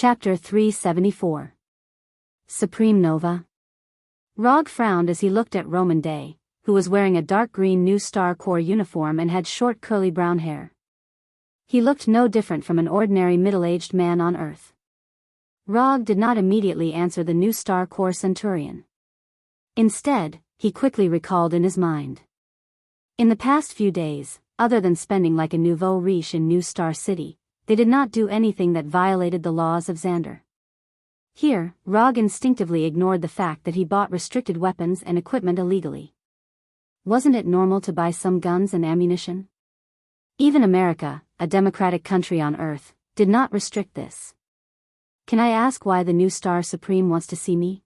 Chapter 374. Supreme Nova. Rog frowned as he looked at Roman Day, who was wearing a dark green New Star Corps uniform and had short curly brown hair. He looked no different from an ordinary middle-aged man on Earth. Rog did not immediately answer the New Star Corps Centurion. Instead, he quickly recalled in his mind. In the past few days, other than spending like a nouveau riche in New Star City, they did not do anything that violated the laws of Xander. Here, Rog instinctively ignored the fact that he bought restricted weapons and equipment illegally. Wasn't it normal to buy some guns and ammunition? Even America, a democratic country on Earth, did not restrict this. Can I ask why the New Star Supreme wants to see me?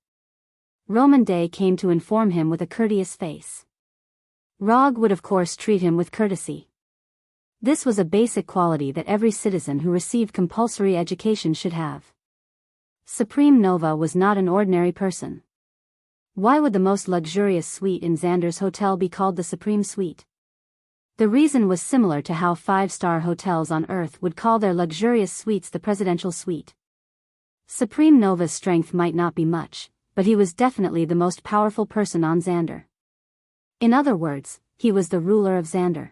Roman Day came to inform him with a courteous face. Rog would of course treat him with courtesy. This was a basic quality that every citizen who received compulsory education should have. Supreme Nova was not an ordinary person. Why would the most luxurious suite in Xander's hotel be called the Supreme Suite? The reason was similar to how five-star hotels on Earth would call their luxurious suites the Presidential Suite. Supreme Nova's strength might not be much, but he was definitely the most powerful person on Xander. In other words, he was the ruler of Xander.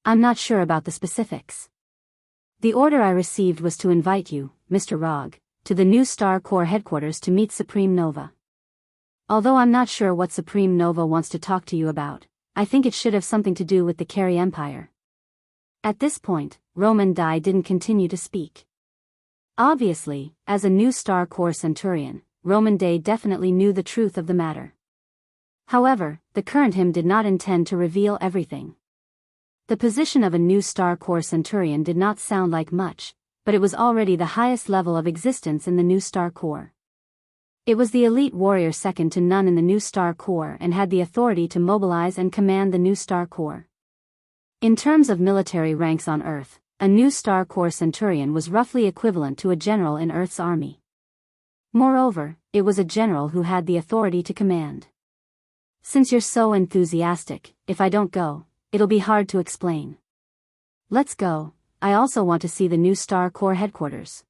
I'm not sure about the specifics. The order I received was to invite you, Mr. Rog, to the New Star Corps headquarters to meet Supreme Nova. Although I'm not sure what Supreme Nova wants to talk to you about, I think it should have something to do with the Carey Empire. At this point, Roman Dai didn't continue to speak. Obviously, as a New Star Corps Centurion, Roman Day definitely knew the truth of the matter. However, the current him did not intend to reveal everything. The position of a New Star Corps Centurion did not sound like much, but it was already the highest level of existence in the New Star Corps. It was the elite warrior second to none in the New Star Corps and had the authority to mobilize and command the New Star Corps. In terms of military ranks on Earth, a New Star Corps Centurion was roughly equivalent to a general in Earth's army. Moreover, it was a general who had the authority to command. Since you're so enthusiastic, if I don't go, it'll be hard to explain. Let's go, I also want to see the New Star Corps headquarters.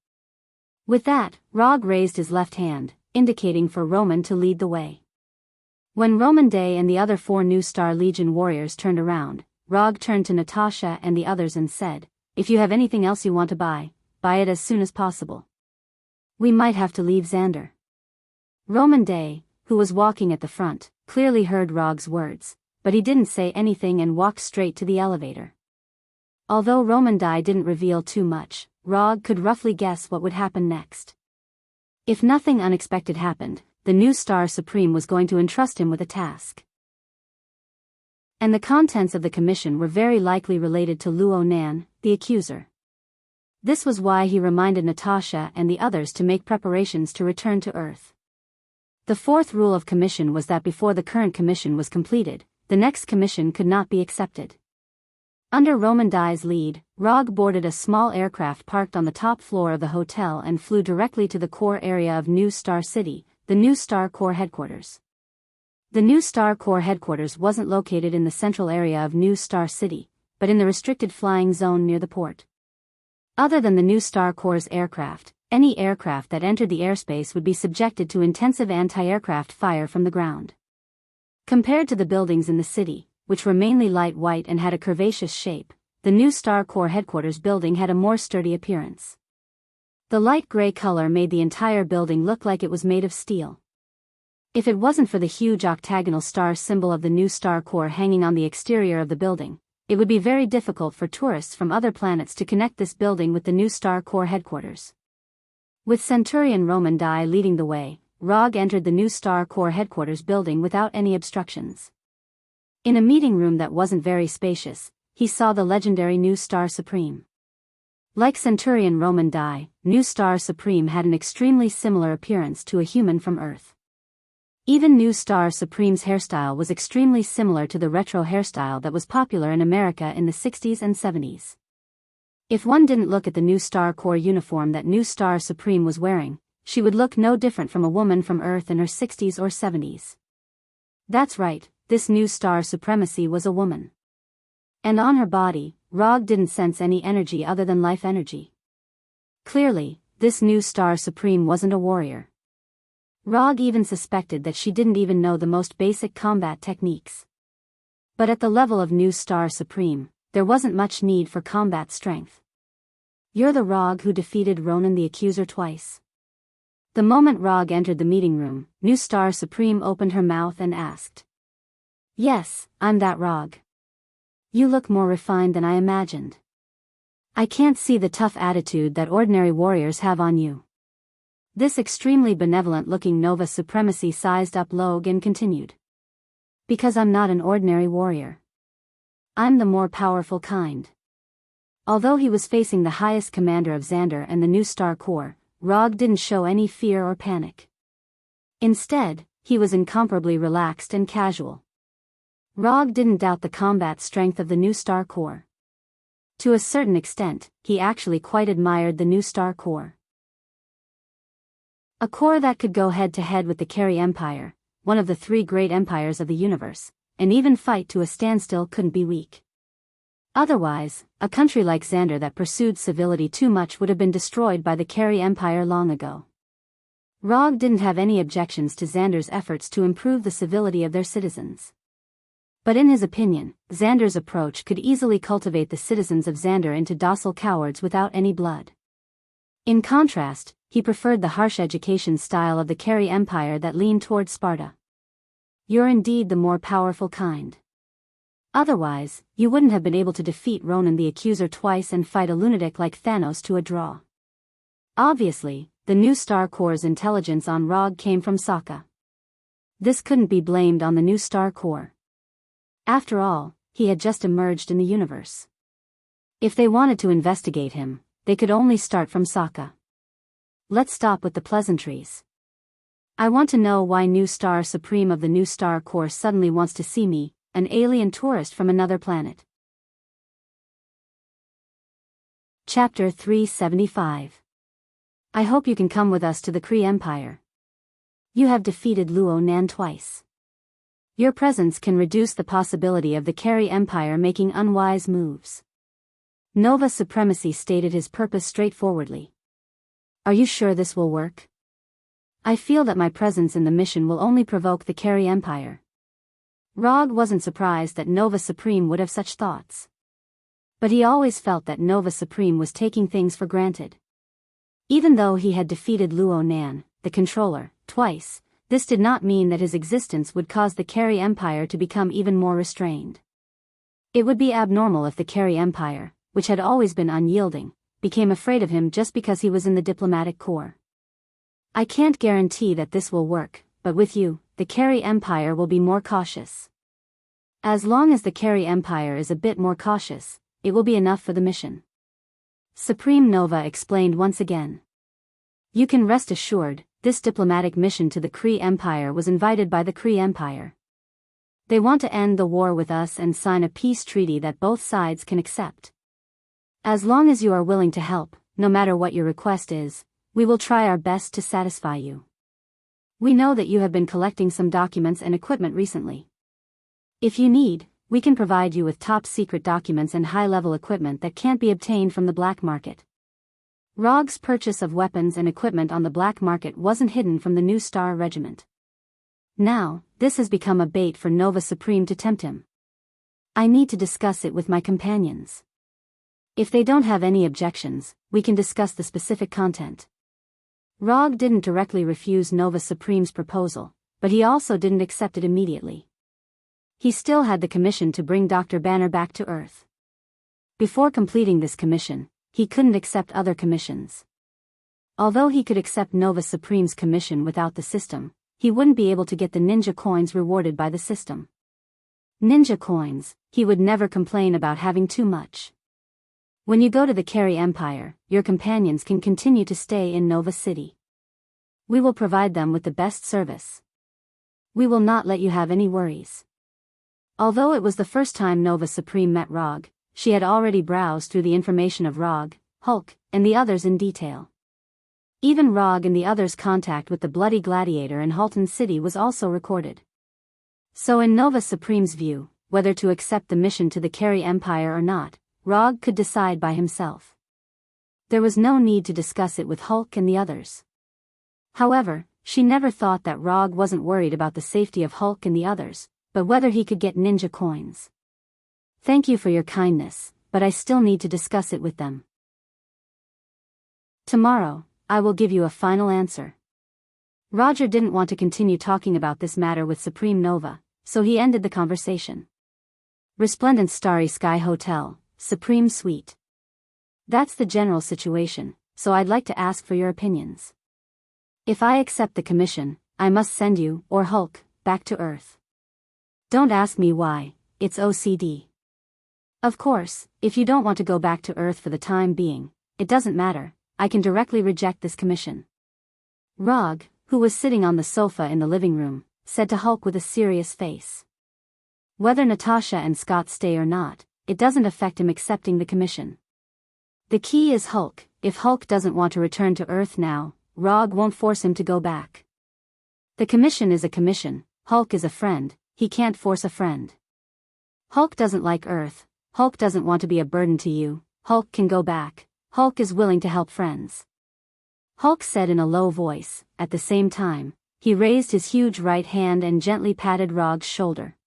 With that, Rog raised his left hand, indicating for Roman to lead the way. When Roman Day and the other 4 New Star Legion warriors turned around, Rog turned to Natasha and the others and said, "If you have anything else you want to buy it as soon as possible. We might have to leave Xander." Roman Day, who was walking at the front, clearly heard Rog's words, but he didn't say anything and walked straight to the elevator. Although Roman Dai didn't reveal too much, Rog could roughly guess what would happen next. If nothing unexpected happened, the New Star Supreme was going to entrust him with a task. And the contents of the commission were very likely related to Luo Nan, the accuser. This was why he reminded Natasha and the others to make preparations to return to Earth. The 4th rule of commission was that before the current commission was completed, the next commission could not be accepted. Under Roman Dai's lead, Rog boarded a small aircraft parked on the top floor of the hotel and flew directly to the core area of New Star City, the New Star Corps headquarters. The New Star Corps headquarters wasn't located in the central area of New Star City, but in the restricted flying zone near the port. Other than the New Star Corps' aircraft, any aircraft that entered the airspace would be subjected to intensive anti-aircraft fire from the ground. Compared to the buildings in the city, which were mainly light white and had a curvaceous shape, the New Star Corps headquarters building had a more sturdy appearance. The light gray color made the entire building look like it was made of steel. If it wasn't for the huge octagonal star symbol of the New Star Corps hanging on the exterior of the building, it would be very difficult for tourists from other planets to connect this building with the New Star Corps headquarters. With Centurion Roman Dai leading the way, Rog entered the New Star Corps headquarters building without any obstructions. In a meeting room that wasn't very spacious, he saw the legendary New Star Supreme. Like Centurion Roman Dai, New Star Supreme had an extremely similar appearance to a human from Earth. Even New Star Supreme's hairstyle was extremely similar to the retro hairstyle that was popular in America in the 60s and 70s. If one didn't look at the New Star Corps uniform that New Star Supreme was wearing, she would look no different from a woman from Earth in her 60s or 70s. That's right, this New Star Supremacy was a woman. And on her body, Rog didn't sense any energy other than life energy. Clearly, this new Star Supreme wasn't a warrior. Rog even suspected that she didn't even know the most basic combat techniques. But at the level of new Star Supreme, there wasn't much need for combat strength. You're the Rog who defeated Ronan the Accuser twice. The moment Rog entered the meeting room, new Star Supreme opened her mouth and asked. Yes, I'm that Rog. You look more refined than I imagined. I can't see the tough attitude that ordinary warriors have on you. This extremely benevolent-looking Nova Supremacy sized up Log and continued. Because I'm not an ordinary warrior. I'm the more powerful kind. Although he was facing the highest commander of Xander and the new Star Corps, Rog didn't show any fear or panic. Instead, he was incomparably relaxed and casual. Rog didn't doubt the combat strength of the new Star Corps. To a certain extent, he actually quite admired the new Star Corps. A corps that could go head-to-head with the Carey Empire, one of the three great empires of the universe, and even fight to a standstill couldn't be weak. Otherwise, a country like Xander that pursued civility too much would have been destroyed by the Carey Empire long ago. Rog didn't have any objections to Xander's efforts to improve the civility of their citizens. But in his opinion, Xander's approach could easily cultivate the citizens of Xander into docile cowards without any blood. In contrast, he preferred the harsh education style of the Carey Empire that leaned toward Sparta. You're indeed the more powerful kind. Otherwise, you wouldn't have been able to defeat Ronan the Accuser twice and fight a lunatic like Thanos to a draw. Obviously, the new Star Corps' intelligence on Rog came from Saga. This couldn't be blamed on the new Star Corps. After all, he had just emerged in the universe. If they wanted to investigate him, they could only start from Saga. Let's stop with the pleasantries. I want to know why new Star Supreme of the new Star Corps suddenly wants to see me, an alien tourist from another planet. Chapter 375. I hope you can come with us to the Kree Empire. You have defeated Luo Nan twice. Your presence can reduce the possibility of the Carey Empire making unwise moves. Nova Supremacy stated his purpose straightforwardly. Are you sure this will work? I feel that my presence in the mission will only provoke the Carey Empire. Rog wasn't surprised that Nova Supreme would have such thoughts. But he always felt that Nova Supreme was taking things for granted. Even though he had defeated Luo Nan, the controller, twice, this did not mean that his existence would cause the Carey Empire to become even more restrained. It would be abnormal if the Carey Empire, which had always been unyielding, became afraid of him just because he was in the diplomatic corps. I can't guarantee that this will work, but with you, the Carey Empire will be more cautious. As long as the Carey Empire is a bit more cautious, it will be enough for the mission. Supreme Nova explained once again. You can rest assured, this diplomatic mission to the Kree Empire was invited by the Kree Empire. They want to end the war with us and sign a peace treaty that both sides can accept. As long as you are willing to help, no matter what your request is, we will try our best to satisfy you. We know that you have been collecting some documents and equipment recently. If you need, we can provide you with top-secret documents and high-level equipment that can't be obtained from the black market. Rog's purchase of weapons and equipment on the black market wasn't hidden from the new Star Regiment. Now, this has become a bait for Nova Supreme to tempt him. I need to discuss it with my companions. If they don't have any objections, we can discuss the specific content. Rog didn't directly refuse Nova Supreme's proposal, but he also didn't accept it immediately. He still had the commission to bring Dr. Banner back to Earth. Before completing this commission, he couldn't accept other commissions. Although he could accept Nova Supreme's commission without the system, he wouldn't be able to get the ninja coins rewarded by the system. Ninja coins, he would never complain about having too much. When you go to the Carey Empire, your companions can continue to stay in Nova City. We will provide them with the best service. We will not let you have any worries. Although it was the first time Nova Supreme met Rog, she had already browsed through the information of Rog, Hulk, and the others in detail. Even Rog and the others' contact with the Bloody Gladiator in Halton City was also recorded. So in Nova Supreme's view, whether to accept the mission to the Carey Empire or not, Rog could decide by himself. There was no need to discuss it with Hulk and the others. However, she never thought that Rog wasn't worried about the safety of Hulk and the others, but whether he could get ninja coins. Thank you for your kindness, but I still need to discuss it with them. Tomorrow, I will give you a final answer. Roger didn't want to continue talking about this matter with Supreme Nova, so he ended the conversation. Resplendent Starry Sky Hotel, Supreme Suite. That's the general situation, so I'd like to ask for your opinions. If I accept the commission, I must send you, or Hulk, back to Earth. Don't ask me why, it's OCD. Of course, if you don't want to go back to Earth for the time being, it doesn't matter, I can directly reject this commission. Rog, who was sitting on the sofa in the living room, said to Hulk with a serious face. Whether Natasha and Scott stay or not, it doesn't affect him accepting the commission. The key is Hulk. If Hulk doesn't want to return to Earth now, Rog won't force him to go back. The commission is a commission, Hulk is a friend, he can't force a friend. Hulk doesn't like Earth, Hulk doesn't want to be a burden to you, Hulk can go back, Hulk is willing to help friends. Hulk said in a low voice. At the same time, he raised his huge right hand and gently patted Rog's shoulder.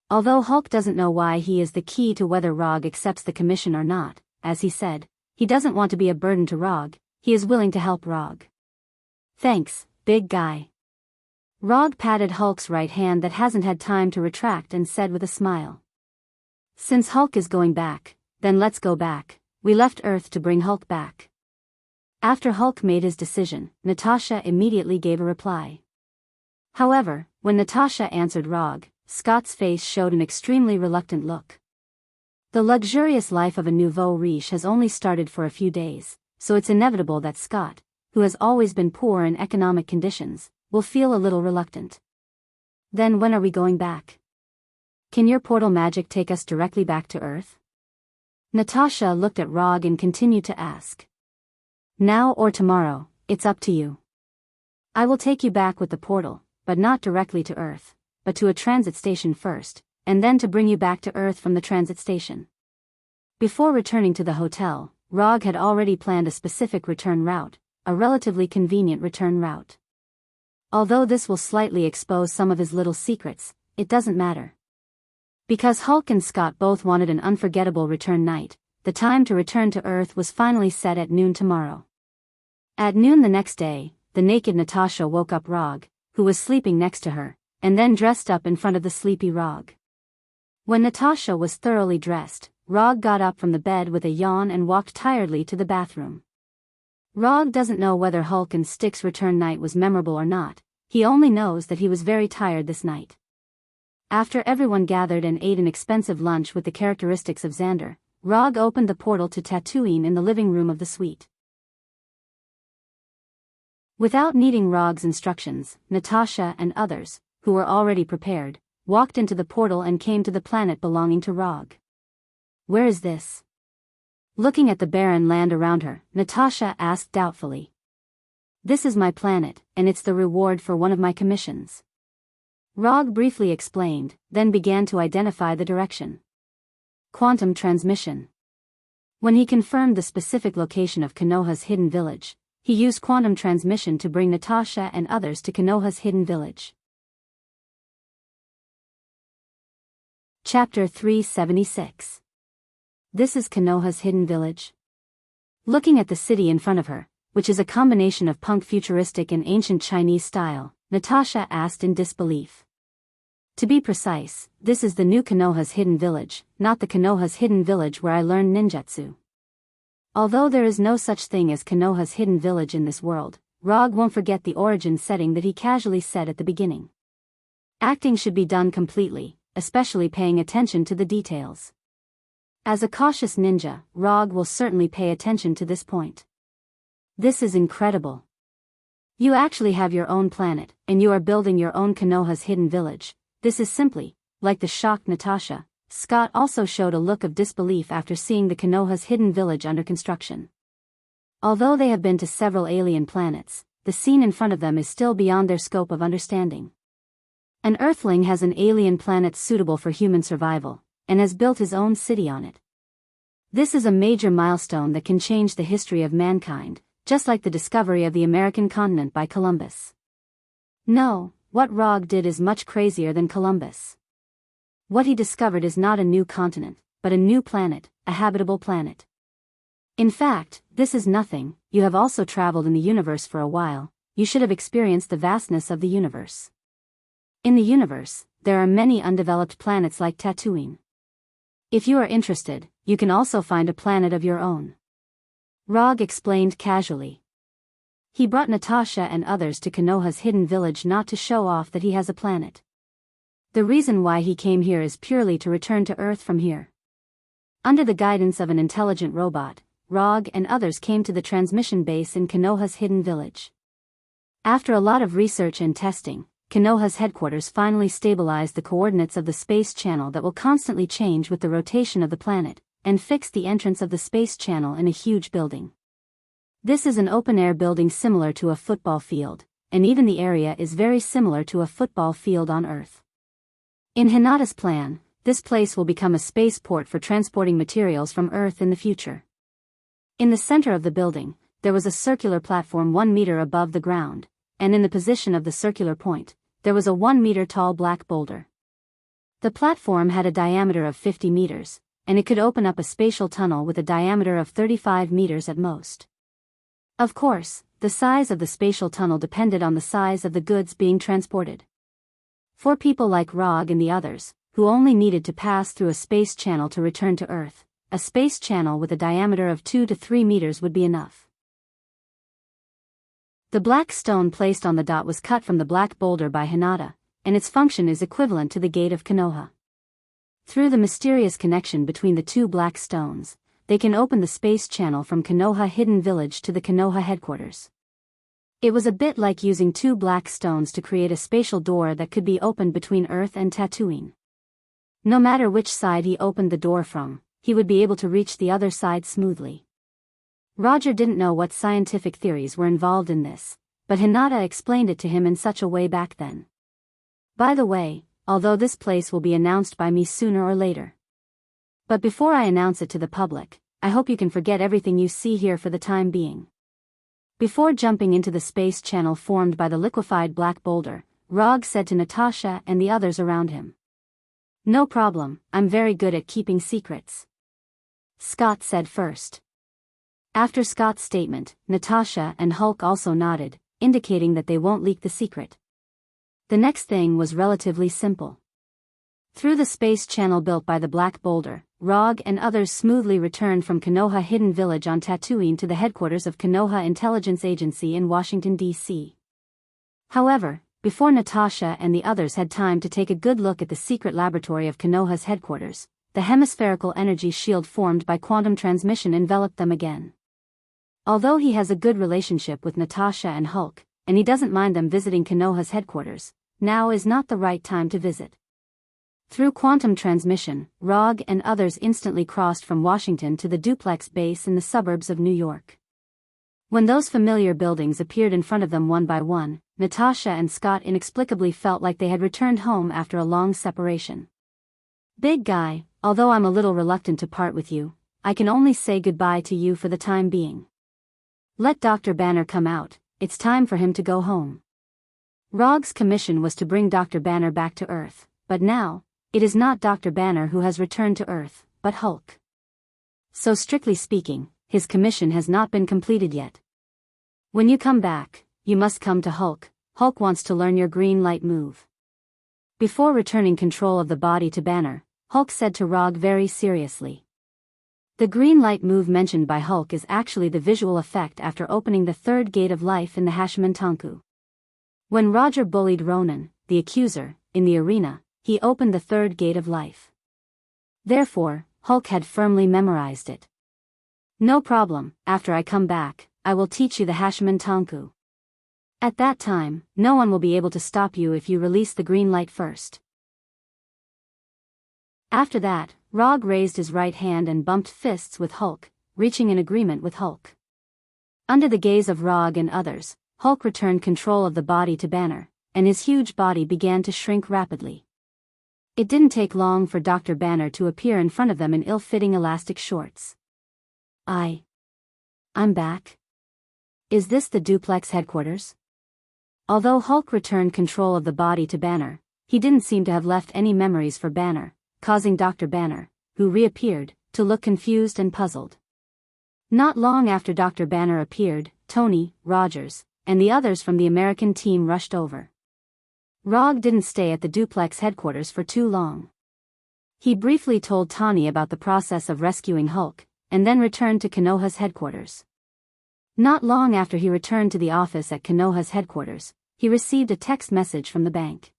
Although Hulk doesn't know why he is the key to whether Rog accepts the commission or not, as he said, he doesn't want to be a burden to Rog, he is willing to help Rog. Thanks, big guy. Rog patted Hulk's right hand that hasn't had time to retract and said with a smile. Since Hulk is going back, then let's go back, we left Earth to bring Hulk back. After Hulk made his decision, Natasha immediately gave a reply. However, when Natasha answered Rog, Scott's face showed an extremely reluctant look. The luxurious life of a nouveau riche has only started for a few days, so it's inevitable that Scott, who has always been poor in economic conditions, will feel a little reluctant. Then when are we going back? Can your portal magic take us directly back to Earth? Natasha looked at Rog and continued to ask. Now or tomorrow, it's up to you. I will take you back with the portal, but not directly to Earth, but to a transit station first, and then to bring you back to Earth from the transit station. Before returning to the hotel, Rog had already planned a specific return route, a relatively convenient return route. Although this will slightly expose some of his little secrets, it doesn't matter. Because Hulk and Scott both wanted an unforgettable return night, the time to return to Earth was finally set at noon tomorrow. At noon the next day, the naked Natasha woke up Rog, who was sleeping next to her, and then dressed up in front of the sleepy Rog. When Natasha was thoroughly dressed, Rog got up from the bed with a yawn and walked tiredly to the bathroom. Rog doesn't know whether Hulk and Stick's return night was memorable or not, he only knows that he was very tired this night. After everyone gathered and ate an expensive lunch with the characteristics of Xander, Rog opened the portal to Tatooine in the living room of the suite. Without needing Rog's instructions, Natasha and others, who were already prepared, walked into the portal and came to the planet belonging to Rog. Where is this? Looking at the barren land around her, Natasha asked doubtfully. This is my planet, and it's the reward for one of my commissions. Rog briefly explained, then began to identify the direction. Quantum transmission. When he confirmed the specific location of Konoha's hidden village, he used quantum transmission to bring Natasha and others to Konoha's hidden village. Chapter 376. This is Konoha's hidden village. Looking at the city in front of her, which is a combination of punk futuristic and ancient Chinese style, Natasha asked in disbelief. To be precise, this is the new Konoha's hidden village, not the Konoha's hidden village where I learned ninjutsu. Although there is no such thing as Konoha's hidden village in this world, Rog won't forget the origin setting that he casually said at the beginning. Acting should be done completely, especially paying attention to the details. As a cautious ninja, Rog will certainly pay attention to this point. This is incredible. You actually have your own planet, and you are building your own Konoha's hidden village. This is simply, like the shocked Natasha. Scott also showed a look of disbelief after seeing the Konoha's hidden village under construction. Although they have been to several alien planets, the scene in front of them is still beyond their scope of understanding. An Earthling has an alien planet suitable for human survival, and has built his own city on it. This is a major milestone that can change the history of mankind, just like the discovery of the American continent by Columbus. No, what Rog did is much crazier than Columbus. What he discovered is not a new continent, but a new planet, a habitable planet. In fact, this is nothing. You have also traveled in the universe for a while. You should have experienced the vastness of the universe. In the universe, there are many undeveloped planets like Tatooine. If you are interested, you can also find a planet of your own. Rog explained casually. He brought Natasha and others to Konoha's hidden village not to show off that he has a planet. The reason why he came here is purely to return to Earth from here. Under the guidance of an intelligent robot, Rog and others came to the transmission base in Konoha's hidden village. After a lot of research and testing, Konoha's headquarters finally stabilized the coordinates of the space channel that will constantly change with the rotation of the planet, and fixed the entrance of the space channel in a huge building. This is an open-air building similar to a football field, and even the area is very similar to a football field on Earth. In Hinata's plan, this place will become a spaceport for transporting materials from Earth in the future. In the center of the building, there was a circular platform 1 meter above the ground, and in the position of the circular point, there was a 1 meter tall black boulder. The platform had a diameter of 50 meters, and it could open up a spatial tunnel with a diameter of 35 meters at most. Of course, the size of the spatial tunnel depended on the size of the goods being transported. For people like Rog and the others, who only needed to pass through a space channel to return to Earth, a space channel with a diameter of 2 to 3 meters would be enough. The black stone placed on the dot was cut from the black boulder by Hinata, and its function is equivalent to the gate of Konoha. Through the mysterious connection between the two black stones, they can open the space channel from Konoha Hidden Village to the Konoha headquarters. It was a bit like using two black stones to create a spatial door that could be opened between Earth and Tatooine. No matter which side he opened the door from, he would be able to reach the other side smoothly. Roger didn't know what scientific theories were involved in this, but Hinata explained it to him in such a way back then. By the way, although this place will be announced by me sooner or later. But before I announce it to the public, I hope you can forget everything you see here for the time being. Before jumping into the space channel formed by the liquefied black boulder, Rog said to Natasha and the others around him. "No problem, I'm very good at keeping secrets." Scott said first. After Scott's statement, Natasha and Hulk also nodded, indicating that they won't leak the secret. The next thing was relatively simple. Through the space channel built by the black boulder, Rog and others smoothly returned from Konoha Hidden Village on Tatooine to the headquarters of Konoha Intelligence Agency in Washington, D.C. However, before Natasha and the others had time to take a good look at the secret laboratory of Konoha's headquarters, the hemispherical energy shield formed by quantum transmission enveloped them again. Although he has a good relationship with Natasha and Hulk, and he doesn't mind them visiting Konoha's headquarters, now is not the right time to visit. Through quantum transmission, Rog and others instantly crossed from Washington to the duplex base in the suburbs of New York. When those familiar buildings appeared in front of them one by one, Natasha and Scott inexplicably felt like they had returned home after a long separation. "Big guy, although I'm a little reluctant to part with you, I can only say goodbye to you for the time being. Let Dr. Banner come out, it's time for him to go home." Rog's commission was to bring Dr. Banner back to Earth, but now, it is not Dr. Banner who has returned to Earth, but Hulk. So strictly speaking, his commission has not been completed yet. "When you come back, you must come to Hulk. Hulk wants to learn your green light move." Before returning control of the body to Banner, Hulk said to Rog very seriously. The green light move mentioned by Hulk is actually the visual effect after opening the third gate of life in the Hashimantanku. When Roger bullied Ronan, the accuser, in the arena, he opened the third gate of life. Therefore, Hulk had firmly memorized it. "No problem, after I come back, I will teach you the Hashimantanku. At that time, no one will be able to stop you if you release the green light first." After that, Rog raised his right hand and bumped fists with Hulk, reaching an agreement with Hulk. Under the gaze of Rog and others, Hulk returned control of the body to Banner, and his huge body began to shrink rapidly. It didn't take long for Dr. Banner to appear in front of them in ill-fitting elastic shorts. I'm back. Is this the duplex headquarters? Although Hulk returned control of the body to Banner, he didn't seem to have left any memories for Banner, causing Dr. Banner, who reappeared, to look confused and puzzled. Not long after Dr. Banner appeared, Tony, Rogers, and the others from the American team rushed over. Rog didn't stay at the duplex headquarters for too long. He briefly told Tawny about the process of rescuing Hulk, and then returned to Konoha's headquarters. Not long after he returned to the office at Konoha's headquarters, he received a text message from the bank.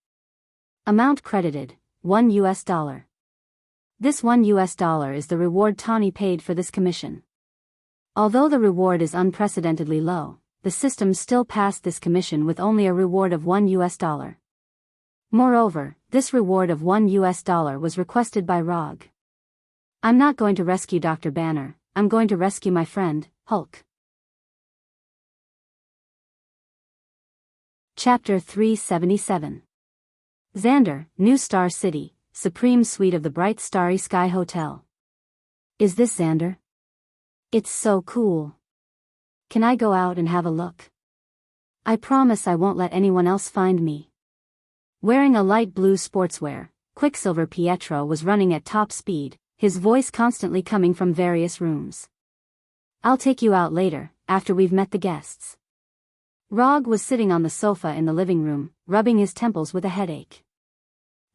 Amount credited, $1. This $1 is the reward Tawny paid for this commission. Although the reward is unprecedentedly low, the system still passed this commission with only a reward of $1. Moreover, this reward of $1 was requested by Rog. I'm not going to rescue Dr. Banner, I'm going to rescue my friend, Hulk. Chapter 377. Xander, New Star City, Supreme Suite of the Bright Starry Sky Hotel. Is this Xander? It's so cool. Can I go out and have a look? I promise I won't let anyone else find me. Wearing a light blue sportswear, Quicksilver Pietro was running at top speed, his voice constantly coming from various rooms. I'll take you out later, after we've met the guests. Rog was sitting on the sofa in the living room, rubbing his temples with a headache.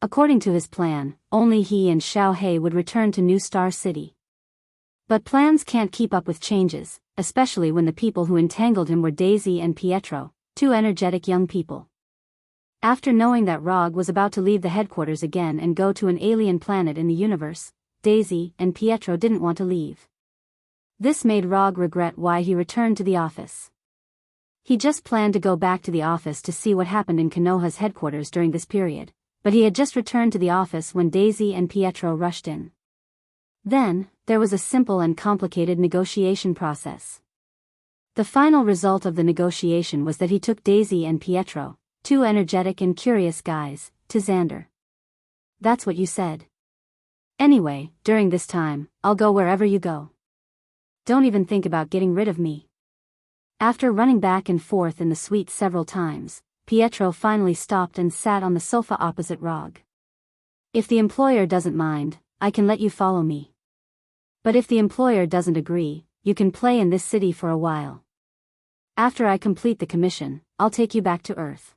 According to his plan, only he and Xiao He would return to New Star City. But plans can't keep up with changes, especially when the people who entangled him were Daisy and Pietro, two energetic young people. After knowing that Rog was about to leave the headquarters again and go to an alien planet in the universe, Daisy and Pietro didn't want to leave. This made Rog regret why he returned to the office. He just planned to go back to the office to see what happened in Konoha's headquarters during this period, but he had just returned to the office when Daisy and Pietro rushed in. Then, there was a simple and complicated negotiation process. The final result of the negotiation was that he took Daisy and Pietro, two energetic and curious guys, to Xander. That's what you said. Anyway, during this time, I'll go wherever you go. Don't even think about getting rid of me. After running back and forth in the suite several times, Pietro finally stopped and sat on the sofa opposite Rog. If the employer doesn't mind, I can let you follow me. But if the employer doesn't agree, you can play in this city for a while. After I complete the commission, I'll take you back to Earth.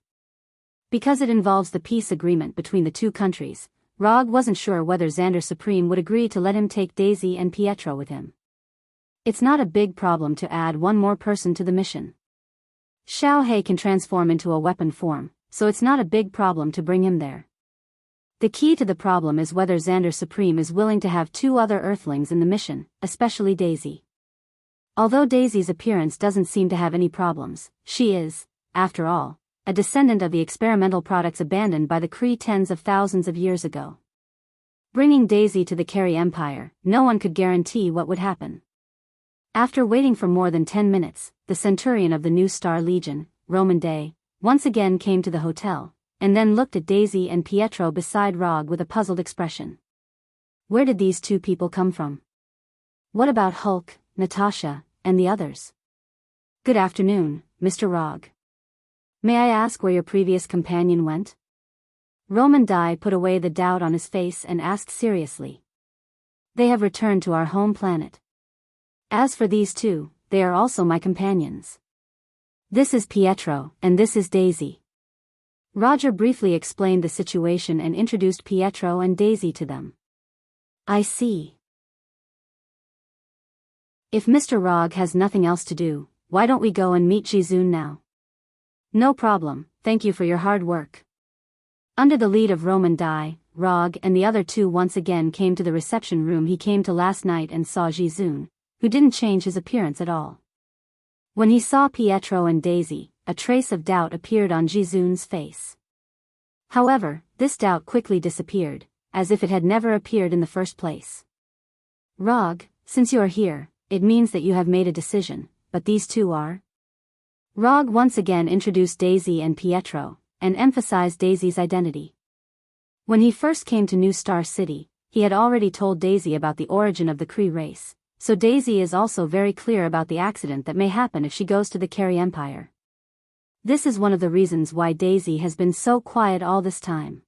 Because it involves the peace agreement between the two countries, Rog wasn't sure whether Xander Supreme would agree to let him take Daisy and Pietro with him. It's not a big problem to add one more person to the mission. Xiao He can transform into a weapon form, so it's not a big problem to bring him there. The key to the problem is whether Xander Supreme is willing to have two other Earthlings in the mission, especially Daisy. Although Daisy's appearance doesn't seem to have any problems, she is, after all, a descendant of the experimental products abandoned by the Kree tens of thousands of years ago. Bringing Daisy to the Carey Empire, no one could guarantee what would happen. After waiting for more than 10 minutes, the Centurion of the New Star Legion, Roman Day, once again came to the hotel, and then looked at Daisy and Pietro beside Rog with a puzzled expression. Where did these two people come from? What about Hulk, Natasha, and the others? Good afternoon, Mr. Rog. May I ask where your previous companion went? Roman Dai put away the doubt on his face and asked seriously. They have returned to our home planet. As for these two, they are also my companions. This is Pietro, and this is Daisy. Roger briefly explained the situation and introduced Pietro and Daisy to them. I see. If Mr. Rog has nothing else to do, why don't we go and meet Jizun now? No problem, thank you for your hard work. Under the lead of Roman Dai, Rog and the other two once again came to the reception room he came to last night and saw Jizun, who didn't change his appearance at all. When he saw Pietro and Daisy, a trace of doubt appeared on Jizun's face. However, this doubt quickly disappeared, as if it had never appeared in the first place. Rog, since you are here, it means that you have made a decision, but these two are? Rog once again introduced Daisy and Pietro, and emphasized Daisy's identity. When he first came to New Star City, he had already told Daisy about the origin of the Kree race, so Daisy is also very clear about the accident that may happen if she goes to the Carey Empire. This is one of the reasons why Daisy has been so quiet all this time.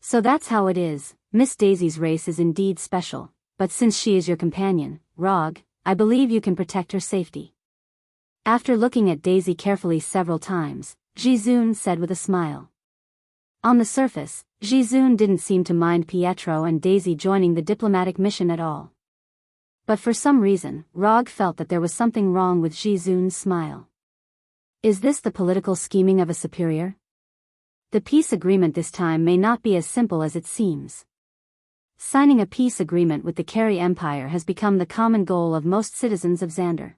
So that's how it is. Miss Daisy's race is indeed special, but since she is your companion, Rog, I believe you can protect her safety. After looking at Daisy carefully several times, Jizun said with a smile. On the surface, Jizun didn't seem to mind Pietro and Daisy joining the diplomatic mission at all. But for some reason, Rog felt that there was something wrong with Jizun's smile. Is this the political scheming of a superior? The peace agreement this time may not be as simple as it seems. Signing a peace agreement with the Carey Empire has become the common goal of most citizens of Xander.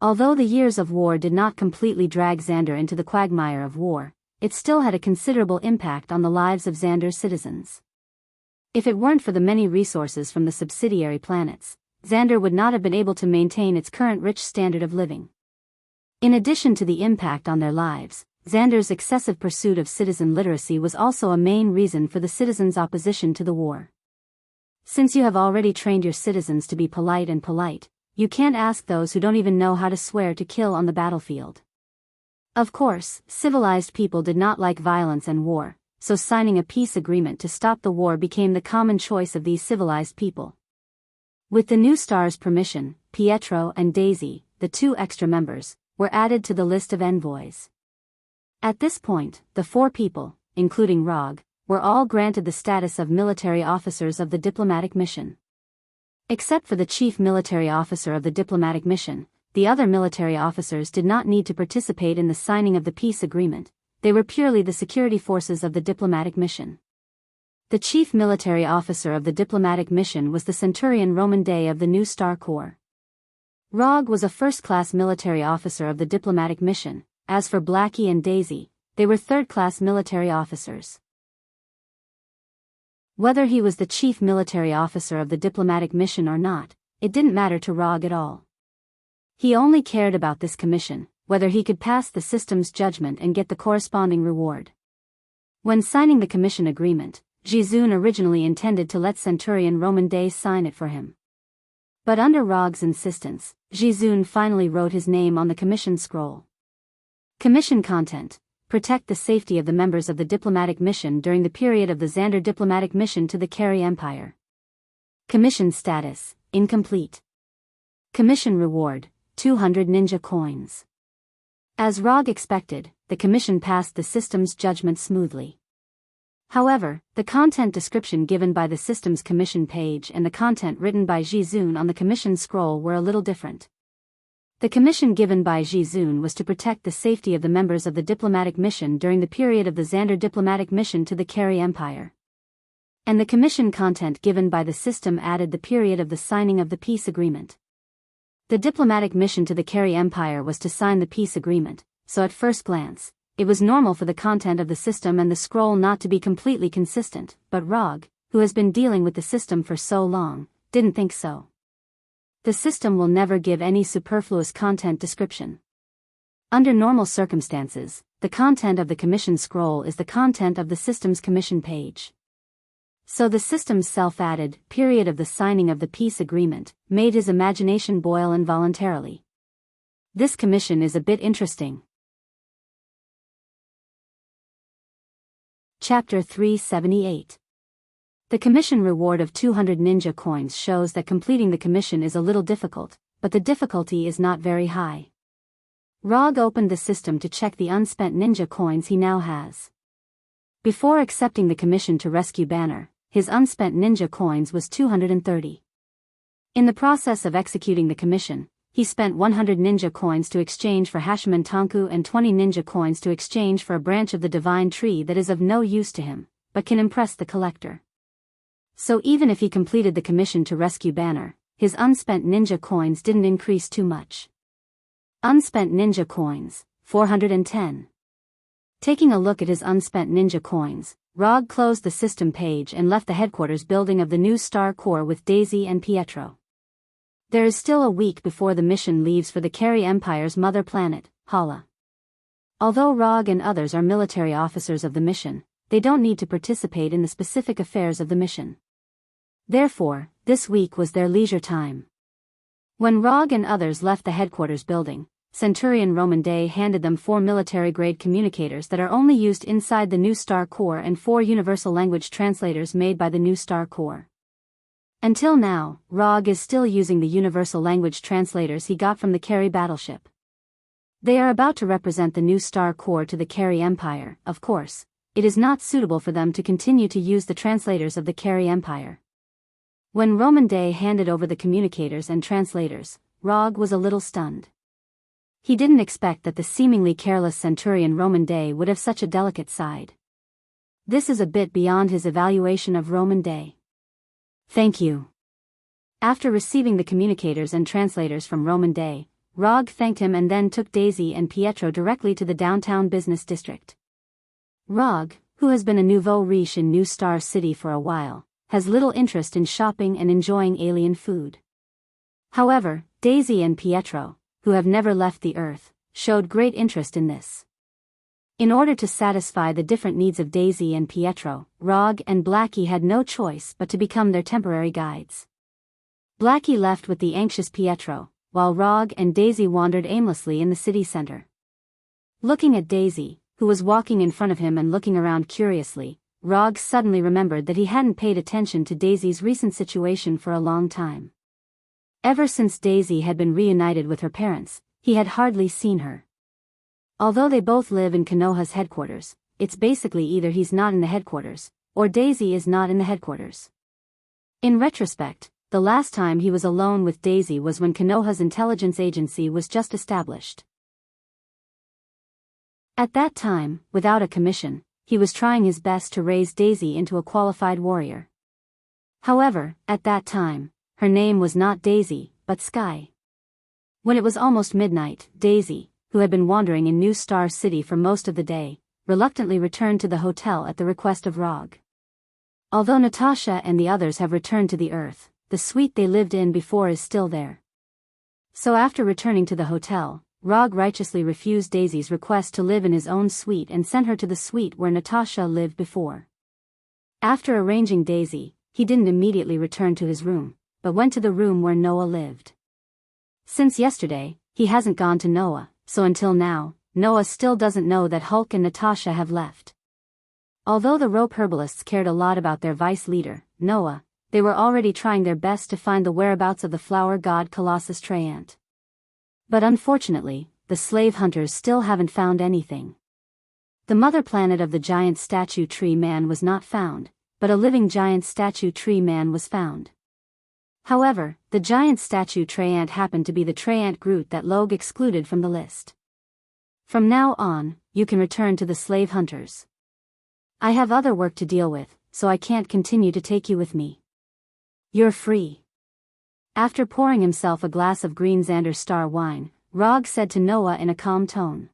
Although the years of war did not completely drag Xander into the quagmire of war, it still had a considerable impact on the lives of Xander's citizens. If it weren't for the many resources from the subsidiary planets, Xander would not have been able to maintain its current rich standard of living. In addition to the impact on their lives, Xander's excessive pursuit of citizen literacy was also a main reason for the citizens' opposition to the war. Since you have already trained your citizens to be polite, you can't ask those who don't even know how to swear to kill on the battlefield. Of course, civilized people did not like violence and war, so signing a peace agreement to stop the war became the common choice of these civilized people. With the new star's permission, Pietro and Daisy, the 2 extra members, were added to the list of envoys. At this point, the 4 people, including Rog, were all granted the status of military officers of the diplomatic mission. Except for the chief military officer of the diplomatic mission, the other military officers did not need to participate in the signing of the peace agreement. They were purely the security forces of the diplomatic mission. The chief military officer of the diplomatic mission was the Centurion Roman Day of the New Star Corps. Rog was a first-class military officer of the diplomatic mission. As for Blackie and Daisy, they were third-class military officers. Whether he was the chief military officer of the diplomatic mission or not, it didn't matter to Rog at all. He only cared about this commission, whether he could pass the system's judgment and get the corresponding reward. When signing the commission agreement, Jizun originally intended to let Centurion Roman Day sign it for him. But under Rog's insistence, Jizun finally wrote his name on the commission scroll. Commission content: protect the safety of the members of the diplomatic mission during the period of the Xander diplomatic mission to the Carey Empire. Commission status: incomplete. Commission reward: 200 ninja coins. As Rog expected, the commission passed the system's judgment smoothly. However, the content description given by the system's commission page and the content written by Jizun on the commission scroll were a little different. The commission given by Jizun was to protect the safety of the members of the diplomatic mission during the period of the Xander diplomatic mission to the Carey Empire. And the commission content given by the system added the period of the signing of the peace agreement. The diplomatic mission to the Carey Empire was to sign the peace agreement, so at first glance, it was normal for the content of the system and the scroll not to be completely consistent, but Rog, who has been dealing with the system for so long, didn't think so. The system will never give any superfluous content description. Under normal circumstances, the content of the commission scroll is the content of the system's commission page. So the system's self-added period of the signing of the peace agreement made his imagination boil involuntarily. This commission is a bit interesting. Chapter 378. The commission reward of 200 ninja coins shows that completing the commission is a little difficult, but the difficulty is not very high. Rog opened the system to check the unspent ninja coins he now has. Before accepting the commission to rescue Banner, his unspent ninja coins was 230. In the process of executing the commission, he spent 100 ninja coins to exchange for Hashiman Tanku and 20 ninja coins to exchange for a branch of the divine tree that is of no use to him, but can impress the collector. So even if he completed the commission to rescue Banner, his unspent ninja coins didn't increase too much. Unspent ninja coins, 410. Taking a look at his unspent ninja coins, Rog closed the system page and left the headquarters building of the new Star Corps with Daisy and Pietro. There is still a week before the mission leaves for the Carey Empire's mother planet, Hala. Although Rog and others are military officers of the mission, they don't need to participate in the specific affairs of the mission. Therefore, this week was their leisure time. When Rog and others left the headquarters building, Centurion Roman Day handed them 4 military-grade communicators that are only used inside the New Star Corps and 4 universal language translators made by the New Star Corps. Until now, Rog is still using the universal language translators he got from the Carey battleship. They are about to represent the New Star Corps to the Carey Empire. Of course, it is not suitable for them to continue to use the translators of the Carey Empire. When Roman Day handed over the communicators and translators, Rog was a little stunned. He didn't expect that the seemingly careless Centurion Roman Day would have such a delicate side. This is a bit beyond his evaluation of Roman Day. Thank you. After receiving the communicators and translators from Roman Day, Rog thanked him and then took Daisy and Pietro directly to the downtown business district. Rog, who has been a nouveau riche in New Star City for a while, has little interest in shopping and enjoying alien food. However, Daisy and Pietro, who have never left the Earth, showed great interest in this. In order to satisfy the different needs of Daisy and Pietro, Rog and Blackie had no choice but to become their temporary guides. Blackie left with the anxious Pietro, while Rog and Daisy wandered aimlessly in the city center. Looking at Daisy, who was walking in front of him and looking around curiously, Rog suddenly remembered that he hadn't paid attention to Daisy's recent situation for a long time. Ever since Daisy had been reunited with her parents, he had hardly seen her. Although they both live in Konoha's headquarters, it's basically either he's not in the headquarters, or Daisy is not in the headquarters. In retrospect, the last time he was alone with Daisy was when Konoha's intelligence agency was just established. At that time, without a commission, he was trying his best to raise Daisy into a qualified warrior. However, at that time, her name was not Daisy, but Sky. When it was almost midnight, Daisy, who had been wandering in New Star City for most of the day, reluctantly returned to the hotel at the request of Rog. Although Natasha and the others have returned to the Earth, the suite they lived in before is still there. So after returning to the hotel, Rog righteously refused Daisy's request to live in his own suite and sent her to the suite where Natasha lived before. After arranging Daisy, he didn't immediately return to his room, but went to the room where Noah lived. Since yesterday, he hasn't gone to Noah, so until now, Noah still doesn't know that Hulk and Natasha have left. Although the rope herbalists cared a lot about their vice leader, Noah, they were already trying their best to find the whereabouts of the flower god Colossus Traiant. But unfortunately, the slave hunters still haven't found anything. The mother planet of the giant statue tree man was not found, but a living giant statue tree man was found. However, the giant statue Traiant happened to be the Traiant Groot that Logue excluded from the list. From now on, you can return to the slave hunters. I have other work to deal with, so I can't continue to take you with me. You're free. After pouring himself a glass of green Xander Star wine, Rog said to Noah in a calm tone.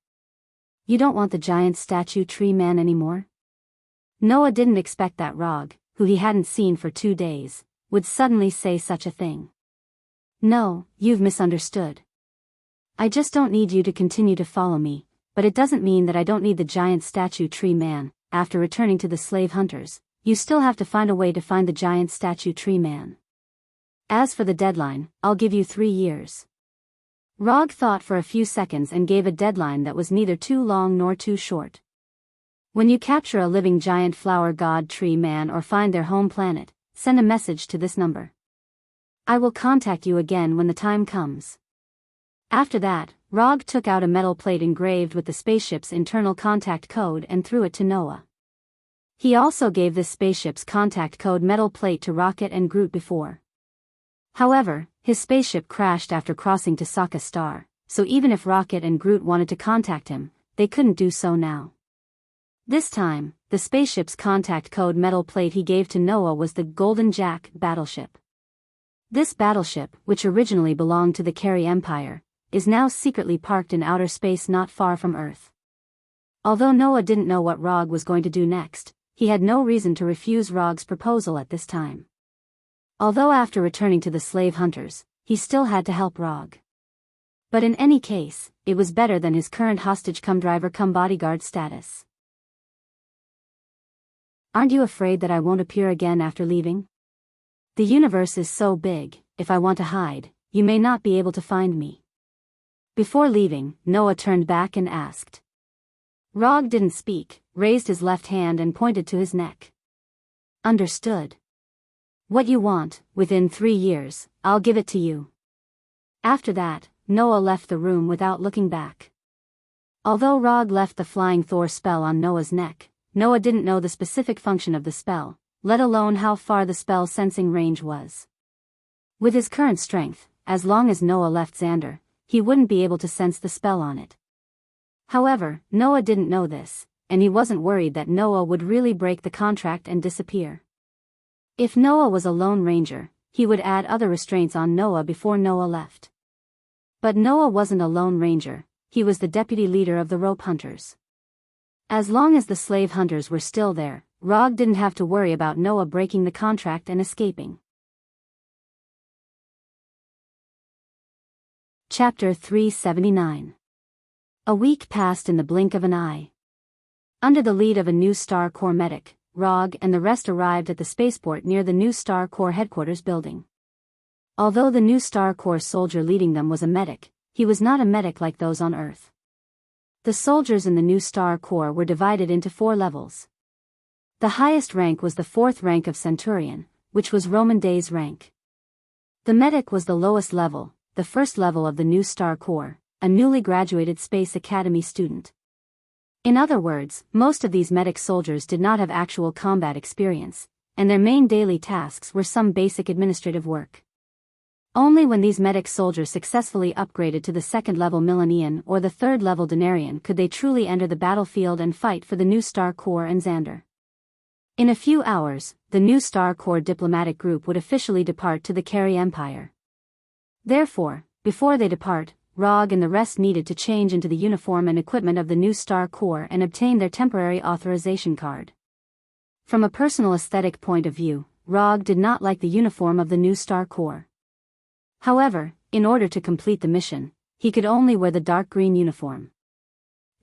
You don't want the giant statue tree man anymore? Noah didn't expect that Rog, who he hadn't seen for 2 days, would suddenly say such a thing. No, you've misunderstood. I just don't need you to continue to follow me, but it doesn't mean that I don't need the giant statue tree man. After returning to the slave hunters, you still have to find a way to find the giant statue tree man. As for the deadline, I'll give you 3 years. Rog thought for a few seconds and gave a deadline that was neither too long nor too short. When you capture a living giant flower god tree man or find their home planet, send a message to this number. I will contact you again when the time comes. After that, Rog took out a metal plate engraved with the spaceship's internal contact code and threw it to Noah. He also gave this spaceship's contact code metal plate to Rocket and Groot before. However, his spaceship crashed after crossing to Saga Star, so even if Rocket and Groot wanted to contact him, they couldn't do so now. This time, the spaceship's contact code metal plate he gave to Noah was the Golden Jack battleship. This battleship, which originally belonged to the Carey Empire, is now secretly parked in outer space not far from Earth. Although Noah didn't know what Rog was going to do next, he had no reason to refuse Rog's proposal at this time. Although after returning to the slave hunters, he still had to help Rog. But in any case, it was better than his current hostage-cum-driver-cum-bodyguard status. Aren't you afraid that I won't appear again after leaving? The universe is so big, if I want to hide, you may not be able to find me." Before leaving, Noah turned back and asked. Rog didn't speak, raised his left hand and pointed to his neck. "Understood. What you want, within 3 years, I'll give it to you." After that, Noah left the room without looking back. Although Rog left the Flying Thor spell on Noah's neck, Noah didn't know the specific function of the spell, let alone how far the spell's sensing range was. With his current strength, as long as Noah left Xander, he wouldn't be able to sense the spell on it. However, Noah didn't know this, and he wasn't worried that Noah would really break the contract and disappear. If Noah was a Lone Ranger, he would add other restraints on Noah before Noah left. But Noah wasn't a Lone Ranger, he was the deputy leader of the rope hunters. As long as the slave hunters were still there, Rog didn't have to worry about Noah breaking the contract and escaping. Chapter 379. A week passed in the blink of an eye. Under the lead of a new Star Corps medic, Rog and the rest arrived at the spaceport near the new Star Corps headquarters building. Although the new Star Corps soldier leading them was a medic, he was not a medic like those on Earth. The soldiers in the new Star Corps were divided into 4 levels. The highest rank was the 4th rank of Centurion, which was Roman Day's rank. The medic was the lowest level, the 1st level of the new Star Corps, a newly graduated Space Academy student. In other words, most of these medic soldiers did not have actual combat experience, and their main daily tasks were some basic administrative work. Only when these medic soldiers successfully upgraded to the 2nd level Millennian or the 3rd level Denarian could they truly enter the battlefield and fight for the new Star Corps and Xander. In a few hours, the new Star Corps diplomatic group would officially depart to the Carey Empire. Therefore, before they depart, Rog and the rest needed to change into the uniform and equipment of the new Star Corps and obtain their temporary authorization card. From a personal aesthetic point of view, Rog did not like the uniform of the new Star Corps. However, in order to complete the mission, he could only wear the dark green uniform.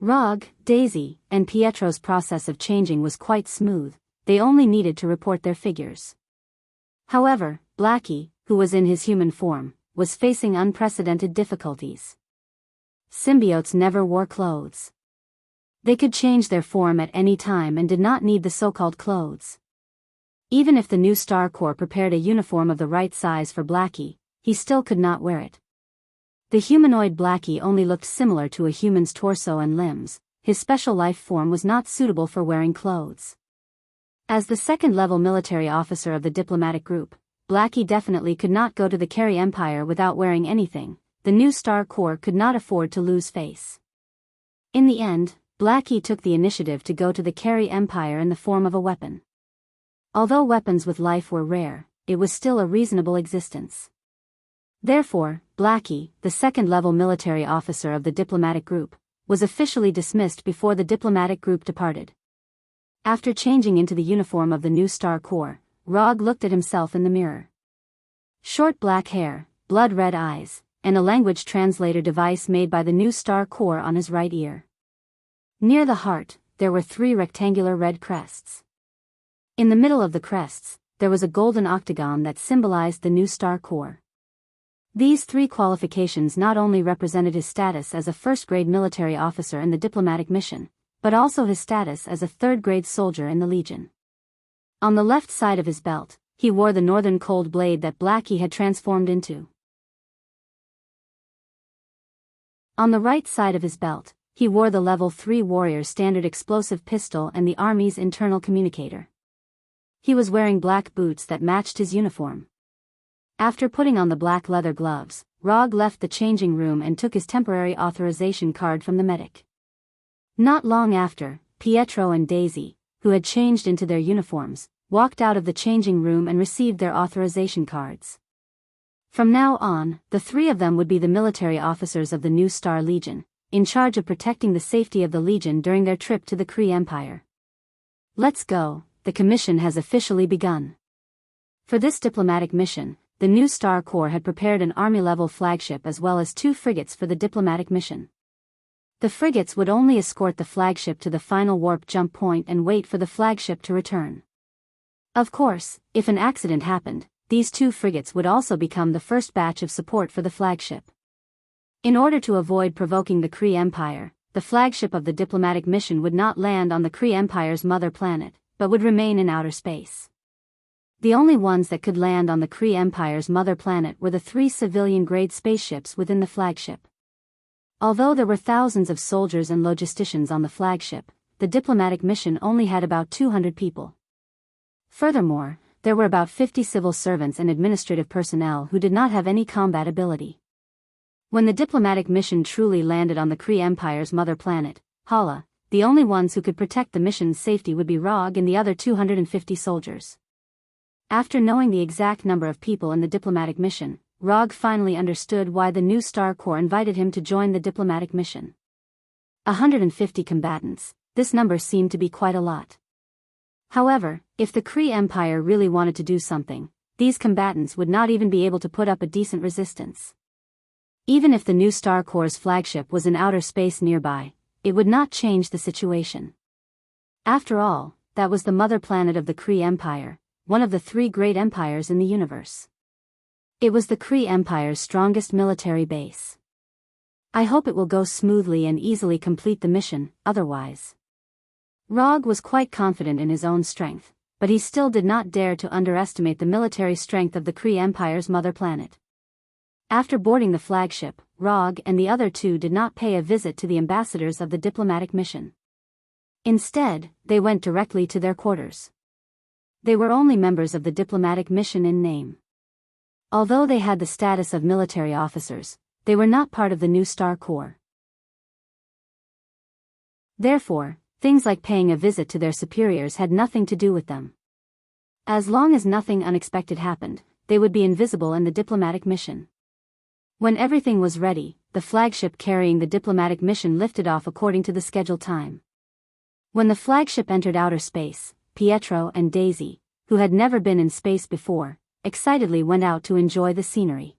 Rog, Daisy, and Pietro's process of changing was quite smooth, they only needed to report their figures. However, Blackie, who was in his human form, was facing unprecedented difficulties. Symbiotes never wore clothes. They could change their form at any time and did not need the so-called clothes. Even if the new Star Corps prepared a uniform of the right size for Blackie, he still could not wear it. The humanoid Blackie only looked similar to a human's torso and limbs, his special life form was not suitable for wearing clothes. As the 2nd level military officer of the diplomatic group, Blackie definitely could not go to the Carey Empire without wearing anything, the new Star Corps could not afford to lose face. In the end, Blackie took the initiative to go to the Carey Empire in the form of a weapon. Although weapons with life were rare, it was still a reasonable existence. Therefore, Blackie, the 2nd level military officer of the diplomatic group, was officially dismissed before the diplomatic group departed. After changing into the uniform of the new Star Corps, Rog looked at himself in the mirror. Short black hair, blood-red eyes, and a language translator device made by the new Star Corps on his right ear. Near the heart, there were 3 rectangular red crests. In the middle of the crests, there was a golden octagon that symbolized the new Star Corps. These 3 qualifications not only represented his status as a 1st-grade military officer in the diplomatic mission, but also his status as a 3rd-grade soldier in the Legion. On the left side of his belt, he wore the northern cold blade that Blackie had transformed into. On the right side of his belt, he wore the level 3 warrior's standard explosive pistol and the army's internal communicator. He was wearing black boots that matched his uniform. After putting on the black leather gloves, Rog left the changing room and took his temporary authorization card from the medic. Not long after, Pietro and Daisy, who had changed into their uniforms, walked out of the changing room and received their authorization cards. From now on, the 3 of them would be the military officers of the new Star Legion, in charge of protecting the safety of the Legion during their trip to the Kree Empire. Let's go, the commission has officially begun. For this diplomatic mission, the new Star Corps had prepared an Army-level flagship as well as 2 frigates for the diplomatic mission. The frigates would only escort the flagship to the final warp jump point and wait for the flagship to return. Of course, if an accident happened, these 2 frigates would also become the first batch of support for the flagship. In order to avoid provoking the Kree Empire, the flagship of the diplomatic mission would not land on the Kree Empire's mother planet, but would remain in outer space. The only ones that could land on the Kree Empire's mother planet were the 3 civilian-grade spaceships within the flagship. Although there were thousands of soldiers and logisticians on the flagship, the diplomatic mission only had about 200 people. Furthermore, there were about 50 civil servants and administrative personnel who did not have any combat ability. When the diplomatic mission truly landed on the Kree Empire's mother planet, Hala, the only ones who could protect the mission's safety would be Rog and the other 250 soldiers. After knowing the exact number of people in the diplomatic mission, Rog finally understood why the new Star Corps invited him to join the diplomatic mission. 150 combatants, this number seemed to be quite a lot. However, if the Kree Empire really wanted to do something, these combatants would not even be able to put up a decent resistance. Even if the new Star Corps' flagship was in outer space nearby, it would not change the situation. After all, that was the mother planet of the Kree Empire, one of the 3 great empires in the universe. It was the Kree Empire's strongest military base. I hope it will go smoothly and easily complete the mission, otherwise. Rog was quite confident in his own strength, but he still did not dare to underestimate the military strength of the Kree Empire's mother planet. After boarding the flagship, Rog and the other 2 did not pay a visit to the ambassadors of the diplomatic mission. Instead, they went directly to their quarters. They were only members of the diplomatic mission in name. Although they had the status of military officers, they were not part of the new Star Corps. Therefore, things like paying a visit to their superiors had nothing to do with them. As long as nothing unexpected happened, they would be invisible in the diplomatic mission. When everything was ready, the flagship carrying the diplomatic mission lifted off according to the scheduled time. When the flagship entered outer space, Pietro and Daisy, who had never been in space before, excitedly went out to enjoy the scenery.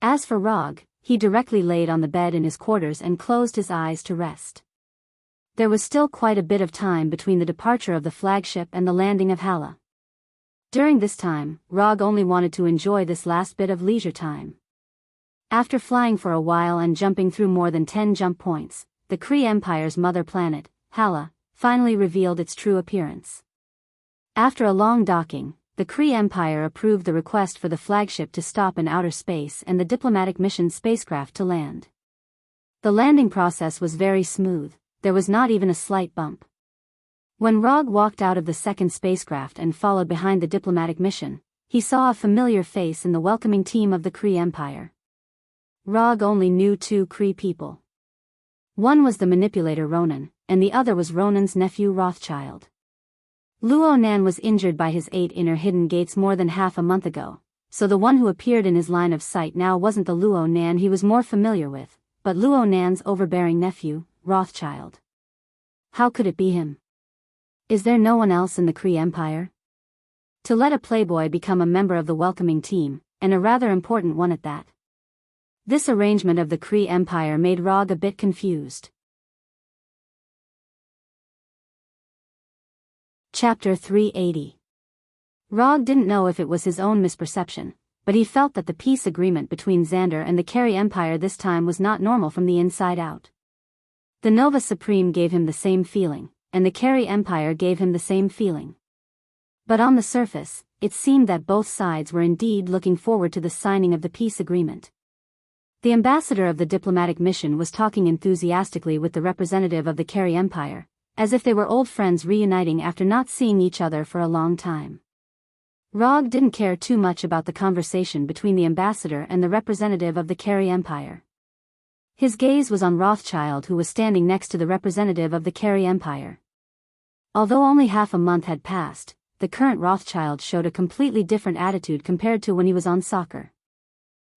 As for Rog, he directly laid on the bed in his quarters and closed his eyes to rest. There was still quite a bit of time between the departure of the flagship and the landing of Hala. During this time, Rog only wanted to enjoy this last bit of leisure time. After flying for a while and jumping through more than 10 jump points, the Kree Empire's mother planet, Hala, finally revealed its true appearance. After a long docking, the Kree Empire approved the request for the flagship to stop in outer space and the diplomatic mission spacecraft to land. The landing process was very smooth, there was not even a slight bump. When Rog walked out of the second spacecraft and followed behind the diplomatic mission, he saw a familiar face in the welcoming team of the Kree Empire. Rog only knew 2 Kree people. One was the manipulator Ronan, and the other was Ronan's nephew Rothschild. Luo Nan was injured by his 8 inner hidden gates more than half a month ago, so the one who appeared in his line of sight now wasn't the Luo Nan he was more familiar with, but Luo Nan's overbearing nephew, Rothschild. How could it be him? Is there no one else in the Kree Empire? To let a playboy become a member of the welcoming team, and a rather important one at that. This arrangement of the Kree Empire made Rog a bit confused. Chapter 380. Rog didn't know if it was his own misperception, but he felt that the peace agreement between Xander and the Carey Empire this time was not normal from the inside out. The Nova Supreme gave him the same feeling, and the Carey Empire gave him the same feeling. But on the surface, it seemed that both sides were indeed looking forward to the signing of the peace agreement. The ambassador of the diplomatic mission was talking enthusiastically with the representative of the Carey Empire, as if they were old friends reuniting after not seeing each other for a long time. Rog didn't care too much about the conversation between the ambassador and the representative of the Carey Empire. His gaze was on Rothschild, who was standing next to the representative of the Carey Empire. Although only half a month had passed, the current Rothschild showed a completely different attitude compared to when he was on soccer.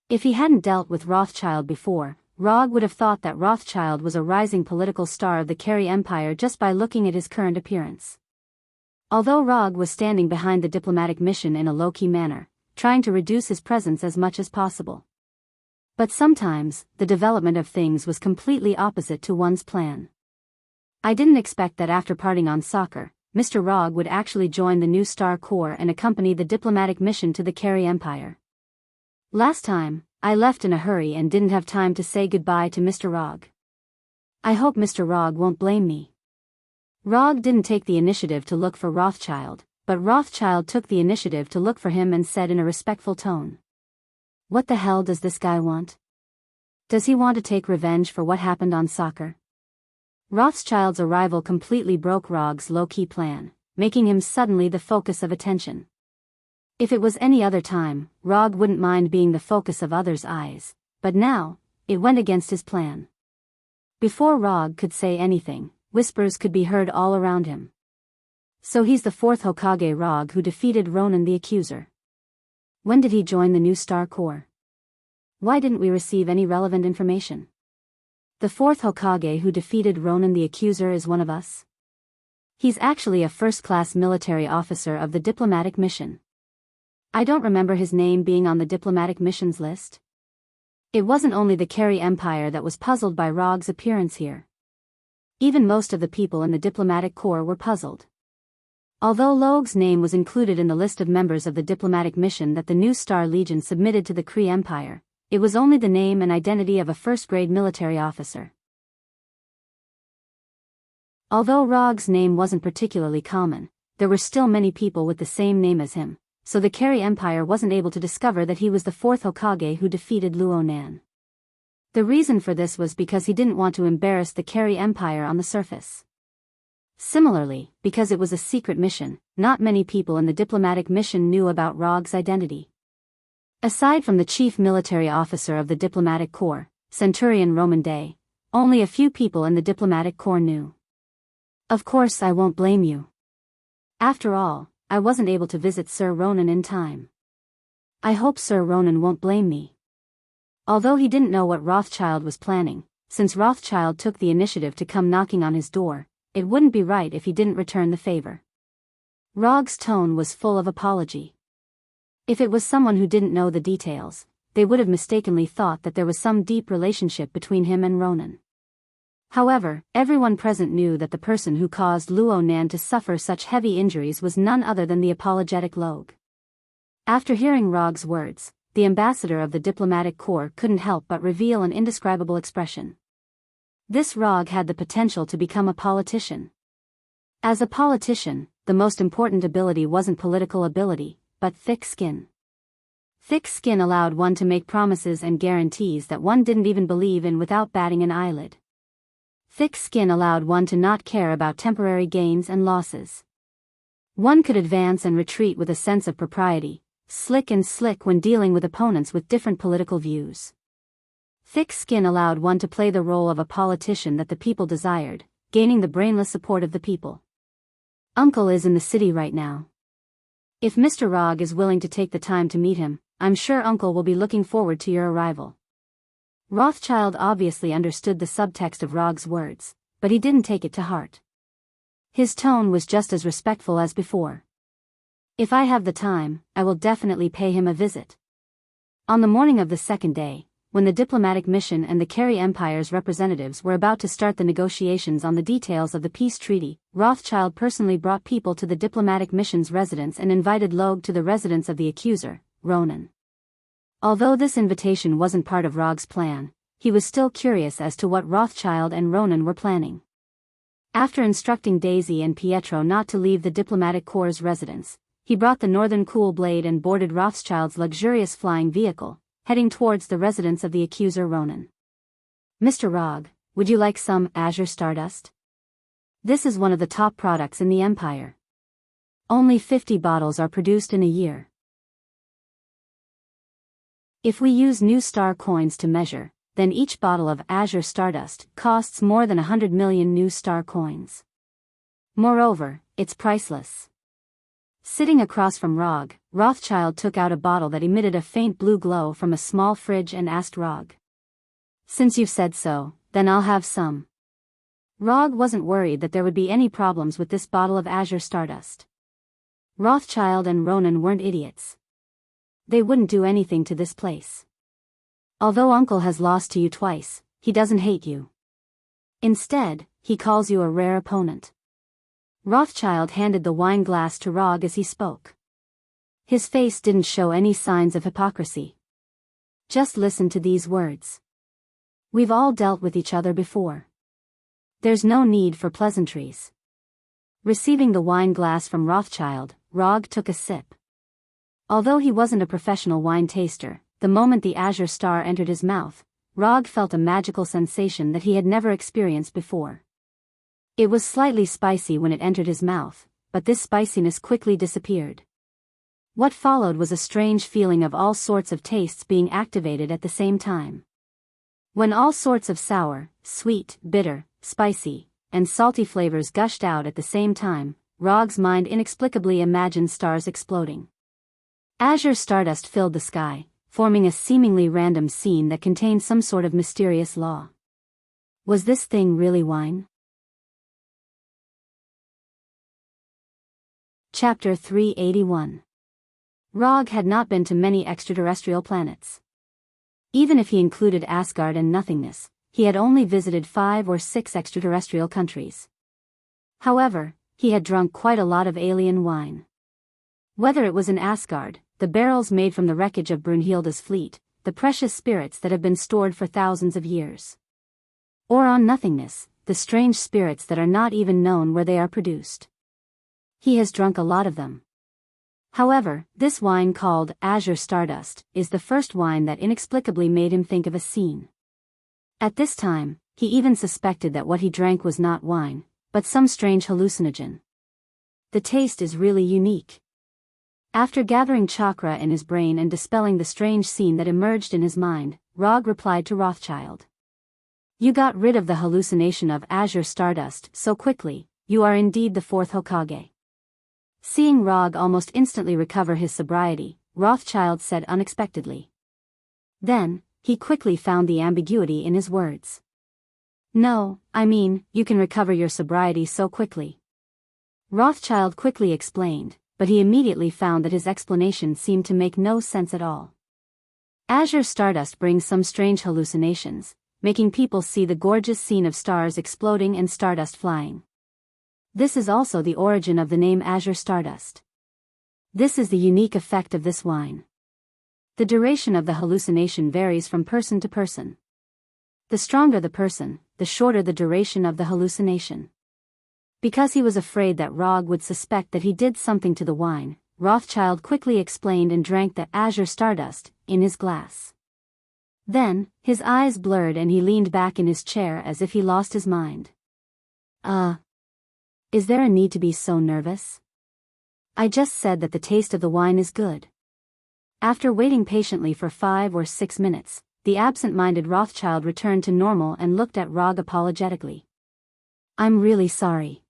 If he hadn't dealt with Rothschild before, Rog would have thought that Rothschild was a rising political star of the Carey Empire just by looking at his current appearance. Although Rog was standing behind the diplomatic mission in a low-key manner, trying to reduce his presence as much as possible. But sometimes, the development of things was completely opposite to one's plan. I didn't expect that after parting on soccer, Mr. Rog would actually join the new Star Corps and accompany the diplomatic mission to the Carey Empire. Last time, I left in a hurry and didn't have time to say goodbye to Mr. Rog. I hope Mr. Rog won't blame me. Rog didn't take the initiative to look for Rothschild, but Rothschild took the initiative to look for him and said in a respectful tone, "What the hell does this guy want? Does he want to take revenge for what happened on Saga?" Rothschild's arrival completely broke Rog's low-key plan, making him suddenly the focus of attention. If it was any other time, Rog wouldn't mind being the focus of others' eyes, but now, it went against his plan. Before Rog could say anything, whispers could be heard all around him. So he's the fourth Hokage Rog who defeated Ronin the Accuser. When did he join the new Star Corps? Why didn't we receive any relevant information? The fourth Hokage who defeated Ronin the Accuser is one of us. He's actually a first-class military officer of the diplomatic mission. I don't remember his name being on the diplomatic missions list. It wasn't only the Carey Empire that was puzzled by Rog's appearance here. Even most of the people in the diplomatic corps were puzzled. Although Log's name was included in the list of members of the diplomatic mission that the new Star Legion submitted to the Kree Empire, it was only the name and identity of a first-grade military officer. Although Rog's name wasn't particularly common, there were still many people with the same name as him, so the Carey Empire wasn't able to discover that he was the fourth Hokage who defeated Luo Nan. The reason for this was because he didn't want to embarrass the Carey Empire on the surface. Similarly, because it was a secret mission, not many people in the diplomatic mission knew about Rog's identity. Aside from the chief military officer of the diplomatic corps, Centurion Roman Day, only a few people in the diplomatic corps knew. Of course I won't blame you. After all, I wasn't able to visit Sir Ronan in time. I hope Sir Ronan won't blame me. Although he didn't know what Rothschild was planning, since Rothschild took the initiative to come knocking on his door, it wouldn't be right if he didn't return the favor. Rog's tone was full of apology. If it was someone who didn't know the details, they would have mistakenly thought that there was some deep relationship between him and Ronan. However, everyone present knew that the person who caused Luo Nan to suffer such heavy injuries was none other than the apologetic Log. After hearing Rog's words, the ambassador of the diplomatic corps couldn't help but reveal an indescribable expression. This Rog had the potential to become a politician. As a politician, the most important ability wasn't political ability, but thick skin. Thick skin allowed one to make promises and guarantees that one didn't even believe in without batting an eyelid. Thick skin allowed one to not care about temporary gains and losses. One could advance and retreat with a sense of propriety, slick when dealing with opponents with different political views. Thick skin allowed one to play the role of a politician that the people desired, gaining the brainless support of the people. Uncle is in the city right now. If Mr. Rog is willing to take the time to meet him, I'm sure Uncle will be looking forward to your arrival. Rothschild obviously understood the subtext of Rog's words, but he didn't take it to heart. His tone was just as respectful as before. If I have the time, I will definitely pay him a visit. On the morning of the second day, when the diplomatic mission and the Carey Empire's representatives were about to start the negotiations on the details of the peace treaty, Rothschild personally brought people to the diplomatic mission's residence and invited Log to the residence of the accuser, Ronan. Although this invitation wasn't part of Rog's plan, he was still curious as to what Rothschild and Ronan were planning. After instructing Daisy and Pietro not to leave the diplomatic corps' residence, he brought the Northern Cool Blade and boarded Rothschild's luxurious flying vehicle, heading towards the residence of the accuser Ronan. Mr. Rog, would you like some Azure Stardust? This is one of the top products in the Empire. Only 50 bottles are produced in a year. If we use new star coins to measure, then each bottle of Azure Stardust costs more than 100 million new star coins. Moreover, it's priceless. Sitting across from Rog, Rothschild took out a bottle that emitted a faint blue glow from a small fridge and asked Rog. Since you've said so, then I'll have some. Rog wasn't worried that there would be any problems with this bottle of Azure Stardust. Rothschild and Ronan weren't idiots. They wouldn't do anything to this place. Although Uncle has lost to you twice, he doesn't hate you. Instead, he calls you a rare opponent. Rothschild handed the wine glass to Rog as he spoke. His face didn't show any signs of hypocrisy. Just listen to these words. We've all dealt with each other before. There's no need for pleasantries. Receiving the wine glass from Rothschild, Rog took a sip. Although he wasn't a professional wine taster, the moment the azure star entered his mouth, Rog felt a magical sensation that he had never experienced before. It was slightly spicy when it entered his mouth, but this spiciness quickly disappeared. What followed was a strange feeling of all sorts of tastes being activated at the same time. When all sorts of sour, sweet, bitter, spicy, and salty flavors gushed out at the same time, Rog's mind inexplicably imagined stars exploding. Azure stardust filled the sky, forming a seemingly random scene that contained some sort of mysterious law. Was this thing really wine? Chapter 381. Rog had not been to many extraterrestrial planets. Even if he included Asgard and nothingness, he had only visited 5 or 6 extraterrestrial countries. However, he had drunk quite a lot of alien wine. Whether it was in Asgard, the barrels made from the wreckage of Brunhilde's fleet, the precious spirits that have been stored for thousands of years. Or on nothingness, the strange spirits that are not even known where they are produced. He has drunk a lot of them. However, this wine called Azure Stardust is the first wine that inexplicably made him think of a scene. At this time, he even suspected that what he drank was not wine, but some strange hallucinogen. The taste is really unique. After gathering chakra in his brain and dispelling the strange scene that emerged in his mind, Rog replied to Rothschild. You got rid of the hallucination of Azure Stardust so quickly, you are indeed the 4th Hokage. Seeing Rog almost instantly recover his sobriety, Rothschild said unexpectedly. Then, he quickly found the ambiguity in his words. No, I mean, you can recover your sobriety so quickly. Rothschild quickly explained, but he immediately found that his explanation seemed to make no sense at all. Azure Stardust brings some strange hallucinations, making people see the gorgeous scene of stars exploding and stardust flying. This is also the origin of the name Azure Stardust. This is the unique effect of this wine. The duration of the hallucination varies from person to person. The stronger the person, the shorter the duration of the hallucination. Because he was afraid that Rog would suspect that he did something to the wine, Rothschild quickly explained and drank the Azure Stardust in his glass. Then, his eyes blurred and he leaned back in his chair as if he lost his mind. Is there a need to be so nervous? I just said that the taste of the wine is good. After waiting patiently for 5 or 6 minutes, the absent-minded Rothschild returned to normal and looked at Rog apologetically. I'm really sorry.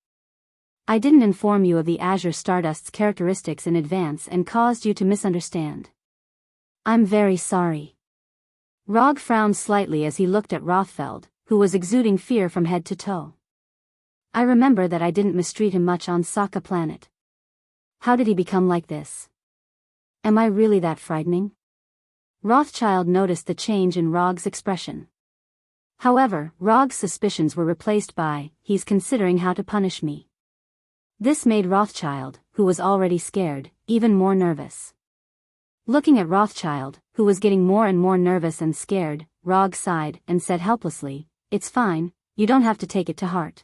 I didn't inform you of the Azure Stardust's characteristics in advance and caused you to misunderstand. I'm very sorry. Rog frowned slightly as he looked at Rothfeld, who was exuding fear from head to toe. I remember that I didn't mistreat him much on Saga planet. How did he become like this? Am I really that frightening? Rothschild noticed the change in Rog's expression. However, Rog's suspicions were replaced by, he's considering how to punish me. This made Rothschild, who was already scared, even more nervous. Looking at Rothschild, who was getting more and more nervous and scared, Rog sighed and said helplessly, It's fine, you don't have to take it to heart.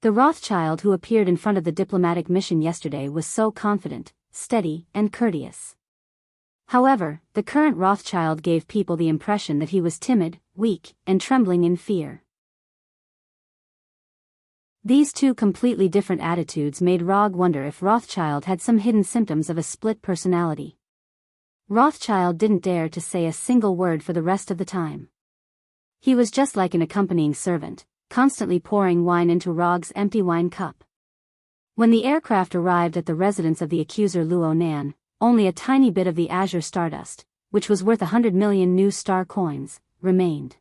The Rothschild who appeared in front of the diplomatic mission yesterday was so confident, steady, and courteous. However, the current Rothschild gave people the impression that he was timid, weak, and trembling in fear. These two completely different attitudes made Rog wonder if Rothschild had some hidden symptoms of a split personality. Rothschild didn't dare to say a single word for the rest of the time. He was just like an accompanying servant, constantly pouring wine into Rog's empty wine cup. When the aircraft arrived at the residence of the accuser Luo Nan, only a tiny bit of the Azure Stardust, which was worth 100 million new star coins, remained.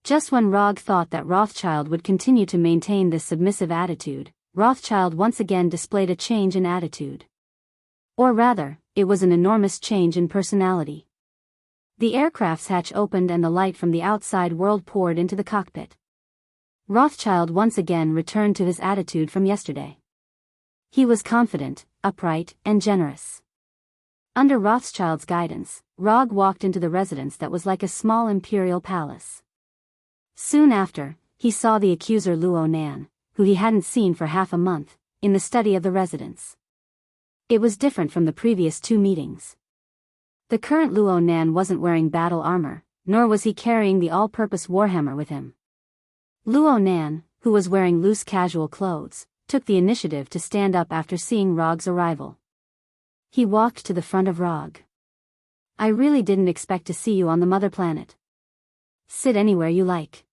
Just when Rog thought that Rothschild would continue to maintain this submissive attitude, Rothschild once again displayed a change in attitude. Or rather, it was an enormous change in personality. The aircraft's hatch opened and the light from the outside world poured into the cockpit. Rothschild once again returned to his attitude from yesterday. He was confident, upright, and generous. Under Rothschild's guidance, Rog walked into the residence that was like a small imperial palace. Soon after, he saw the accuser Luo Nan, who he hadn't seen for half a month, in the study of the residence. It was different from the previous 2 meetings. The current Luo Nan wasn't wearing battle armor, nor was he carrying the all-purpose warhammer with him. Luo Nan, who was wearing loose casual clothes, took the initiative to stand up after seeing Rog's arrival. He walked to the front of Rog. "I really didn't expect to see you on the mother planet. Sit anywhere you like.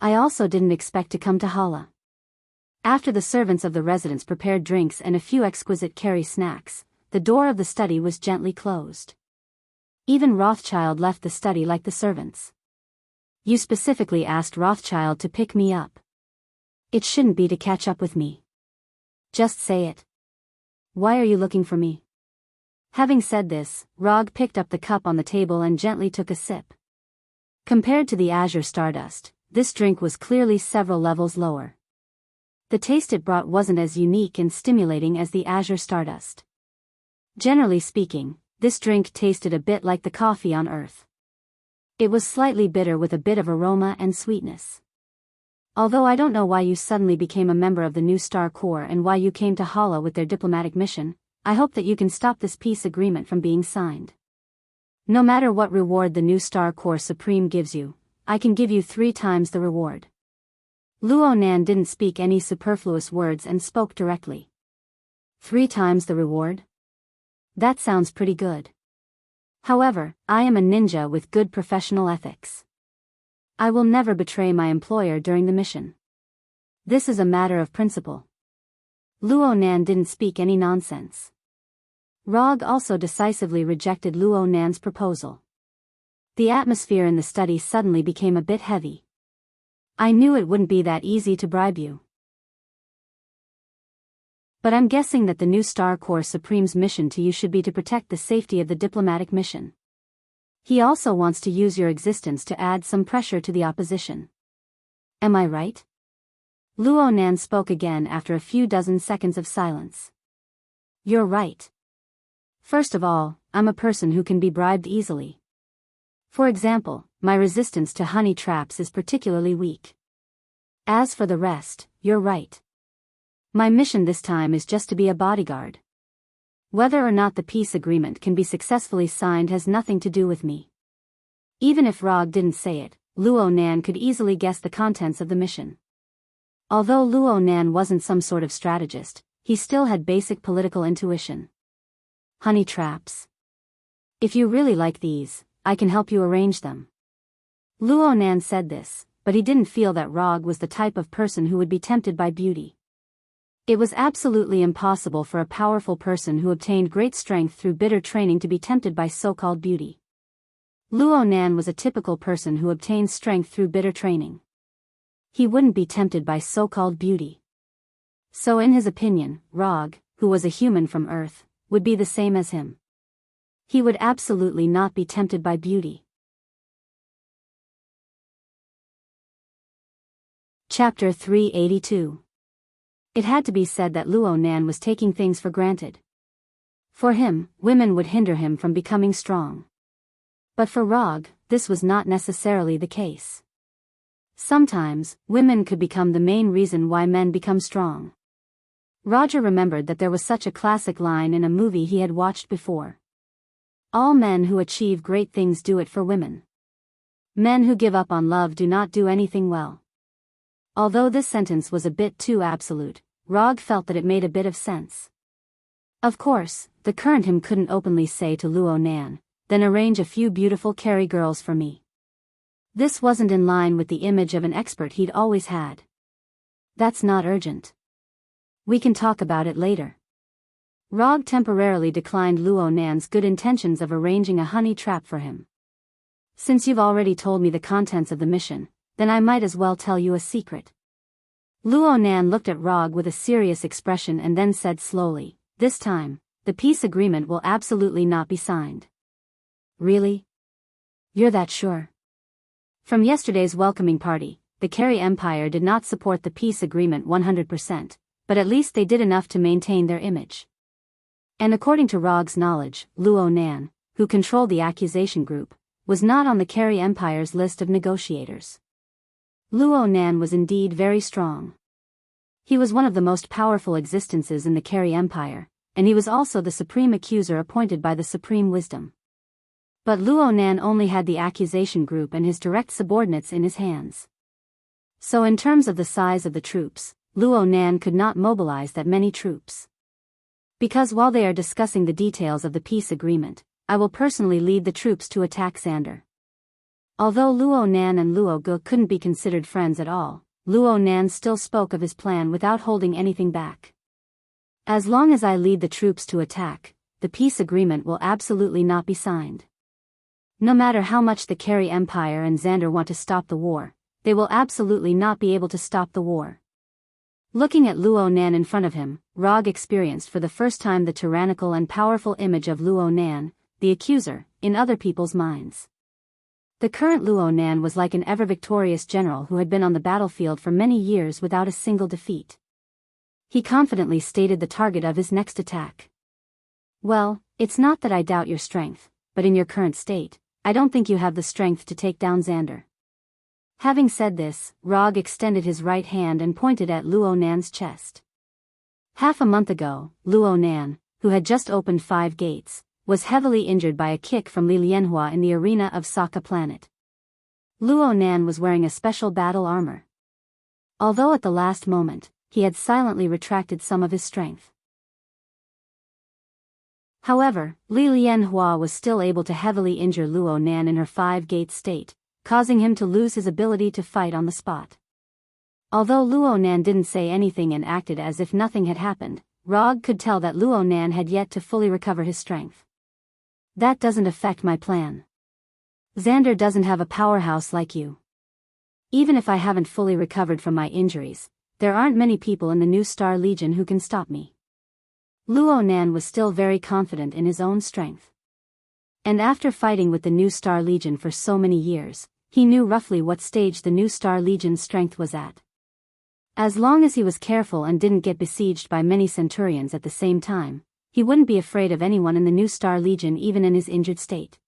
I also didn't expect to come to Hala." After the servants of the residence prepared drinks and a few exquisite curry snacks, the door of the study was gently closed. Even Rothschild left the study like the servants. "You specifically asked Rothschild to pick me up. It shouldn't be to catch up with me. Just say it. Why are you looking for me?" Having said this, Rog picked up the cup on the table and gently took a sip. Compared to the Azure Stardust, this drink was clearly several levels lower. The taste it brought wasn't as unique and stimulating as the Azure Stardust. Generally speaking, this drink tasted a bit like the coffee on Earth. It was slightly bitter with a bit of aroma and sweetness. "Although I don't know why you suddenly became a member of the new Star Corps and why you came to Hala with their diplomatic mission, I hope that you can stop this peace agreement from being signed. No matter what reward the new Star Corps Supreme gives you, I can give you 3 times the reward." Luo Nan didn't speak any superfluous words and spoke directly. 3 times the reward? That sounds pretty good. However, I am a ninja with good professional ethics. I will never betray my employer during the mission. This is a matter of principle. Luo Nan didn't speak any nonsense. Rog also decisively rejected Luo Nan's proposal. The atmosphere in the study suddenly became a bit heavy. "I knew it wouldn't be that easy to bribe you. But I'm guessing that the new Star Corps Supreme's mission to you should be to protect the safety of the diplomatic mission. He also wants to use your existence to add some pressure to the opposition. Am I right?" Luo Nan spoke again after a few dozen seconds of silence. "You're right. First of all, I'm a person who can be bribed easily. For example, my resistance to honey traps is particularly weak. As for the rest, you're right. My mission this time is just to be a bodyguard. Whether or not the peace agreement can be successfully signed has nothing to do with me." Even if Rog didn't say it, Luo Nan could easily guess the contents of the mission. Although Luo Nan wasn't some sort of strategist, he still had basic political intuition. "Honey traps. If you really like these, I can help you arrange them." Luo Nan said this, but he didn't feel that Rog was the type of person who would be tempted by beauty. It was absolutely impossible for a powerful person who obtained great strength through bitter training to be tempted by so-called beauty. Luo Nan was a typical person who obtained strength through bitter training. He wouldn't be tempted by so-called beauty. So in his opinion, Rog, who was a human from Earth, would be the same as him. He would absolutely not be tempted by beauty. Chapter 382. It had to be said that Luo Nan was taking things for granted. For him, women would hinder him from becoming strong. But for Rog, this was not necessarily the case. Sometimes, women could become the main reason why men become strong. Roger remembered that there was such a classic line in a movie he had watched before. "All men who achieve great things do it for women. Men who give up on love do not do anything well." Although this sentence was a bit too absolute, Rog felt that it made a bit of sense. Of course, the current him couldn't openly say to Luo Nan, "Then arrange a few beautiful Carry girls for me." This wasn't in line with the image of an expert he'd always had. "That's not urgent. We can talk about it later." Rog temporarily declined Luo Nan's good intentions of arranging a honey trap for him. "Since you've already told me the contents of the mission, then I might as well tell you a secret." Luo Nan looked at Rog with a serious expression and then said slowly, "This time, the peace agreement will absolutely not be signed." "Really? You're that sure?" From yesterday's welcoming party, the Carey Empire did not support the peace agreement 100%, but at least they did enough to maintain their image. And according to Rog's knowledge, Luo Nan, who controlled the accusation group, was not on the Carey Empire's list of negotiators. Luo Nan was indeed very strong. He was one of the most powerful existences in the Carey Empire, and he was also the supreme accuser appointed by the Supreme Wisdom. But Luo Nan only had the accusation group and his direct subordinates in his hands. So in terms of the size of the troops, Luo Nan could not mobilize that many troops. Because while they are discussing the details of the peace agreement, I will personally lead the troops to attack Xander. Although Luo Nan and Luo Ge couldn't be considered friends at all, Luo Nan still spoke of his plan without holding anything back. As long as I lead the troops to attack, the peace agreement will absolutely not be signed. No matter how much the Carey Empire and Xander want to stop the war, they will absolutely not be able to stop the war. Looking at Luo Nan in front of him, Rog experienced for the first time the tyrannical and powerful image of Luo Nan, the accuser, in other people's minds. The current Luo Nan was like an ever-victorious general who had been on the battlefield for many years without a single defeat. He confidently stated the target of his next attack. Well, it's not that I doubt your strength, but in your current state, I don't think you have the strength to take down Xander. Having said this, Rog extended his right hand and pointed at Luo Nan's chest. Half a month ago, Luo Nan, who had just opened 5 gates, was heavily injured by a kick from Li Lianhua in the arena of Saga planet. Luo Nan was wearing a special battle armor. Although at the last moment, he had silently retracted some of his strength. However, Li Lianhua was still able to heavily injure Luo Nan in her 5-gate state, causing him to lose his ability to fight on the spot. Although Luo Nan didn't say anything and acted as if nothing had happened, Rog could tell that Luo Nan had yet to fully recover his strength. That doesn't affect my plan. Xander doesn't have a powerhouse like you. Even if I haven't fully recovered from my injuries, there aren't many people in the New Star Legion who can stop me. Luo Nan was still very confident in his own strength. And after fighting with the New Star Legion for so many years, he knew roughly what stage the New Star Legion's strength was at. As long as he was careful and didn't get besieged by many centurions at the same time, he wouldn't be afraid of anyone in the New Star Legion even in his injured state.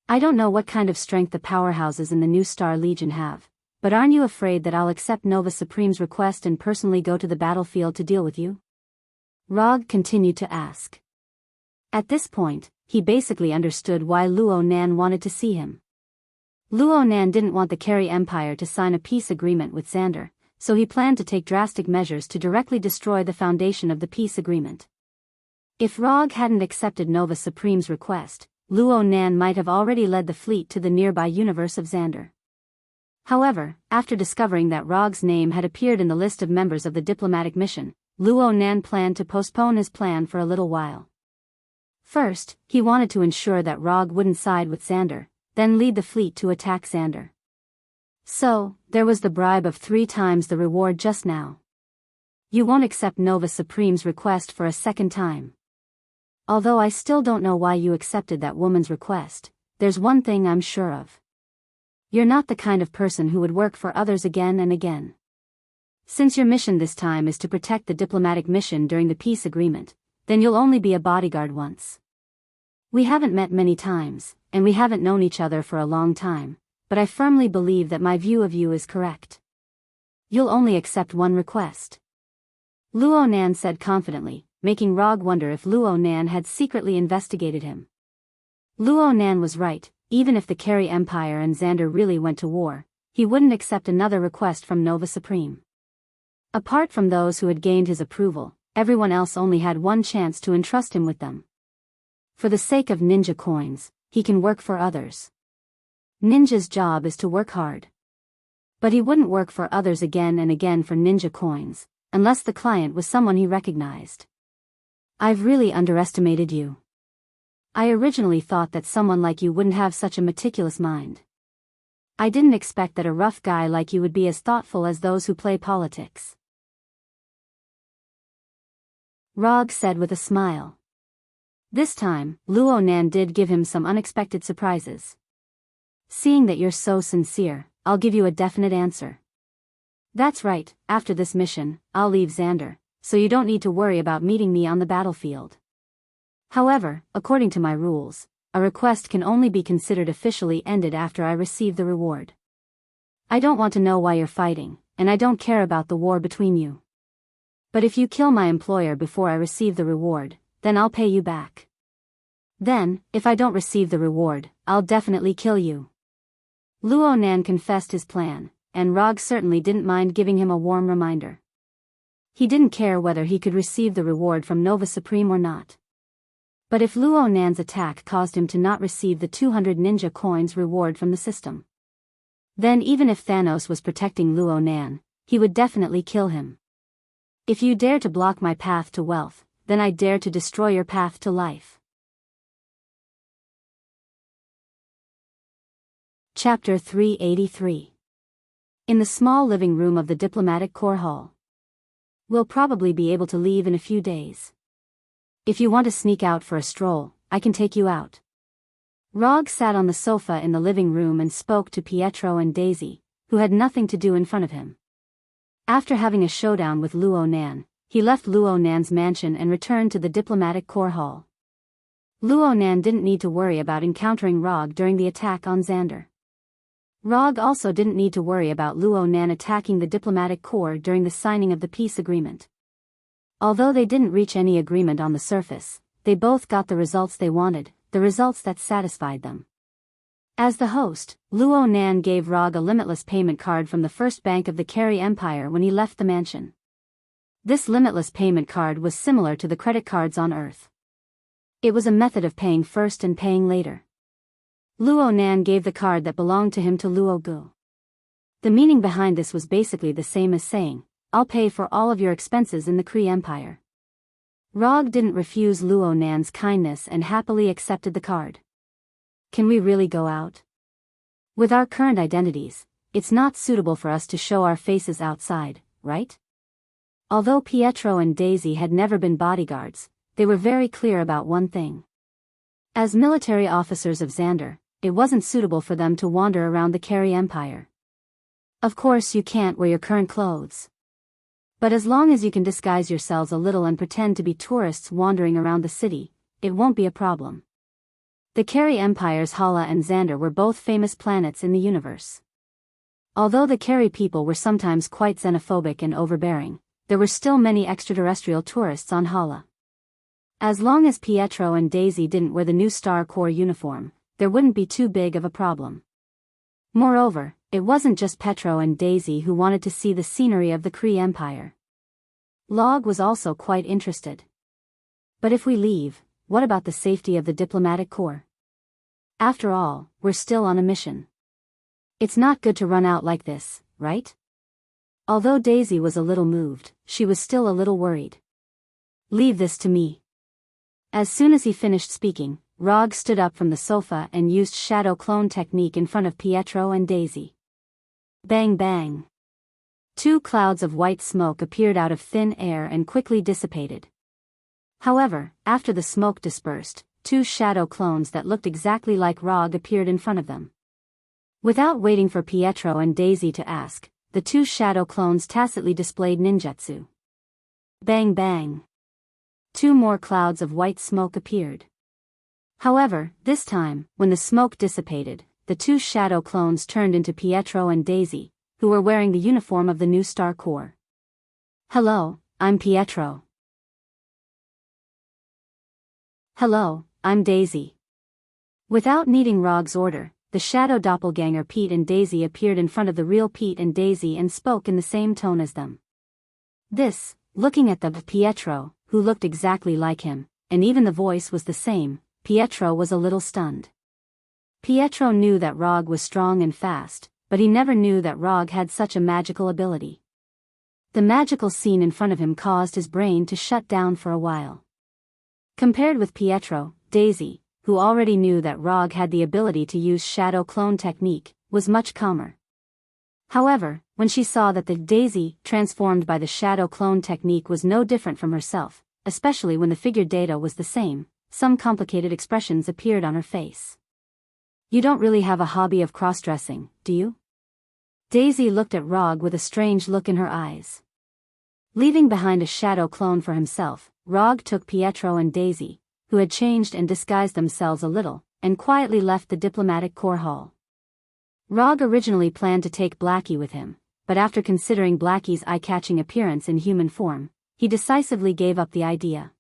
I don't know what kind of strength the powerhouses in the New Star Legion have, but aren't you afraid that I'll accept Nova Supreme's request and personally go to the battlefield to deal with you? Rog continued to ask. At this point, he basically understood why Luo Nan wanted to see him. Luo Nan didn't want the Carey Empire to sign a peace agreement with Xander, so he planned to take drastic measures to directly destroy the foundation of the peace agreement. If Rog hadn't accepted Nova Supreme's request, Luo Nan might have already led the fleet to the nearby universe of Xander. However, after discovering that Rog's name had appeared in the list of members of the diplomatic mission, Luo Nan planned to postpone his plan for a little while. First, he wanted to ensure that Rog wouldn't side with Xander, then lead the fleet to attack Xander. So, there was the bribe of 3 times the reward just now. You won't accept Nova Supreme's request for a second time. Although I still don't know why you accepted that woman's request, there's one thing I'm sure of. You're not the kind of person who would work for others again and again. Since your mission this time is to protect the diplomatic mission during the peace agreement, then you'll only be a bodyguard once. We haven't met many times, and we haven't known each other for a long time, but I firmly believe that my view of you is correct. You'll only accept one request. Luo Nan said confidently, making Rog wonder if Luo Nan had secretly investigated him. Luo Nan was right, even if the Carey Empire and Xander really went to war, he wouldn't accept another request from Nova Supreme. Apart from those who had gained his approval, everyone else only had one chance to entrust him with them. For the sake of ninja coins, he can work for others. Ninja's job is to work hard. But he wouldn't work for others again and again for ninja coins, unless the client was someone he recognized. I've really underestimated you. I originally thought that someone like you wouldn't have such a meticulous mind. I didn't expect that a rough guy like you would be as thoughtful as those who play politics. Rog said with a smile. This time, Luo Nan did give him some unexpected surprises. Seeing that you're so sincere, I'll give you a definite answer. That's right, after this mission, I'll leave Xander, so you don't need to worry about meeting me on the battlefield. However, according to my rules, a request can only be considered officially ended after I receive the reward. I don't want to know why you're fighting, and I don't care about the war between you. But if you kill my employer before I receive the reward, then I'll pay you back. Then, if I don't receive the reward, I'll definitely kill you." Luo Nan confessed his plan, and Rog certainly didn't mind giving him a warm reminder. He didn't care whether he could receive the reward from Nova Supreme or not. But if Luo Nan's attack caused him to not receive the 200 ninja coins reward from the system, then even if Thanos was protecting Luo Nan, he would definitely kill him. "If you dare to block my path to wealth, then I dare to destroy your path to life." Chapter 383. In the small living room of the Diplomatic Corps Hall. "We'll probably be able to leave in a few days. If you want to sneak out for a stroll, I can take you out." Rog sat on the sofa in the living room and spoke to Pietro and Daisy, who had nothing to do in front of him. After having a showdown with Luo Nan, he left Luo Nan's mansion and returned to the Diplomatic Corps Hall. Luo Nan didn't need to worry about encountering Rog during the attack on Xander. Rog also didn't need to worry about Luo Nan attacking the Diplomatic Corps during the signing of the peace agreement. Although they didn't reach any agreement on the surface, they both got the results they wanted, the results that satisfied them. As the host, Luo Nan gave Rog a limitless payment card from the first bank of the Carey Empire when he left the mansion. This limitless payment card was similar to the credit cards on Earth. It was a method of paying first and paying later. Luo Nan gave the card that belonged to him to Luo Gu. The meaning behind this was basically the same as saying, "I'll pay for all of your expenses in the Kree Empire." Rog didn't refuse Luo Nan's kindness and happily accepted the card. "Can we really go out? With our current identities, it's not suitable for us to show our faces outside, right?" Although Pietro and Daisy had never been bodyguards, they were very clear about one thing. As military officers of Xander, it wasn't suitable for them to wander around the Carey Empire. Of course you can't wear your current clothes. But as long as you can disguise yourselves a little and pretend to be tourists wandering around the city, it won't be a problem. The Carey Empire's Hala and Xander were both famous planets in the universe. Although the Carey people were sometimes quite xenophobic and overbearing, there were still many extraterrestrial tourists on Hala. As long as Pietro and Daisy didn't wear the new Star Corps uniform, there wouldn't be too big of a problem. Moreover, it wasn't just Pietro and Daisy who wanted to see the scenery of the Kree Empire. Log was also quite interested. "But if we leave, what about the safety of the Diplomatic Corps? After all, we're still on a mission. It's not good to run out like this, right?" Although Daisy was a little moved, she was still a little worried. "Leave this to me." As soon as he finished speaking, Rog stood up from the sofa and used shadow clone technique in front of Pietro and Daisy. Bang bang. 2 clouds of white smoke appeared out of thin air and quickly dissipated. However, after the smoke dispersed, 2 shadow clones that looked exactly like Rog appeared in front of them. Without waiting for Pietro and Daisy to ask, the 2 shadow clones tacitly displayed ninjutsu. Bang bang. 2 more clouds of white smoke appeared. However, this time, when the smoke dissipated, the 2 shadow clones turned into Pietro and Daisy, who were wearing the uniform of the new Star Corps. "Hello, I'm Pietro." "Hello, I'm Daisy." Without needing Rog's order, the shadow doppelganger Pete and Daisy appeared in front of the real Pete and Daisy and spoke in the same tone as them. This, looking at the Pietro, who looked exactly like him, and even the voice was the same, Pietro was a little stunned. Pietro knew that Rog was strong and fast, but he never knew that Rog had such a magical ability. The magical scene in front of him caused his brain to shut down for a while. Compared with Pietro, Daisy, who already knew that Rog had the ability to use shadow clone technique, was much calmer. However, when she saw that the Daisy transformed by the shadow clone technique was no different from herself, especially when the figure data was the same, some complicated expressions appeared on her face. "You don't really have a hobby of cross-dressing, do you?" Daisy looked at Rog with a strange look in her eyes. Leaving behind a shadow clone for himself, Rog took Pietro and Daisy, who had changed and disguised themselves a little, and quietly left the diplomatic corps hall. Rog originally planned to take Blackie with him, but after considering Blackie's eye-catching appearance in human form, he decisively gave up the idea.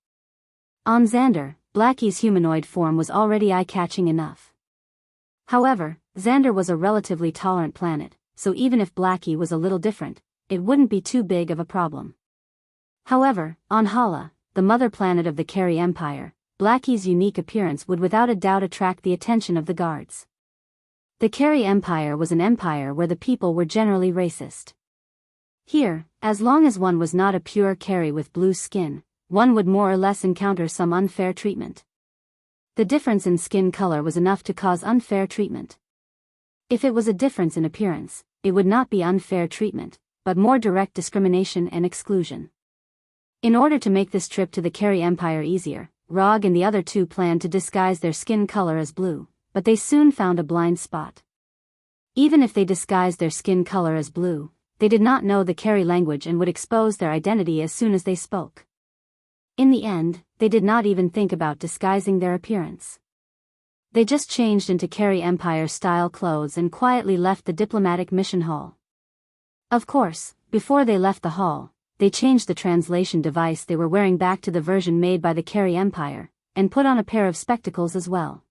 On Xander, Blackie's humanoid form was already eye-catching enough. However, Xander was a relatively tolerant planet, so even if Blackie was a little different, it wouldn't be too big of a problem. However, on Hala, the mother planet of the Carey Empire, Blackie's unique appearance would without a doubt attract the attention of the guards. The Carey Empire was an empire where the people were generally racist. Here, as long as one was not a pure Carey with blue skin, one would more or less encounter some unfair treatment. The difference in skin color was enough to cause unfair treatment. If it was a difference in appearance, it would not be unfair treatment, but more direct discrimination and exclusion. In order to make this trip to the Carey Empire easier, Rog and the other two planned to disguise their skin color as blue, but they soon found a blind spot. Even if they disguised their skin color as blue, they did not know the Carey language and would expose their identity as soon as they spoke. In the end, they did not even think about disguising their appearance. They just changed into Carey Empire-style clothes and quietly left the diplomatic mission hall. Of course, before they left the hall, they changed the translation device they were wearing back to the version made by the Carey Empire, and put on a pair of spectacles as well.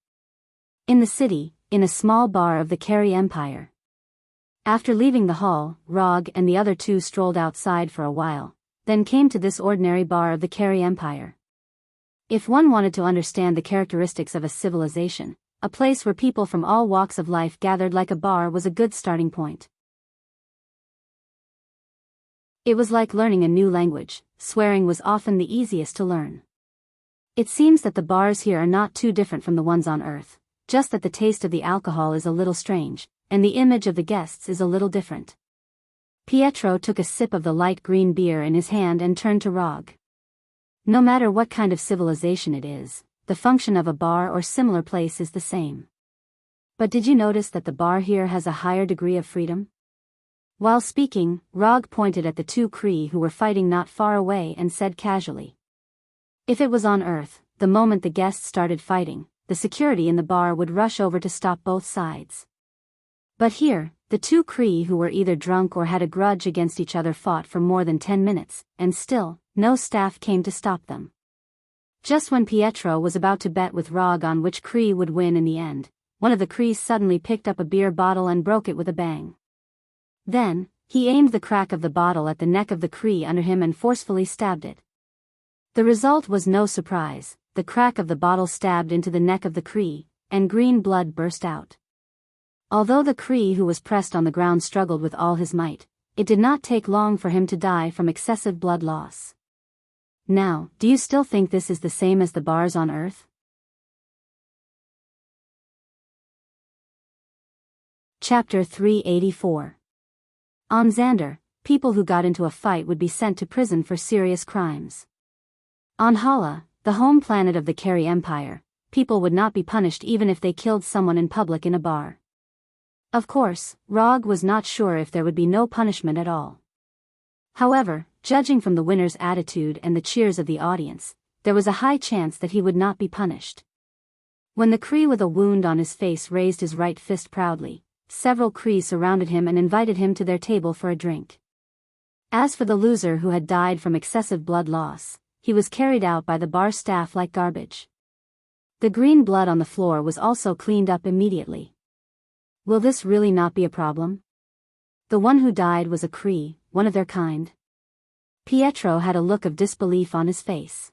In the city, in a small bar of the Carey Empire. After leaving the hall, Rog and the other two strolled outside for a while, then came to this ordinary bar of the Carey Empire. If one wanted to understand the characteristics of a civilization, a place where people from all walks of life gathered like a bar was a good starting point. It was like learning a new language. Swearing was often the easiest to learn. It seems that the bars here are not too different from the ones on Earth, just that the taste of the alcohol is a little strange, and the image of the guests is a little different. Pietro took a sip of the light green beer in his hand and turned to Rog. No matter what kind of civilization it is, the function of a bar or similar place is the same. But did you notice that the bar here has a higher degree of freedom? While speaking, Rog pointed at the two Cree who were fighting not far away and said casually. If it was on Earth, the moment the guests started fighting, the security in the bar would rush over to stop both sides. But here, the two Cree who were either drunk or had a grudge against each other fought for more than 10 minutes, and still, no staff came to stop them. Just when Pietro was about to bet with Rog on which Cree would win in the end, one of the Cree suddenly picked up a beer bottle and broke it with a bang. Then, he aimed the crack of the bottle at the neck of the Cree under him and forcefully stabbed it. The result was no surprise. The crack of the bottle stabbed into the neck of the Cree, and green blood burst out. Although the Cree who was pressed on the ground struggled with all his might, it did not take long for him to die from excessive blood loss. Now, do you still think this is the same as the bars on Earth? Chapter 384. On Xander, people who got into a fight would be sent to prison for serious crimes. On Hala, the home planet of the Carey Empire, people would not be punished even if they killed someone in public in a bar. Of course, Rog was not sure if there would be no punishment at all. However, judging from the winner's attitude and the cheers of the audience, there was a high chance that he would not be punished. When the Cree with a wound on his face raised his right fist proudly, several Cree surrounded him and invited him to their table for a drink. As for the loser who had died from excessive blood loss, he was carried out by the bar staff like garbage. The green blood on the floor was also cleaned up immediately. Will this really not be a problem? The one who died was a Cree, one of their kind. Pietro had a look of disbelief on his face.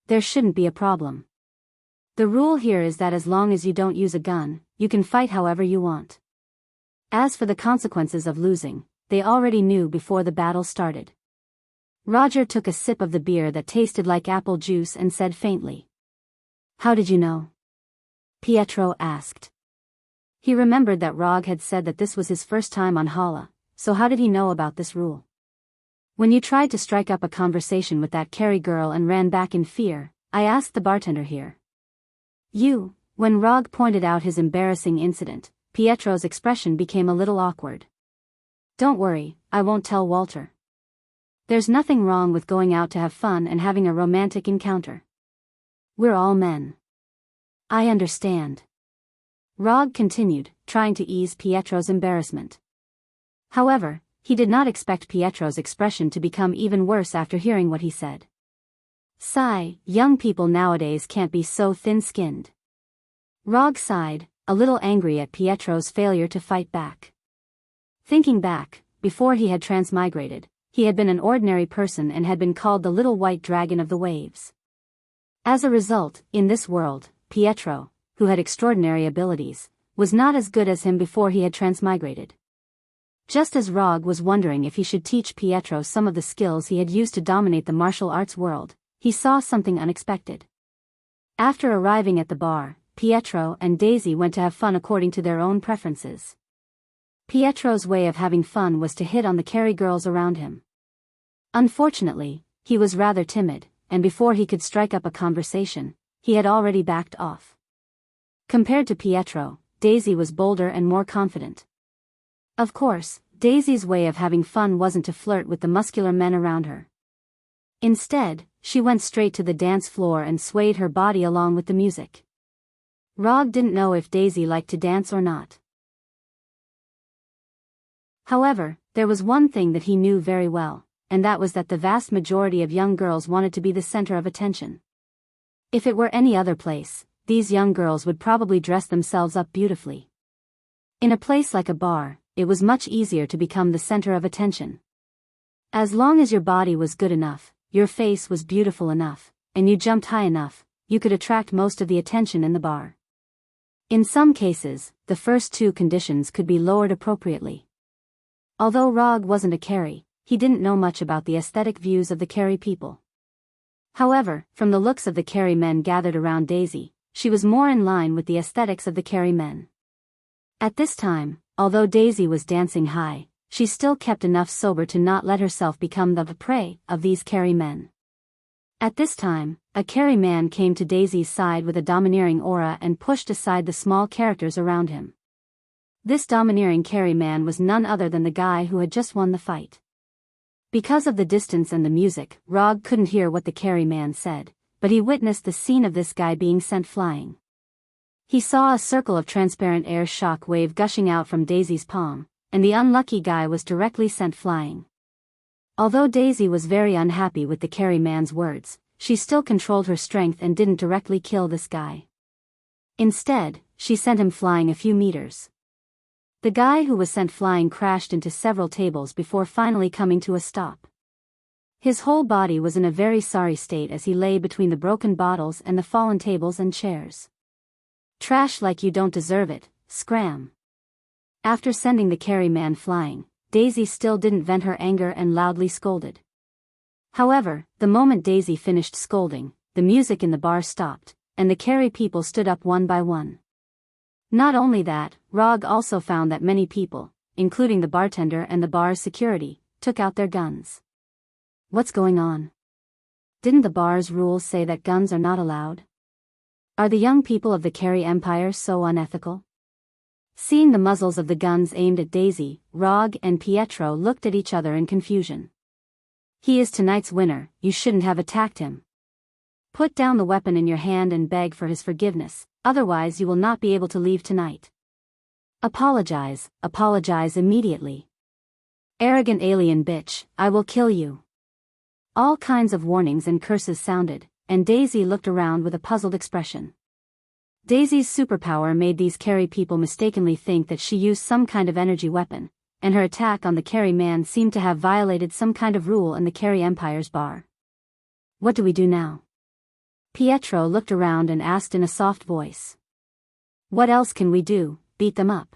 There shouldn't be a problem. The rule here is that as long as you don't use a gun, you can fight however you want. As for the consequences of losing, they already knew before the battle started. Roger took a sip of the beer that tasted like apple juice and said faintly. How did you know? Pietro asked. He remembered that Rog had said that this was his first time on Hala, so how did he know about this rule? When you tried to strike up a conversation with that Carey girl and ran back in fear, I asked the bartender here. When Rog pointed out his embarrassing incident, Pietro's expression became a little awkward. Don't worry, I won't tell Walter. There's nothing wrong with going out to have fun and having a romantic encounter. We're all men. I understand. Rog continued, trying to ease Pietro's embarrassment. However, he did not expect Pietro's expression to become even worse after hearing what he said. Sigh, young people nowadays can't be so thin-skinned. Rog sighed, a little angry at Pietro's failure to fight back. Thinking back, before he had transmigrated, he had been an ordinary person and had been called the little white dragon of the waves. As a result, in this world, Pietro, who had extraordinary abilities, was not as good as him before he had transmigrated. Just as Rog was wondering if he should teach Pietro some of the skills he had used to dominate the martial arts world, he saw something unexpected. After arriving at the bar, Pietro and Daisy went to have fun according to their own preferences. Pietro's way of having fun was to hit on the Carey girls around him. Unfortunately, he was rather timid, and before he could strike up a conversation, he had already backed off. Compared to Pietro, Daisy was bolder and more confident. Of course, Daisy's way of having fun wasn't to flirt with the muscular men around her. Instead, she went straight to the dance floor and swayed her body along with the music. Rog didn't know if Daisy liked to dance or not. However, there was one thing that he knew very well, and that was that the vast majority of young girls wanted to be the center of attention. If it were any other place, these young girls would probably dress themselves up beautifully. In a place like a bar, it was much easier to become the center of attention. As long as your body was good enough, your face was beautiful enough, and you jumped high enough, you could attract most of the attention in the bar. In some cases, the first two conditions could be lowered appropriately. Although Rog wasn't a Carey, he didn't know much about the aesthetic views of the Carey people. However, from the looks of the Carey men gathered around Daisy, she was more in line with the aesthetics of the Carey men. At this time, although Daisy was dancing high, she still kept enough sober to not let herself become the prey of these Carey men. At this time, a Carey man came to Daisy's side with a domineering aura and pushed aside the small characters around him. This domineering Carey man was none other than the guy who had just won the fight. Because of the distance and the music, Rog couldn't hear what the Carey man said, but he witnessed the scene of this guy being sent flying. He saw a circle of transparent air shock wave gushing out from Daisy's palm, and the unlucky guy was directly sent flying. Although Daisy was very unhappy with the Carey man's words, she still controlled her strength and didn't directly kill this guy. Instead, she sent him flying a few meters. The guy who was sent flying crashed into several tables before finally coming to a stop. His whole body was in a very sorry state as he lay between the broken bottles and the fallen tables and chairs. Trash like you don't deserve it, scram. After sending the Carey man flying, Daisy still didn't vent her anger and loudly scolded. However, the moment Daisy finished scolding, the music in the bar stopped, and the Carey people stood up one by one. Not only that, Rog also found that many people, including the bartender and the bar's security, took out their guns. What's going on? Didn't the bar's rules say that guns are not allowed? Are the young people of the Carey Empire so unethical? Seeing the muzzles of the guns aimed at Daisy, Rog and Pietro looked at each other in confusion. He is tonight's winner, you shouldn't have attacked him. Put down the weapon in your hand and beg for his forgiveness, otherwise you will not be able to leave tonight. Apologize immediately. Arrogant alien bitch, I will kill you. All kinds of warnings and curses sounded, and Daisy looked around with a puzzled expression. Daisy's superpower made these Carey people mistakenly think that she used some kind of energy weapon, and her attack on the Carey man seemed to have violated some kind of rule in the Carey Empire's bar. What do we do now? Pietro looked around and asked in a soft voice. What else can we do, beat them up?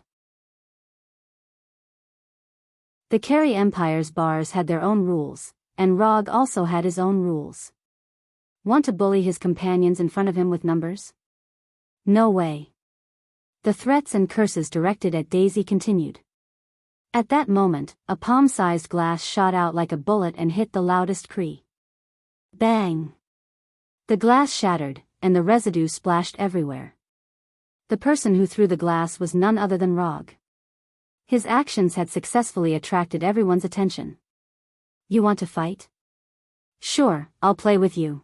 The Carey Empire's bars had their own rules, and Rog also had his own rules. Want to bully his companions in front of him with numbers? No way. The threats and curses directed at Daisy continued. At that moment, a palm-sized glass shot out like a bullet and hit the loudest cry. Bang! The glass shattered, and the residue splashed everywhere. The person who threw the glass was none other than Rog. His actions had successfully attracted everyone's attention. You want to fight? Sure, I'll play with you.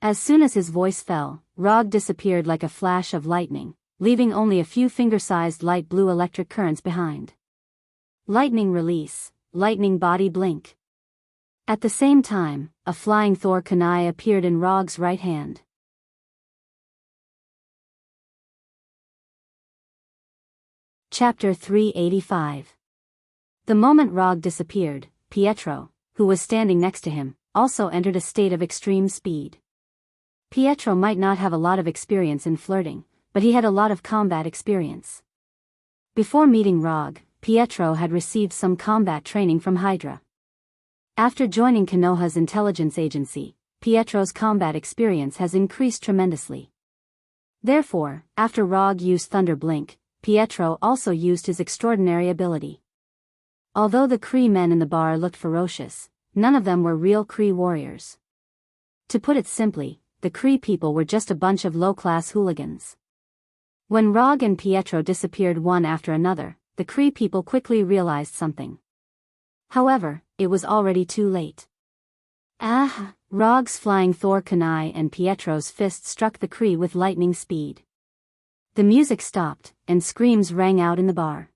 As soon as his voice fell, Rog disappeared like a flash of lightning, leaving only a few finger-sized light blue electric currents behind. Lightning release, lightning body blink. At the same time, a flying Thor kunai appeared in Rog's right hand. Chapter 385. The moment Rog disappeared, Pietro, who was standing next to him, also entered a state of extreme speed. Pietro might not have a lot of experience in flirting, but he had a lot of combat experience. Before meeting Rog, Pietro had received some combat training from Hydra. After joining Konoha's intelligence agency, Pietro's combat experience has increased tremendously. Therefore, after Rog used Thunder Blink, Pietro also used his extraordinary ability. Although the Kree men in the bar looked ferocious, none of them were real Kree warriors. To put it simply, the Kree people were just a bunch of low-class hooligans. When Rog and Pietro disappeared one after another, the Kree people quickly realized something. However, it was already too late. Rog's flying Thor kunai and Pietro's fist struck the Kree with lightning speed. The music stopped, and screams rang out in the bar.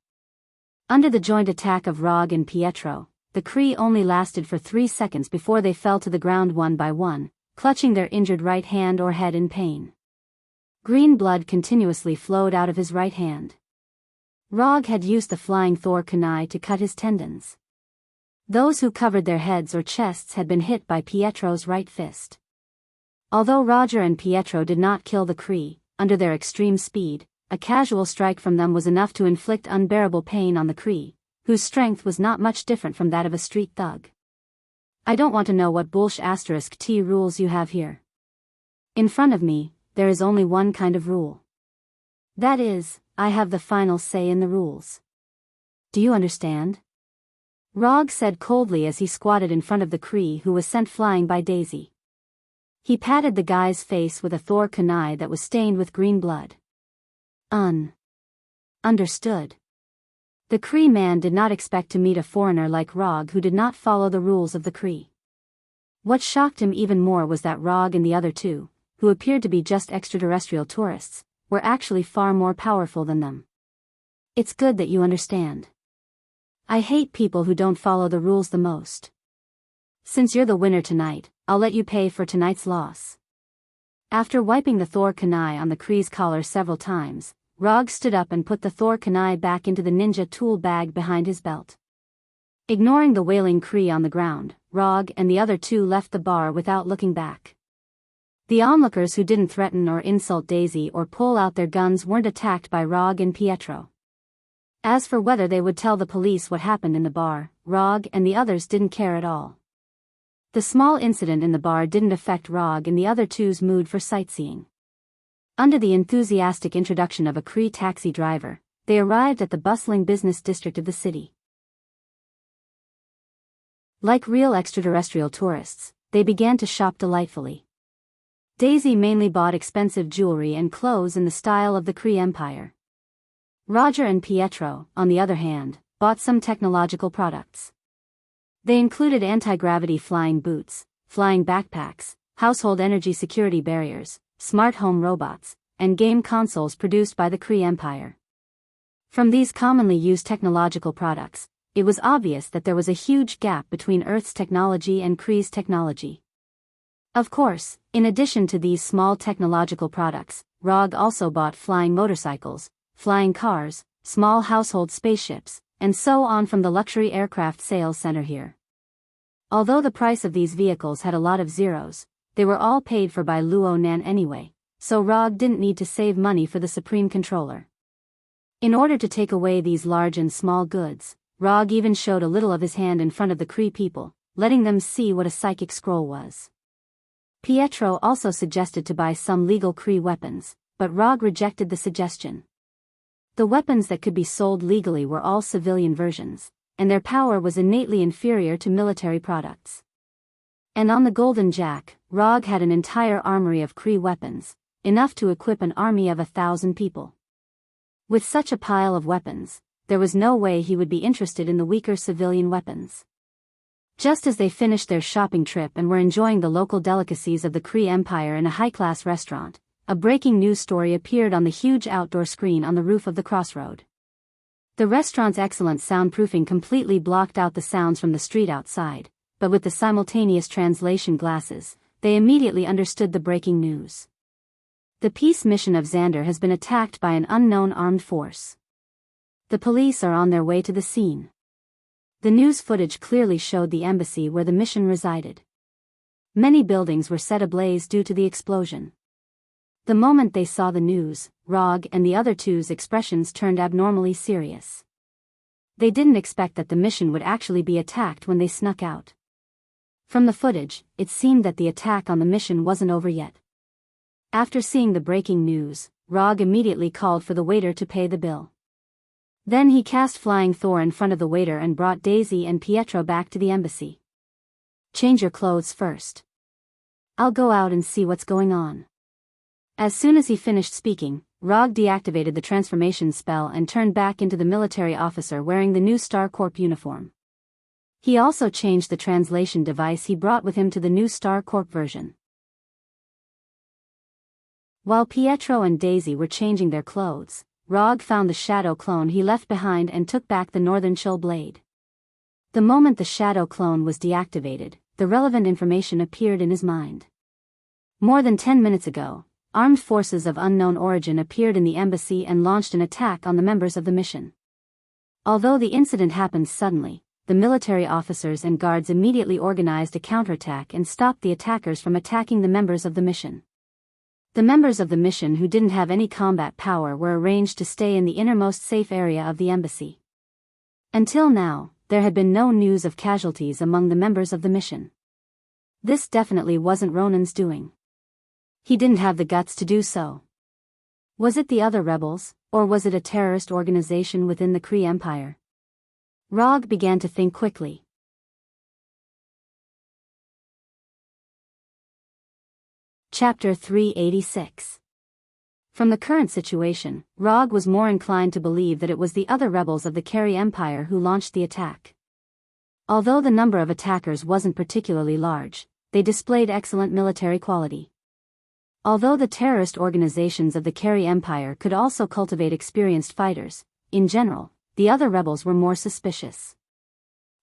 Under the joint attack of Rog and Pietro, the Kree only lasted for 3 seconds before they fell to the ground one by one, clutching their injured right hand or head in pain. Green blood continuously flowed out of his right hand. Rog had used the flying Thor kunai to cut his tendons. Those who covered their heads or chests had been hit by Pietro's right fist. Although Roger and Pietro did not kill the Kree, under their extreme speed, a casual strike from them was enough to inflict unbearable pain on the Kree, whose strength was not much different from that of a street thug. I don't want to know what *T rules you have here. In front of me, there is only one kind of rule. That is, I have the final say in the rules. Do you understand? Rog said coldly as he squatted in front of the Kree who was sent flying by Daisy. He patted the guy's face with a Thor kunai that was stained with green blood. Understood. The Kree man did not expect to meet a foreigner like Rog who did not follow the rules of the Kree. What shocked him even more was that Rog and the other two, who appeared to be just extraterrestrial tourists, were actually far more powerful than them. It's good that you understand. I hate people who don't follow the rules the most. Since you're the winner tonight, I'll let you pay for tonight's loss. After wiping the Thor kunai on the Kree's collar several times, Rog stood up and put the Thor kunai back into the ninja tool bag behind his belt. Ignoring the wailing Kree on the ground, Rog and the other two left the bar without looking back. The onlookers who didn't threaten or insult Daisy or pull out their guns weren't attacked by Rog and Pietro. As for whether they would tell the police what happened in the bar, Rog and the others didn't care at all. The small incident in the bar didn't affect Rog and the other two's mood for sightseeing. Under the enthusiastic introduction of a Kree taxi driver, they arrived at the bustling business district of the city. Like real extraterrestrial tourists, they began to shop delightfully. Daisy mainly bought expensive jewelry and clothes in the style of the Kree Empire. Roger and Pietro, on the other hand, bought some technological products. They included anti-gravity flying boots, flying backpacks, household energy security barriers, smart home robots, and game consoles produced by the Kree Empire. From these commonly used technological products, it was obvious that there was a huge gap between Earth's technology and Kree's technology. Of course, in addition to these small technological products, Rog also bought flying motorcycles, flying cars, small household spaceships, and so on from the luxury aircraft sales center here. Although the price of these vehicles had a lot of zeros, they were all paid for by Luo Nan anyway, so Rog didn't need to save money for the Supreme Controller. In order to take away these large and small goods, Rog even showed a little of his hand in front of the Kree people, letting them see what a psychic scroll was. Pietro also suggested to buy some legal Kree weapons, but Rog rejected the suggestion. The weapons that could be sold legally were all civilian versions, and their power was innately inferior to military products. And on the Golden Jack, Rog had an entire armory of Kree weapons, enough to equip an army of 1,000 people. With such a pile of weapons, there was no way he would be interested in the weaker civilian weapons. Just as they finished their shopping trip and were enjoying the local delicacies of the Kree Empire in a high-class restaurant, a breaking news story appeared on the huge outdoor screen on the roof of the crossroad. The restaurant's excellent soundproofing completely blocked out the sounds from the street outside, but with the simultaneous translation glasses, they immediately understood the breaking news. The peace mission of Xander has been attacked by an unknown armed force. The police are on their way to the scene. The news footage clearly showed the embassy where the mission resided. Many buildings were set ablaze due to the explosion. The moment they saw the news, Rog and the other two's expressions turned abnormally serious. They didn't expect that the mission would actually be attacked when they snuck out. From the footage, it seemed that the attack on the mission wasn't over yet. After seeing the breaking news, Rog immediately called for the waiter to pay the bill. Then he cast Flying Thor in front of the waiter and brought Daisy and Pietro back to the embassy. "Change your clothes first. I'll go out and see what's going on." As soon as he finished speaking, Rog deactivated the transformation spell and turned back into the military officer wearing the new Star Corp uniform. He also changed the translation device he brought with him to the new Star Corp version. While Pietro and Daisy were changing their clothes, Rog found the shadow clone he left behind and took back the Northern Chill blade. The moment the shadow clone was deactivated, the relevant information appeared in his mind. More than 10 minutes ago, armed forces of unknown origin appeared in the embassy and launched an attack on the members of the mission. Although the incident happened suddenly, the military officers and guards immediately organized a counterattack and stopped the attackers from attacking the members of the mission. The members of the mission who didn't have any combat power were arranged to stay in the innermost safe area of the embassy. Until now, there had been no news of casualties among the members of the mission. This definitely wasn't Ronan's doing. He didn't have the guts to do so. Was it the other rebels, or was it a terrorist organization within the Kree Empire? Rog began to think quickly. Chapter 386. From the current situation, Rog was more inclined to believe that it was the other rebels of the Kree Empire who launched the attack. Although the number of attackers wasn't particularly large, they displayed excellent military quality. Although the terrorist organizations of the Kree Empire could also cultivate experienced fighters, in general, the other rebels were more suspicious.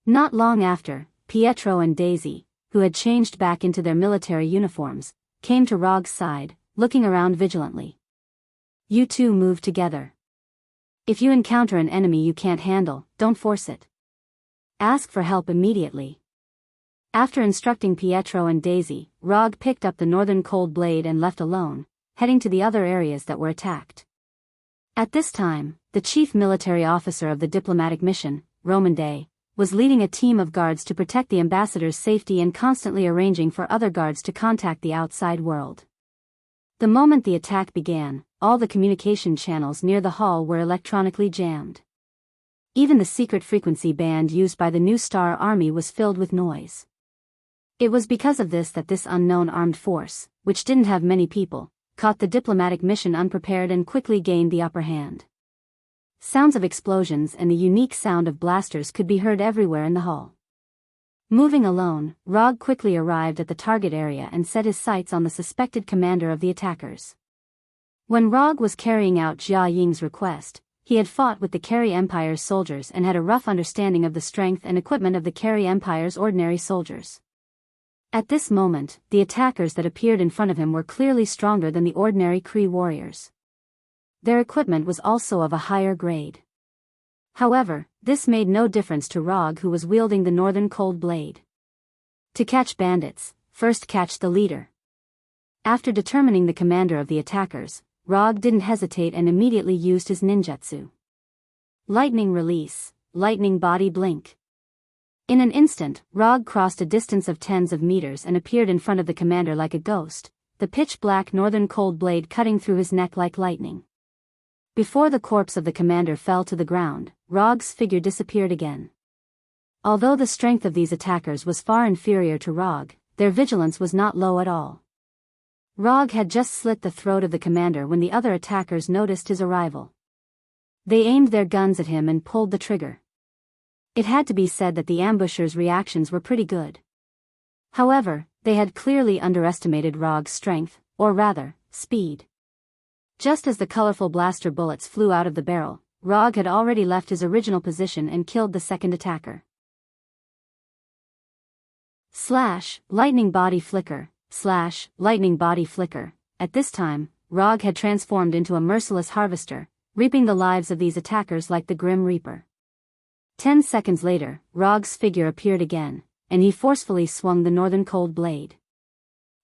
Not long after, Pietro and Daisy, who had changed back into their military uniforms, came to Rog's side, looking around vigilantly. "You two move together. If you encounter an enemy you can't handle, don't force it. Ask for help immediately." After instructing Pietro and Daisy, Rog picked up the Northern Cold Blade and left alone, heading to the other areas that were attacked. At this time, the chief military officer of the diplomatic mission, Roman Day, was leading a team of guards to protect the ambassador's safety and constantly arranging for other guards to contact the outside world. The moment the attack began, all the communication channels near the hall were electronically jammed. Even the secret frequency band used by the New Star Army was filled with noise. It was because of this that this unknown armed force, which didn't have many people, caught the diplomatic mission unprepared and quickly gained the upper hand. Sounds of explosions and the unique sound of blasters could be heard everywhere in the hall. Moving alone, Rog quickly arrived at the target area and set his sights on the suspected commander of the attackers. When Rog was carrying out Jia Ying's request, he had fought with the Kree Empire's soldiers and had a rough understanding of the strength and equipment of the Kree Empire's ordinary soldiers. At this moment, the attackers that appeared in front of him were clearly stronger than the ordinary Kree warriors. Their equipment was also of a higher grade. However, this made no difference to Rog, who was wielding the Northern Cold Blade. To catch bandits, first catch the leader. After determining the commander of the attackers, Rog didn't hesitate and immediately used his ninjutsu. Lightning Release, Lightning Body Blink. In an instant, Rog crossed a distance of tens of meters and appeared in front of the commander like a ghost, the pitch-black Northern Cold Blade cutting through his neck like lightning. Before the corpse of the commander fell to the ground, Rog's figure disappeared again. Although the strength of these attackers was far inferior to Rog, their vigilance was not low at all. Rog had just slit the throat of the commander when the other attackers noticed his arrival. They aimed their guns at him and pulled the trigger. It had to be said that the ambushers' reactions were pretty good. However, they had clearly underestimated Rog's strength, or rather, speed. Just as the colorful blaster bullets flew out of the barrel, Rog had already left his original position and killed the second attacker. Lightning body flicker. Lightning body flicker. At this time, Rog had transformed into a merciless harvester, reaping the lives of these attackers like the Grim Reaper. 10 seconds later, Rog's figure appeared again, and he forcefully swung the northern cold blade.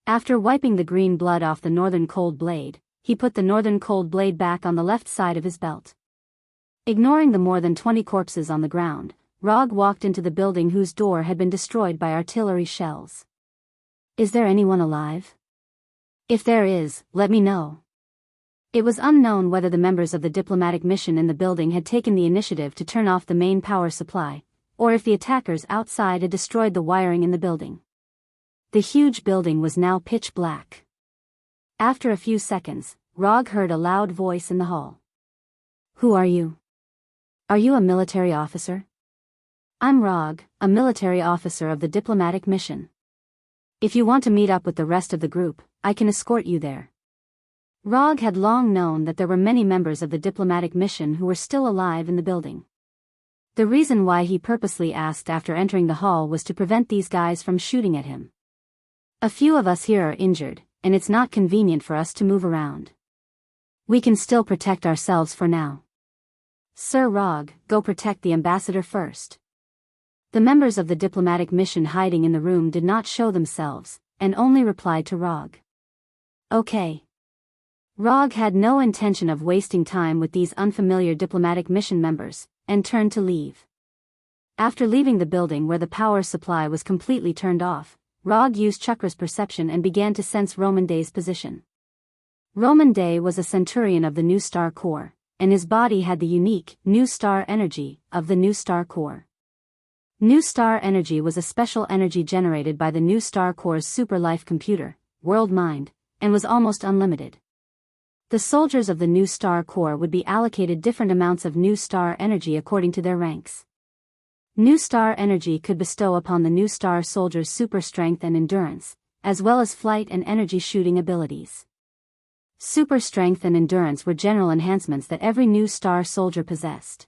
After wiping the green blood off the northern cold blade, he put the northern cold blade back on the left side of his belt. Ignoring the more than 20 corpses on the ground, Rog walked into the building whose door had been destroyed by artillery shells. Is there anyone alive? If there is, let me know. It was unknown whether the members of the diplomatic mission in the building had taken the initiative to turn off the main power supply, or if the attackers outside had destroyed the wiring in the building. The huge building was now pitch black. After a few seconds, Rog heard a loud voice in the hall. Who are you? Are you a military officer? I'm Rog, a military officer of the diplomatic mission. If you want to meet up with the rest of the group, I can escort you there. Rog had long known that there were many members of the diplomatic mission who were still alive in the building. The reason why he purposely asked after entering the hall was to prevent these guys from shooting at him. A few of us here are injured, and it's not convenient for us to move around. We can still protect ourselves for now. Sir Rog, go protect the ambassador first. The members of the diplomatic mission hiding in the room did not show themselves, and only replied to Rog. Okay. Rog had no intention of wasting time with these unfamiliar diplomatic mission members, and turned to leave. After leaving the building where the power supply was completely turned off, Rog used Chakra's perception and began to sense Roman Day's position. Roman Day was a centurion of the New Star Corps, and his body had the unique New Star energy of the New Star Corps. New Star energy was a special energy generated by the New Star Corps' super life computer, World Mind, and was almost unlimited. The soldiers of the New Star Corps would be allocated different amounts of New Star energy according to their ranks. New Star energy could bestow upon the New Star soldiers super strength and endurance, as well as flight and energy shooting abilities. Super strength and endurance were general enhancements that every New Star soldier possessed.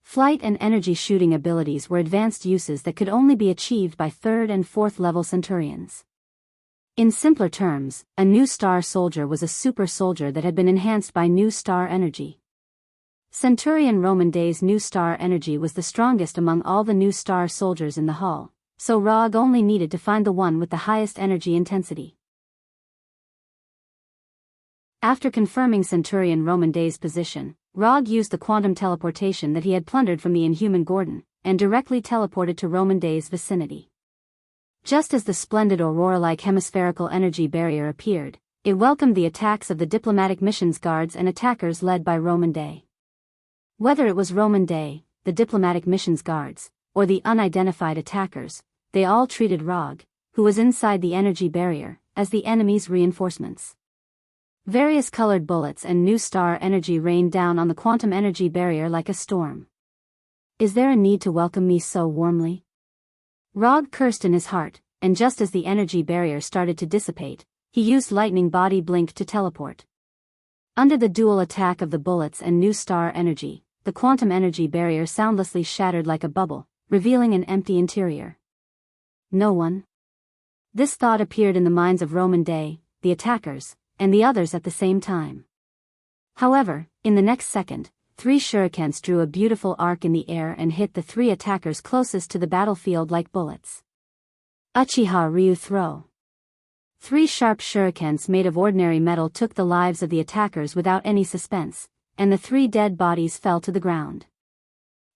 Flight and energy shooting abilities were advanced uses that could only be achieved by 3rd and 4th level centurions. In simpler terms, a New Star soldier was a super soldier that had been enhanced by New Star energy. Centurion Roman Day's New Star energy was the strongest among all the New Star soldiers in the hall, so Rog only needed to find the one with the highest energy intensity. After confirming Centurion Roman Day's position, Rog used the quantum teleportation that he had plundered from the inhuman Gordon, and directly teleported to Roman Day's vicinity. Just as the splendid aurora-like hemispherical energy barrier appeared, it welcomed the attacks of the diplomatic mission's guards and attackers led by Roman Day. Whether it was Roman Day, the diplomatic mission's guards, or the unidentified attackers, they all treated Rog, who was inside the energy barrier, as the enemy's reinforcements. Various colored bullets and New Star energy rained down on the quantum energy barrier like a storm. Is there a need to welcome me so warmly? Rog cursed in his heart, and just as the energy barrier started to dissipate, he used lightning body blink to teleport. Under the dual attack of the bullets and New Star energy, the quantum energy barrier soundlessly shattered like a bubble, revealing an empty interior. No one? This thought appeared in the minds of Roman Day, the attackers, and the others at the same time. However, in the next second, 3 shurikens drew a beautiful arc in the air and hit the 3 attackers closest to the battlefield like bullets. Uchiha Ryu throw. 3 sharp shurikens made of ordinary metal took the lives of the attackers without any suspense, and the 3 dead bodies fell to the ground.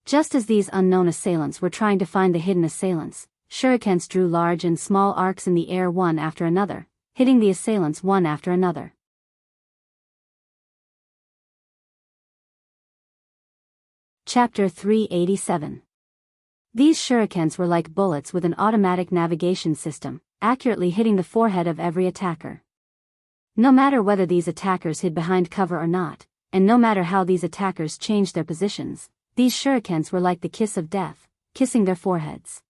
Just as these unknown assailants were trying to find the hidden assailants, shurikens drew large and small arcs in the air one after another, hitting the assailants one after another. Chapter 387. These shurikens were like bullets with an automatic navigation system, accurately hitting the forehead of every attacker. No matter whether these attackers hid behind cover or not, and no matter how these attackers changed their positions, these shurikens were like the kiss of death, kissing their foreheads.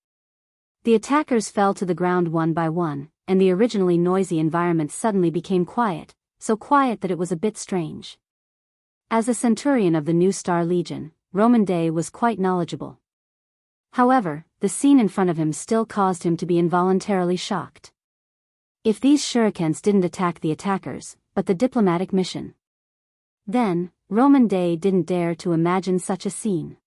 The attackers fell to the ground one by one, and the originally noisy environment suddenly became quiet, so quiet that it was a bit strange. As a centurion of the New Star Legion, Roman Day was quite knowledgeable. However, the scene in front of him still caused him to be involuntarily shocked. If these shurikens didn't attack the attackers, but the diplomatic mission. Then, Roman Day didn't dare to imagine such a scene.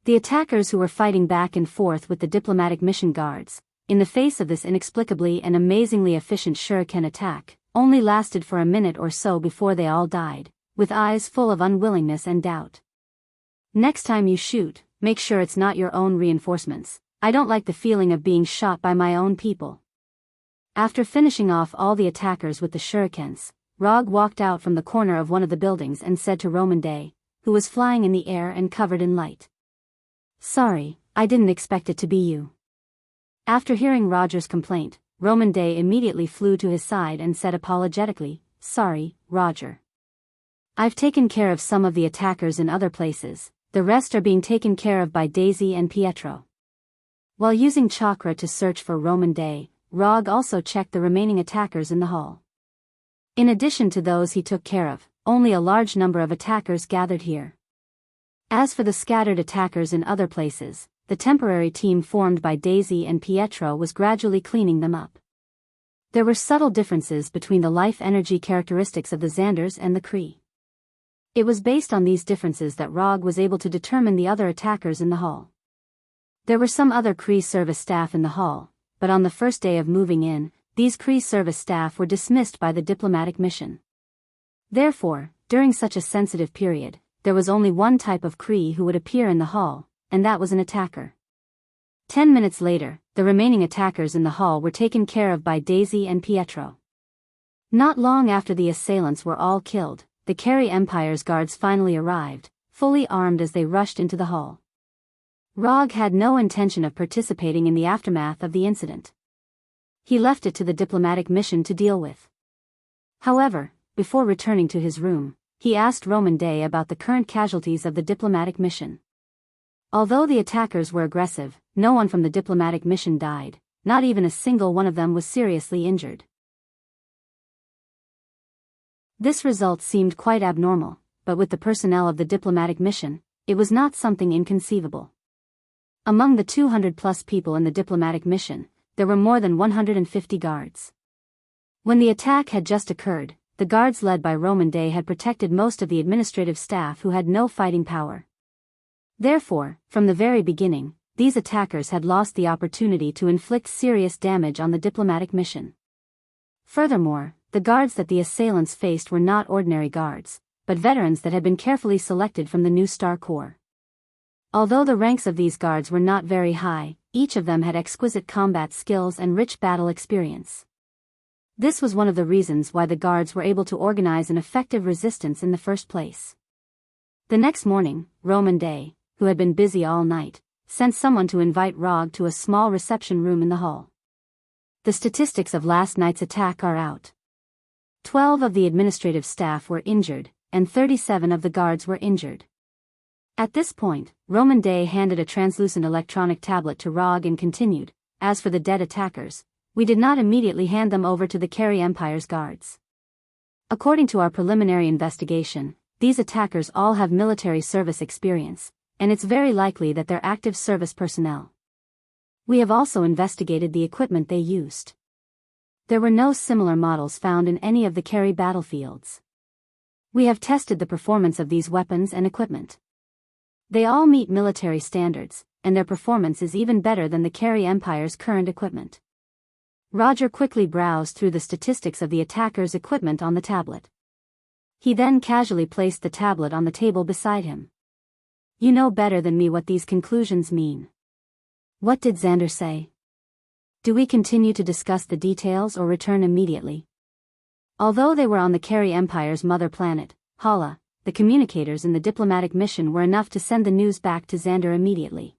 The attackers who were fighting back and forth with the diplomatic mission guards, in the face of this inexplicably and amazingly efficient shuriken attack, only lasted for a minute or so before they all died, with eyes full of unwillingness and doubt. Next time you shoot, make sure it's not your own reinforcements. I don't like the feeling of being shot by my own people. After finishing off all the attackers with the shurikens, Rog walked out from the corner of one of the buildings and said to Roman Day, who was flying in the air and covered in light. "Sorry, I didn't expect it to be you." After hearing Roger's complaint, Roman Day immediately flew to his side and said apologetically, "Sorry, Roger. I've taken care of some of the attackers in other places, the rest are being taken care of by Daisy and Pietro." While using chakra to search for Roman Day, Rog also checked the remaining attackers in the hall. In addition to those he took care of, only a large number of attackers gathered here. As for the scattered attackers in other places, the temporary team formed by Daisy and Pietro was gradually cleaning them up. There were subtle differences between the life energy characteristics of the Xanders and the Kree. It was based on these differences that Rog was able to determine the other attackers in the hall. There were some other Kree service staff in the hall, but on the first day of moving in, these Kree service staff were dismissed by the diplomatic mission. Therefore, during such a sensitive period, there was only one type of Kree who would appear in the hall, and that was an attacker. 10 minutes later, the remaining attackers in the hall were taken care of by Daisy and Pietro. Not long after the assailants were all killed, the Carey Empire's guards finally arrived, fully armed as they rushed into the hall. Rog had no intention of participating in the aftermath of the incident. He left it to the diplomatic mission to deal with. However, before returning to his room, he asked Roman Day about the current casualties of the diplomatic mission. Although the attackers were aggressive, no one from the diplomatic mission died, not even a single one of them was seriously injured. This result seemed quite abnormal, but with the personnel of the diplomatic mission, it was not something inconceivable. Among the 200+ people in the diplomatic mission, there were more than 150 guards. When the attack had just occurred, the guards led by Roman Day had protected most of the administrative staff who had no fighting power. Therefore, from the very beginning, these attackers had lost the opportunity to inflict serious damage on the diplomatic mission. Furthermore, the guards that the assailants faced were not ordinary guards, but veterans that had been carefully selected from the New Star Corps. Although the ranks of these guards were not very high, each of them had exquisite combat skills and rich battle experience. This was one of the reasons why the guards were able to organize an effective resistance in the first place. The next morning, Roman Day, who had been busy all night, sent someone to invite Rog to a small reception room in the hall. The statistics of last night's attack are out. 12 of the administrative staff were injured, and 37 of the guards were injured. At this point, Roman Day handed a translucent electronic tablet to Rog and continued, "As for the dead attackers, we did not immediately hand them over to the Carey Empire's guards. According to our preliminary investigation, these attackers all have military service experience, and it's very likely that they're active service personnel. We have also investigated the equipment they used. There were no similar models found in any of the Carey battlefields. We have tested the performance of these weapons and equipment. They all meet military standards, and their performance is even better than the Carey Empire's current equipment." Roger quickly browsed through the statistics of the attackers' equipment on the tablet. He then casually placed the tablet on the table beside him. "You know better than me what these conclusions mean. What did Xander say? Do we continue to discuss the details or return immediately?" Although they were on the Carey Empire's mother planet, Hala, the communicators in the diplomatic mission were enough to send the news back to Xander immediately.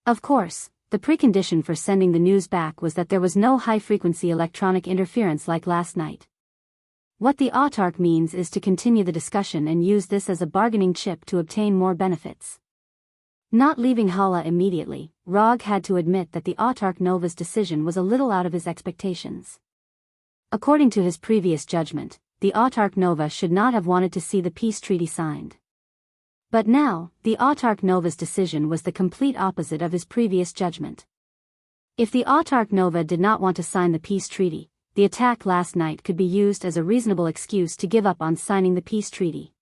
Of course, the precondition for sending the news back was that there was no high-frequency electronic interference like last night. What the autarch means is to continue the discussion and use this as a bargaining chip to obtain more benefits. Not leaving Hala immediately, Rog had to admit that the Autarch Nova's decision was a little out of his expectations. According to his previous judgment, the Autarch Nova should not have wanted to see the peace treaty signed. But now, the Autarch Nova's decision was the complete opposite of his previous judgment. If the Autarch Nova did not want to sign the peace treaty, the attack last night could be used as a reasonable excuse to give up on signing the peace treaty.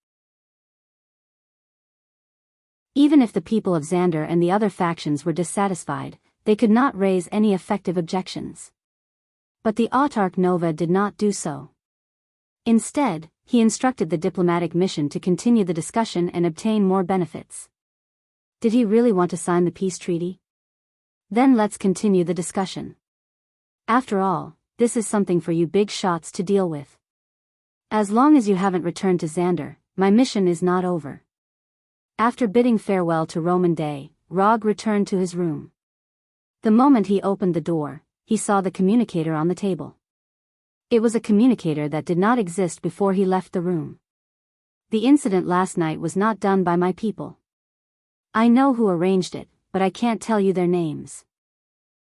Even if the people of Xander and the other factions were dissatisfied, they could not raise any effective objections. But the Autarch Nova did not do so. Instead, he instructed the diplomatic mission to continue the discussion and obtain more benefits. Did he really want to sign the peace treaty? Then let's continue the discussion. After all, this is something for you big shots to deal with. As long as you haven't returned to Xander, my mission is not over. After bidding farewell to Roman Day, Rog returned to his room. The moment he opened the door, he saw the communicator on the table. It was a communicator that did not exist before he left the room. The incident last night was not done by my people. I know who arranged it, but I can't tell you their names.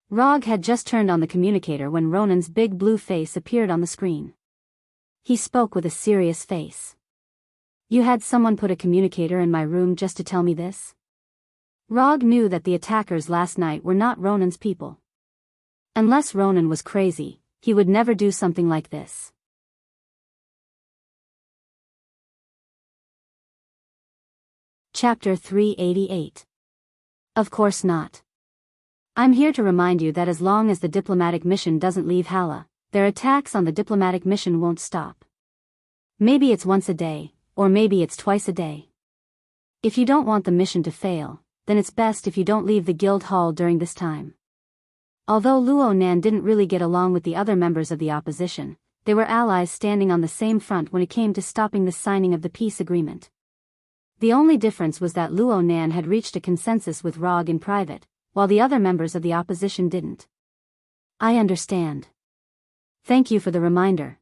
Rog had just turned on the communicator when Ronan's big blue face appeared on the screen. He spoke with a serious face. You had someone put a communicator in my room just to tell me this? Rog knew that the attackers last night were not Ronan's people. Unless Ronan was crazy, he would never do something like this. Chapter 388. Of course not. I'm here to remind you that as long as the diplomatic mission doesn't leave Hala, their attacks on the diplomatic mission won't stop. Maybe it's once a day, or maybe it's twice a day. If you don't want the mission to fail, then it's best if you don't leave the guild hall during this time. Although Luo Nan didn't really get along with the other members of the opposition, they were allies standing on the same front when it came to stopping the signing of the peace agreement. The only difference was that Luo Nan had reached a consensus with Rog in private, while the other members of the opposition didn't. I understand. Thank you for the reminder.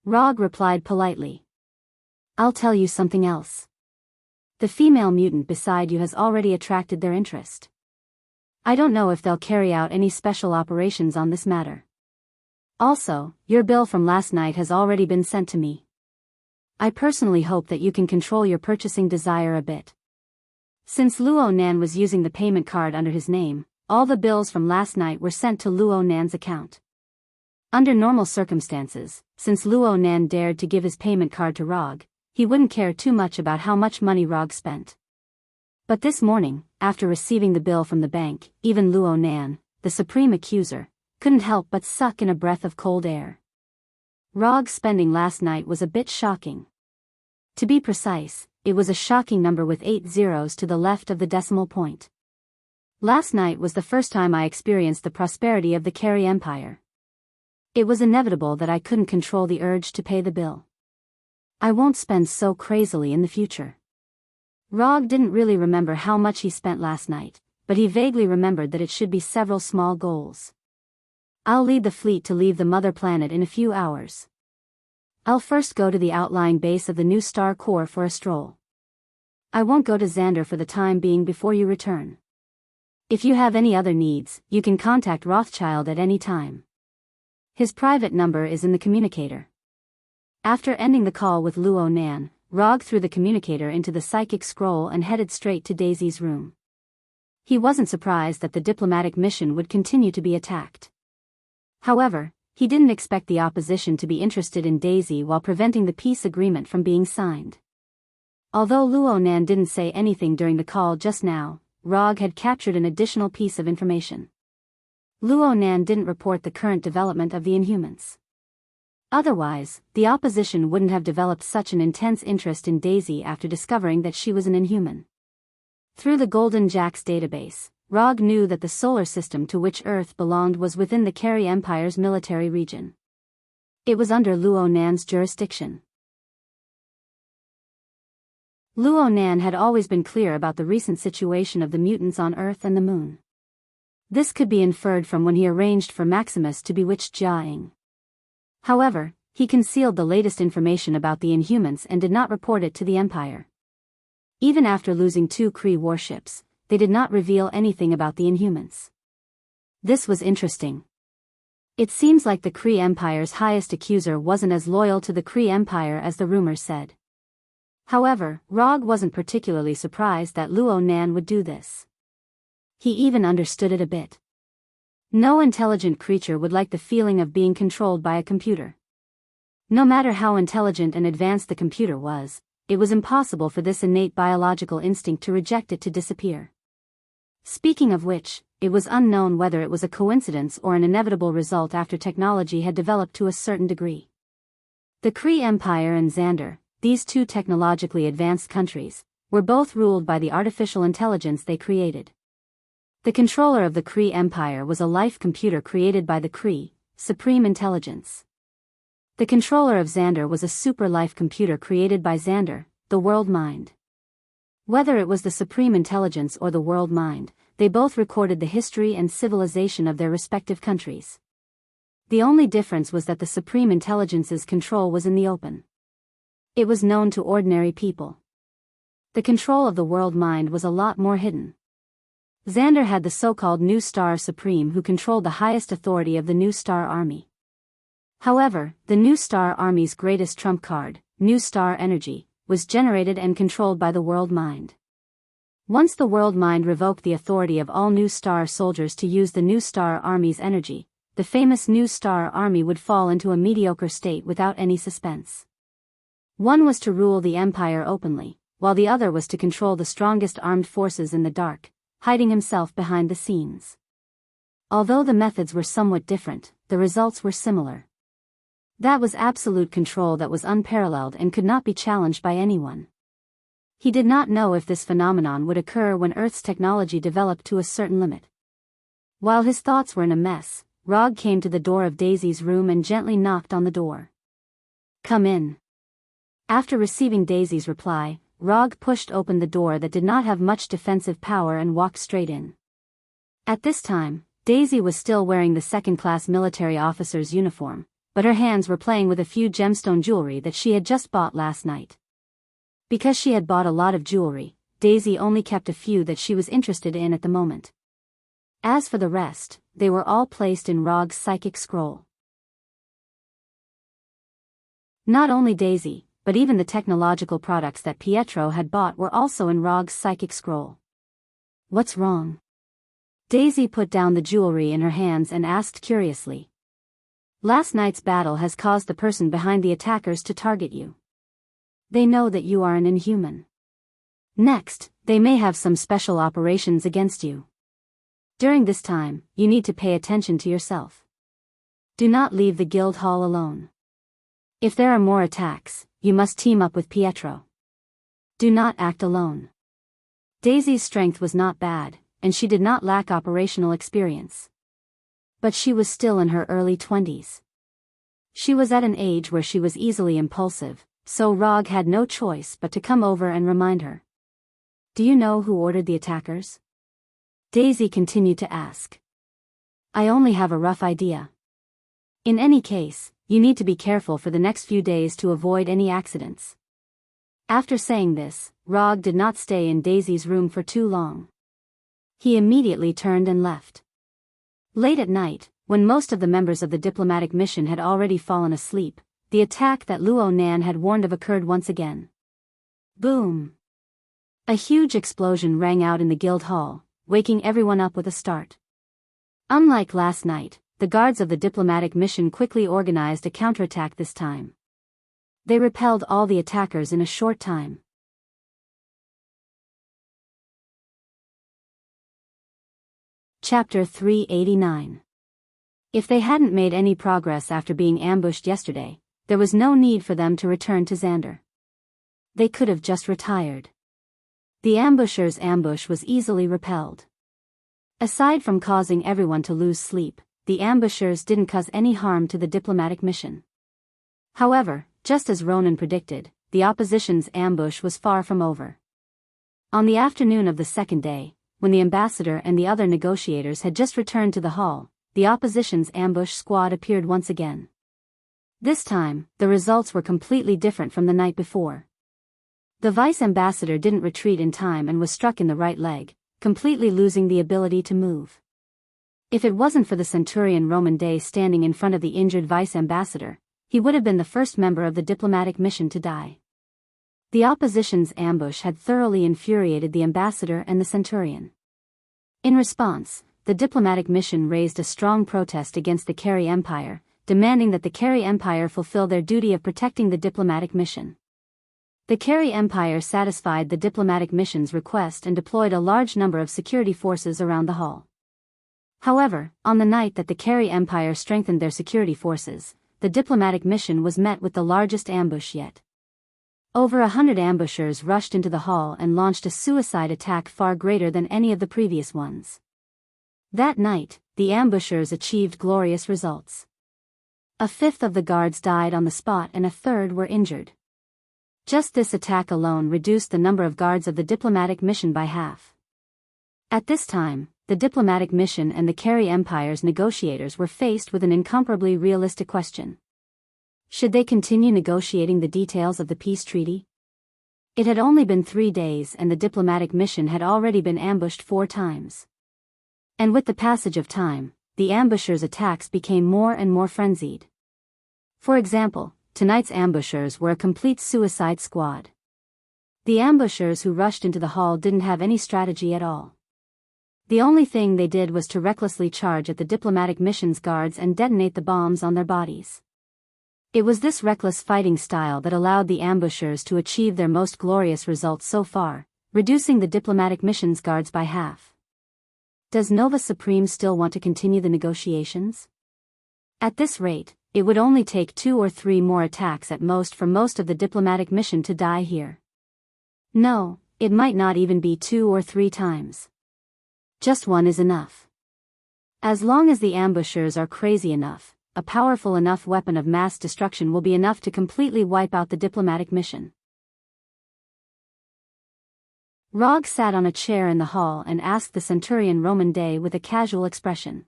Rog replied politely. I'll tell you something else. The female mutant beside you has already attracted their interest. I don't know if they'll carry out any special operations on this matter. Also, your bill from last night has already been sent to me. I personally hope that you can control your purchasing desire a bit. Since Luo Nan was using the payment card under his name, all the bills from last night were sent to Luo Nan's account. Under normal circumstances, since Luo Nan dared to give his payment card to Rog, he wouldn't care too much about how much money Rog spent. But this morning, after receiving the bill from the bank, even Luo Nan, the supreme accuser, couldn't help but suck in a breath of cold air. Rog's spending last night was a bit shocking. To be precise, it was a shocking number with 8 zeros to the left of the decimal point. Last night was the first time I experienced the prosperity of the Carey Empire. It was inevitable that I couldn't control the urge to pay the bill. I won't spend so crazily in the future. Rog didn't really remember how much he spent last night, but he vaguely remembered that it should be several small goals. I'll lead the fleet to leave the mother planet in a few hours. I'll first go to the outlying base of the new star core for a stroll. I won't go to Xander for the time being before you return. If you have any other needs, you can contact Rothschild at any time. His private number is in the communicator. After ending the call with Luo Nan, Rog threw the communicator into the psychic scroll and headed straight to Daisy's room. He wasn't surprised that the diplomatic mission would continue to be attacked. However, he didn't expect the opposition to be interested in Daisy while preventing the peace agreement from being signed. Although Luo Nan didn't say anything during the call just now, Rog had captured an additional piece of information. Luo Nan didn't report the current development of the Inhumans. Otherwise, the opposition wouldn't have developed such an intense interest in Daisy after discovering that she was an Inhuman. Through the Golden Jacks database, Rog knew that the solar system to which Earth belonged was within the Carey Empire's military region. It was under Luo Nan's jurisdiction. Luo Nan had always been clear about the recent situation of the mutants on Earth and the Moon. This could be inferred from when he arranged for Maximus to bewitch Jianghu. However, he concealed the latest information about the Inhumans and did not report it to the Empire. Even after losing 2 Kree warships, they did not reveal anything about the Inhumans. This was interesting. It seems like the Kree Empire's highest accuser wasn't as loyal to the Kree Empire as the rumors said. However, Rog wasn't particularly surprised that Luo Nan would do this. He even understood it a bit. No intelligent creature would like the feeling of being controlled by a computer. No matter how intelligent and advanced the computer was, it was impossible for this innate biological instinct to reject it to disappear. Speaking of which, it was unknown whether it was a coincidence or an inevitable result after technology had developed to a certain degree. The Kree Empire and Xander, these two technologically advanced countries, were both ruled by the artificial intelligence they created. The controller of the Kree Empire was a life computer created by the Kree, Supreme Intelligence. The controller of Xander was a super life computer created by Xander, the World Mind. Whether it was the Supreme Intelligence or the World Mind, they both recorded the history and civilization of their respective countries. The only difference was that the Supreme Intelligence's control was in the open. It was known to ordinary people. The control of the World Mind was a lot more hidden. Xander had the so-called New Star Supreme who controlled the highest authority of the New Star Army. However, the New Star Army's greatest trump card, New Star Energy, was generated and controlled by the World Mind. Once the World Mind revoked the authority of all New Star soldiers to use the New Star Army's energy, the famous New Star Army would fall into a mediocre state without any suspense. One was to rule the Empire openly, while the other was to control the strongest armed forces in the dark, hiding himself behind the scenes. Although the methods were somewhat different, the results were similar. That was absolute control that was unparalleled and could not be challenged by anyone. He did not know if this phenomenon would occur when Earth's technology developed to a certain limit. While his thoughts were in a mess, Rog came to the door of Daisy's room and gently knocked on the door. "Come in." After receiving Daisy's reply, Rog pushed open the door that did not have much defensive power and walked straight in. At this time, Daisy was still wearing the second-class military officer's uniform, but her hands were playing with a few gemstone jewelry that she had just bought last night. Because she had bought a lot of jewelry, Daisy only kept a few that she was interested in at the moment. As for the rest, they were all placed in Rog's psychic scroll. Not only Daisy, but even the technological products that Pietro had bought were also in Rog's psychic scroll. "What's wrong?" Daisy put down the jewelry in her hands and asked curiously. "Last night's battle has caused the person behind the attackers to target you. They know that you are an Inhuman. Next, they may have some special operations against you. During this time, you need to pay attention to yourself. Do not leave the guild hall alone. If there are more attacks, you must team up with Pietro. Do not act alone." Daisy's strength was not bad, and she did not lack operational experience. But she was still in her early 20s. She was at an age where she was easily impulsive, so Rog had no choice but to come over and remind her. "Do you know who ordered the attackers?" Daisy continued to ask. "I only have a rough idea. In any case, you need to be careful for the next few days to avoid any accidents." After saying this, Rog did not stay in Daisy's room for too long. He immediately turned and left. Late at night, when most of the members of the diplomatic mission had already fallen asleep, the attack that Luo Nan had warned of occurred once again. Boom! A huge explosion rang out in the guild hall, waking everyone up with a start. Unlike last night, the guards of the diplomatic mission quickly organized a counterattack this time. They repelled all the attackers in a short time. Chapter 389. If they hadn't made any progress after being ambushed yesterday, there was no need for them to return to Xander. They could have just retired. The ambushers' ambush was easily repelled. Aside from causing everyone to lose sleep, the ambushers didn't cause any harm to the diplomatic mission. However, just as Ronan predicted, the opposition's ambush was far from over. On the afternoon of the second day, when the ambassador and the other negotiators had just returned to the hall, the opposition's ambush squad appeared once again. This time, the results were completely different from the night before. The vice ambassador didn't retreat in time and was struck in the right leg, completely losing the ability to move. If it wasn't for the centurion Roman Day standing in front of the injured vice ambassador, he would have been the first member of the diplomatic mission to die. The opposition's ambush had thoroughly infuriated the ambassador and the centurion. In response, the diplomatic mission raised a strong protest against the Carey Empire, demanding that the Carey Empire fulfill their duty of protecting the diplomatic mission. The Carey Empire satisfied the diplomatic mission's request and deployed a large number of security forces around the hall. However, on the night that the Carey Empire strengthened their security forces, the diplomatic mission was met with the largest ambush yet. Over 100 ambushers rushed into the hall and launched a suicide attack far greater than any of the previous ones. That night, the ambushers achieved glorious results. A fifth of the guards died on the spot and a third were injured. Just this attack alone reduced the number of guards of the diplomatic mission by half. At this time, the diplomatic mission and the Carey Empire's negotiators were faced with an incomparably realistic question. Should they continue negotiating the details of the peace treaty? It had only been 3 days and the diplomatic mission had already been ambushed 4 times. And with the passage of time, the ambushers' attacks became more and more frenzied. For example, tonight's ambushers were a complete suicide squad. The ambushers who rushed into the hall didn't have any strategy at all. The only thing they did was to recklessly charge at the diplomatic mission's guards and detonate the bombs on their bodies. It was this reckless fighting style that allowed the ambushers to achieve their most glorious results so far, reducing the diplomatic mission's guards by half. Does Nova Supreme still want to continue the negotiations? At this rate, it would only take 2 or 3 more attacks at most for most of the diplomatic mission to die here. No, it might not even be 2 or 3 times. Just 1 is enough. As long as the ambushers are crazy enough, a powerful enough weapon of mass destruction will be enough to completely wipe out the diplomatic mission. Rog sat on a chair in the hall and asked the centurion Roman Day with a casual expression.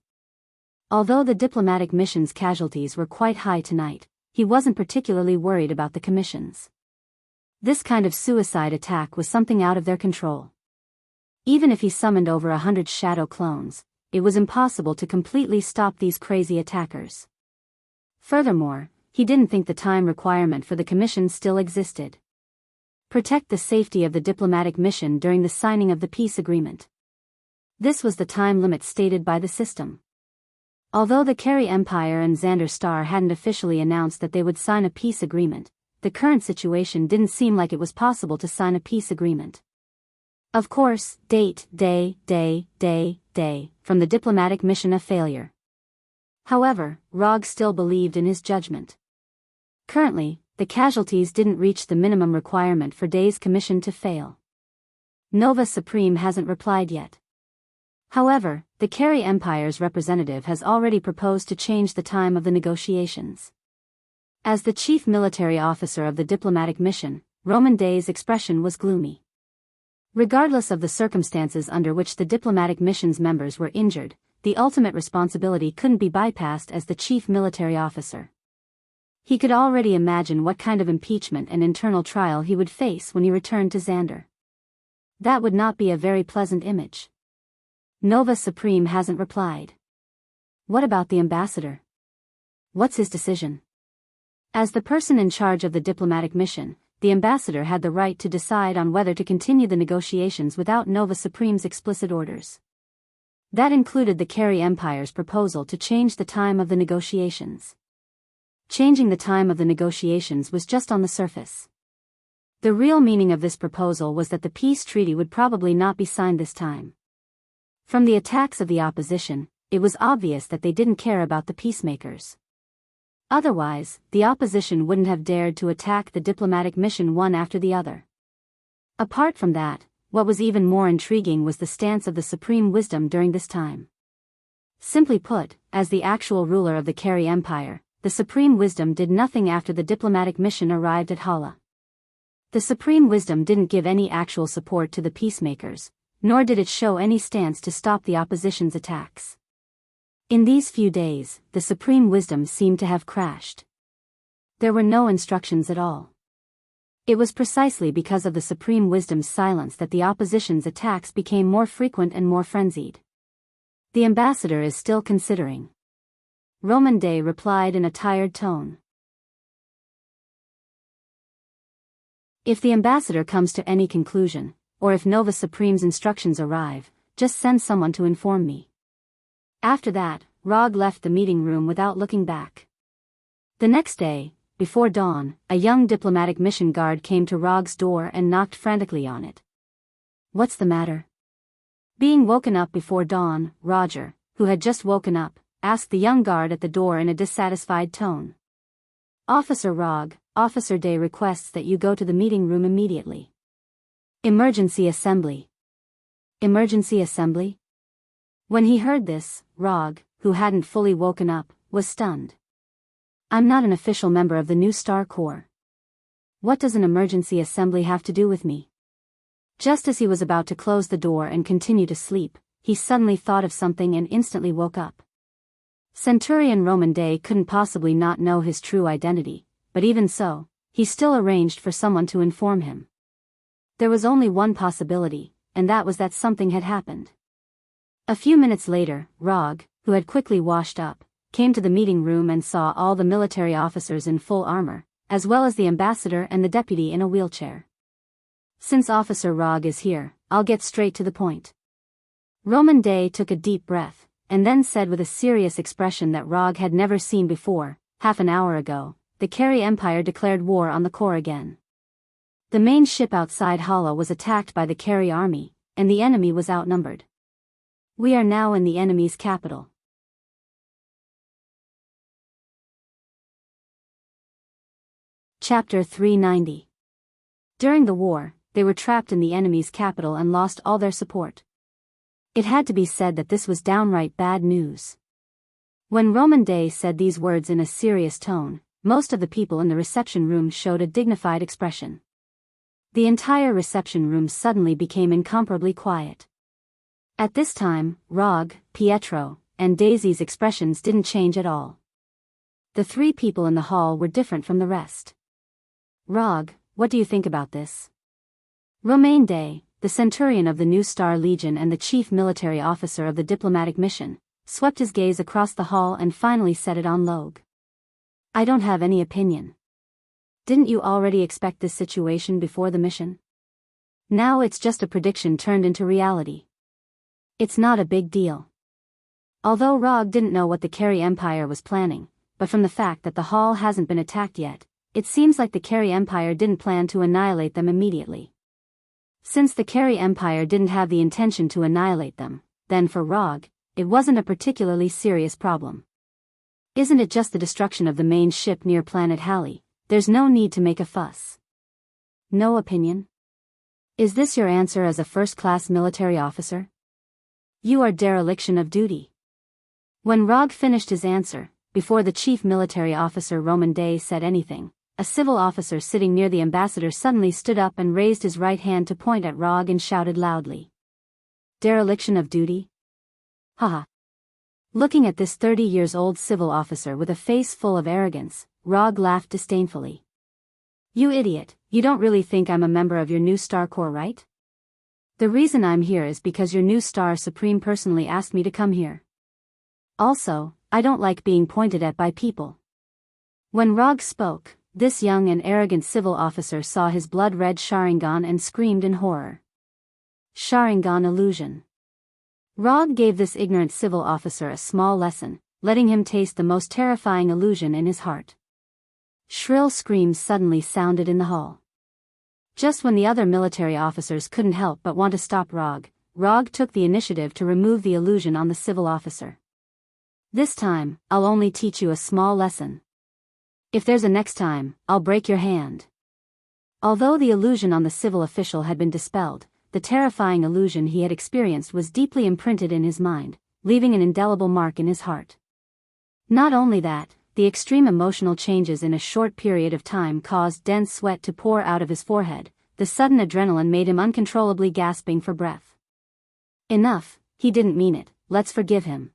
Although the diplomatic mission's casualties were quite high tonight, he wasn't particularly worried about the commissions. This kind of suicide attack was something out of their control. Even if he summoned over 100 shadow clones, it was impossible to completely stop these crazy attackers. Furthermore, he didn't think the time requirement for the commission still existed. Protect the safety of the diplomatic mission during the signing of the peace agreement. This was the time limit stated by the system. Although the Carey Empire and Xander Star hadn't officially announced that they would sign a peace agreement, the current situation didn't seem like it was possible to sign a peace agreement. Of course, day, from the diplomatic mission a failure. However, Rog still believed in his judgment. Currently, the casualties didn't reach the minimum requirement for Day's commission to fail. Nova Supreme hasn't replied yet. However, the Carey Empire's representative has already proposed to change the time of the negotiations. As the chief military officer of the diplomatic mission, Roman Day's expression was gloomy. Regardless of the circumstances under which the diplomatic mission's members were injured, the ultimate responsibility couldn't be bypassed as the chief military officer. He could already imagine what kind of impeachment and internal trial he would face when he returned to Xander. That would not be a very pleasant image. Nova Supreme hasn't replied. What about the ambassador? What's his decision? As the person in charge of the diplomatic mission, the ambassador had the right to decide on whether to continue the negotiations without Nova Supreme's explicit orders. That included the Carey Empire's proposal to change the time of the negotiations. Changing the time of the negotiations was just on the surface. The real meaning of this proposal was that the peace treaty would probably not be signed this time. From the attacks of the opposition, it was obvious that they didn't care about the peacemakers. Otherwise, the opposition wouldn't have dared to attack the diplomatic mission one after the other. Apart from that, what was even more intriguing was the stance of the Supreme Wisdom during this time. Simply put, as the actual ruler of the Carey Empire, the Supreme Wisdom did nothing after the diplomatic mission arrived at Hala. The Supreme Wisdom didn't give any actual support to the peacemakers, nor did it show any stance to stop the opposition's attacks. In these few days, the Supreme Wisdom seemed to have crashed. There were no instructions at all. It was precisely because of the Supreme Wisdom's silence that the opposition's attacks became more frequent and more frenzied. The ambassador is still considering. Roman Day replied in a tired tone. If the ambassador comes to any conclusion, or if Nova Supreme's instructions arrive, just send someone to inform me. After that, Rog left the meeting room without looking back. The next day, before dawn, a young diplomatic mission guard came to Rog's door and knocked frantically on it. What's the matter? Being woken up before dawn, Roger, who had just woken up, asked the young guard at the door in a dissatisfied tone. Officer Rog, Officer Day requests that you go to the meeting room immediately. Emergency assembly. Emergency assembly? When he heard this, Rog, who hadn't fully woken up, was stunned. I'm not an official member of the new Star Corps. What does an emergency assembly have to do with me? Just as he was about to close the door and continue to sleep, he suddenly thought of something and instantly woke up. Centurion Roman Day couldn't possibly not know his true identity, but even so, he still arranged for someone to inform him. There was only one possibility, and that was that something had happened. A few minutes later, Rog, who had quickly washed up, came to the meeting room and saw all the military officers in full armor, as well as the ambassador and the deputy in a wheelchair. Since Officer Rog is here, I'll get straight to the point. Roman Day took a deep breath, and then said with a serious expression that Rog had never seen before, half an hour ago, the Carey Empire declared war on the Corps again. The main ship outside Hala was attacked by the Carey army, and the enemy was outnumbered. We are now in the enemy's capital. Chapter 390. During the war, they were trapped in the enemy's capital and lost all their support. It had to be said that this was downright bad news. When Roman Day said these words in a serious tone, most of the people in the reception room showed a dignified expression. The entire reception room suddenly became incomparably quiet. At this time, Rog, Pietro, and Daisy's expressions didn't change at all. The three people in the hall were different from the rest. Rog, what do you think about this? Romain Day, the centurion of the New Star Legion and the chief military officer of the diplomatic mission, swept his gaze across the hall and finally set it on Log. I don't have any opinion. Didn't you already expect this situation before the mission? Now it's just a prediction turned into reality. It's not a big deal. Although Rog didn't know what the Carey Empire was planning, but from the fact that the hall hasn't been attacked yet, it seems like the Carey Empire didn't plan to annihilate them immediately. Since the Carey Empire didn't have the intention to annihilate them, then for Rog, it wasn't a particularly serious problem. Isn't it just the destruction of the main ship near planet Halley? There's no need to make a fuss. No opinion? Is this your answer as a first-class military officer? You are dereliction of duty. When Rog finished his answer, before the chief military officer Roman Day said anything, a civil officer sitting near the ambassador suddenly stood up and raised his right hand to point at Rog and shouted loudly. Dereliction of duty? Haha. Looking at this 30-years-old civil officer with a face full of arrogance, Rog laughed disdainfully. You idiot, you don't really think I'm a member of your new Star Corps, right? The reason I'm here is because your new Star Supreme personally asked me to come here. Also, I don't like being pointed at by people. When Rog spoke, this young and arrogant civil officer saw his blood-red Sharingan and screamed in horror. Sharingan illusion. Rog gave this ignorant civil officer a small lesson, letting him taste the most terrifying illusion in his heart. Shrill screams suddenly sounded in the hall. Just when the other military officers couldn't help but want to stop Rog, Rog took the initiative to remove the illusion on the civil officer. This time, I'll only teach you a small lesson. If there's a next time, I'll break your hand. Although the illusion on the civil official had been dispelled, the terrifying illusion he had experienced was deeply imprinted in his mind, leaving an indelible mark in his heart. Not only that, the extreme emotional changes in a short period of time caused dense sweat to pour out of his forehead. The sudden adrenaline made him uncontrollably gasping for breath. Enough, he didn't mean it, let's forgive him.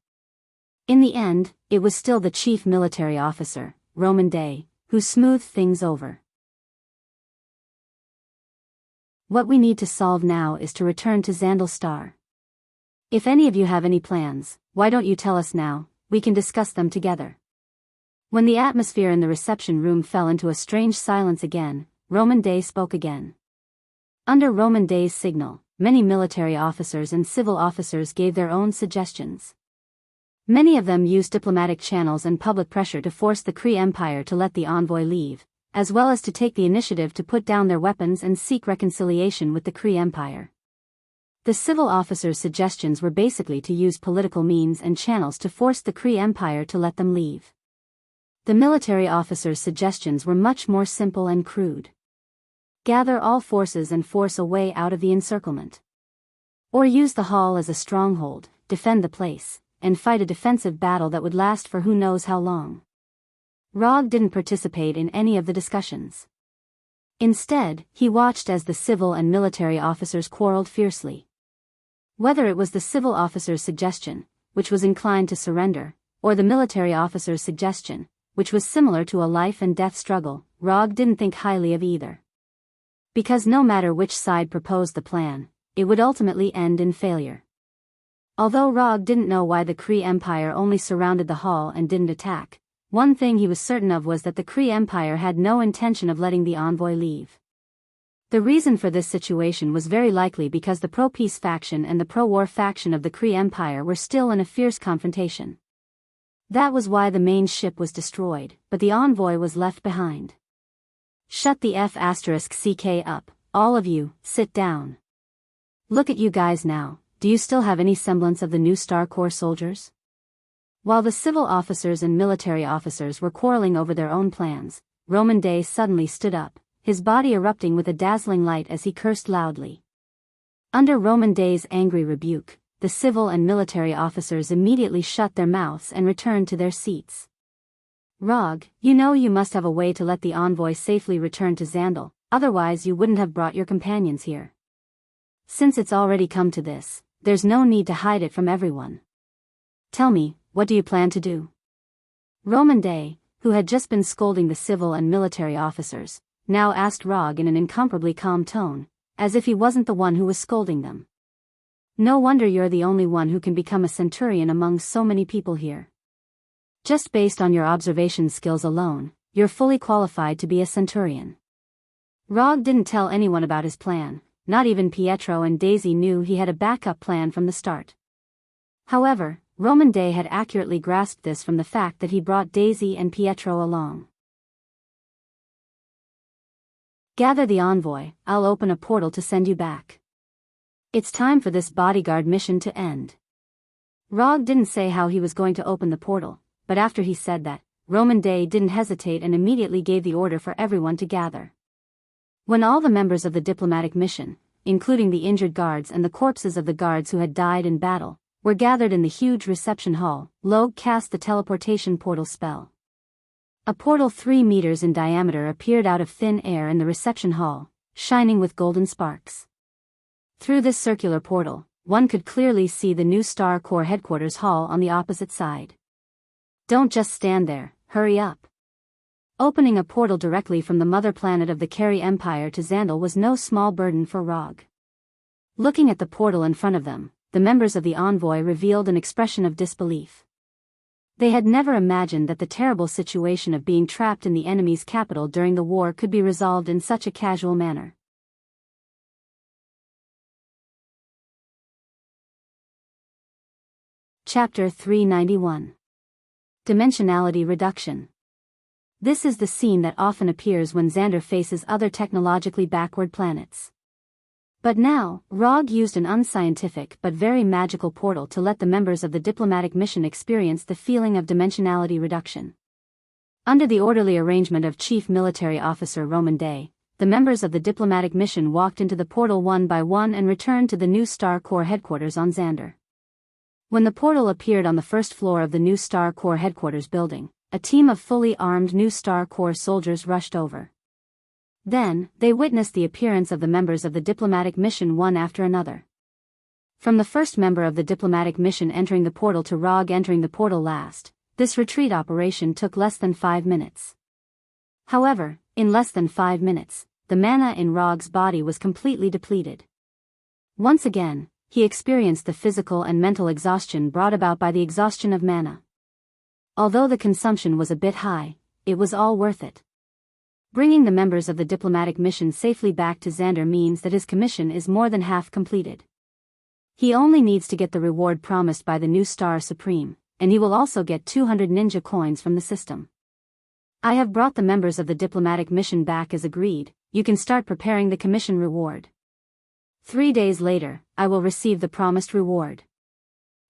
In the end, it was still the chief military officer, Roman Day, who smoothed things over. What we need to solve now is to return to Zandal Star. If any of you have any plans, why don't you tell us now, we can discuss them together. When the atmosphere in the reception room fell into a strange silence again, Roman Day spoke again. Under Roman Day's signal, many military officers and civil officers gave their own suggestions. Many of them used diplomatic channels and public pressure to force the Kree Empire to let the envoy leave, as well as to take the initiative to put down their weapons and seek reconciliation with the Kree Empire. The civil officers' suggestions were basically to use political means and channels to force the Kree Empire to let them leave. The military officers' suggestions were much more simple and crude. Gather all forces and force a way out of the encirclement. Or use the hall as a stronghold, defend the place, and fight a defensive battle that would last for who knows how long. Rog didn't participate in any of the discussions. Instead, he watched as the civil and military officers quarreled fiercely. Whether it was the civil officer's suggestion, which was inclined to surrender, or the military officer's suggestion, which was similar to a life-and-death struggle, Rog didn't think highly of either. Because no matter which side proposed the plan, it would ultimately end in failure. Although Rog didn't know why the Kree Empire only surrounded the hall and didn't attack, one thing he was certain of was that the Kree Empire had no intention of letting the envoy leave. The reason for this situation was very likely because the pro-peace faction and the pro-war faction of the Kree Empire were still in a fierce confrontation. That was why the main ship was destroyed, but the envoy was left behind. Shut the F***ck up, all of you, sit down. Look at you guys now, do you still have any semblance of the new Star Corps soldiers? While the civil officers and military officers were quarreling over their own plans, Roman Day suddenly stood up, his body erupting with a dazzling light as he cursed loudly. Under Roman Day's angry rebuke, the civil and military officers immediately shut their mouths and returned to their seats. Rog, you know you must have a way to let the envoy safely return to Zandal, otherwise you wouldn't have brought your companions here. Since it's already come to this, there's no need to hide it from everyone. Tell me, what do you plan to do? Roman Day, who had just been scolding the civil and military officers, now asked Rog in an incomparably calm tone, as if he wasn't the one who was scolding them. No wonder you're the only one who can become a centurion among so many people here. Just based on your observation skills alone, you're fully qualified to be a centurion. Rog didn't tell anyone about his plan, not even Pietro and Daisy knew he had a backup plan from the start. However, Roman Day had accurately grasped this from the fact that he brought Daisy and Pietro along. Gather the envoy, I'll open a portal to send you back. It's time for this bodyguard mission to end. Rog didn't say how he was going to open the portal, but after he said that, Roman Day didn't hesitate and immediately gave the order for everyone to gather. When all the members of the diplomatic mission, including the injured guards and the corpses of the guards who had died in battle, were gathered in the huge reception hall, Log cast the teleportation portal spell. A portal 3 meters in diameter appeared out of thin air in the reception hall, shining with golden sparks. Through this circular portal, one could clearly see the new Star Corps headquarters hall on the opposite side. Don't just stand there, hurry up. Opening a portal directly from the mother planet of the Kree Empire to Zandal was no small burden for Rog. Looking at the portal in front of them, the members of the envoy revealed an expression of disbelief. They had never imagined that the terrible situation of being trapped in the enemy's capital during the war could be resolved in such a casual manner. Chapter 391. Dimensionality Reduction. This is the scene that often appears when Xander faces other technologically backward planets. But now, Rog used an unscientific but very magical portal to let the members of the diplomatic mission experience the feeling of dimensionality reduction. Under the orderly arrangement of Chief Military Officer Roman Day, the members of the diplomatic mission walked into the portal one by one and returned to the new Star Corps headquarters on Xander. When the portal appeared on the first floor of the new Star Corps headquarters building, a team of fully armed new Star Corps soldiers rushed over. Then, they witnessed the appearance of the members of the diplomatic mission one after another. From the first member of the diplomatic mission entering the portal to Rog entering the portal last, this retreat operation took less than 5 minutes. However, in less than 5 minutes, the mana in Rog's body was completely depleted. Once again, he experienced the physical and mental exhaustion brought about by the exhaustion of mana. Although the consumption was a bit high, it was all worth it. Bringing the members of the diplomatic mission safely back to Xander means that his commission is more than half completed. He only needs to get the reward promised by the new Star Supreme, and he will also get 200 ninja coins from the system. I have brought the members of the diplomatic mission back as agreed. You can start preparing the commission reward. 3 days later, I will receive the promised reward.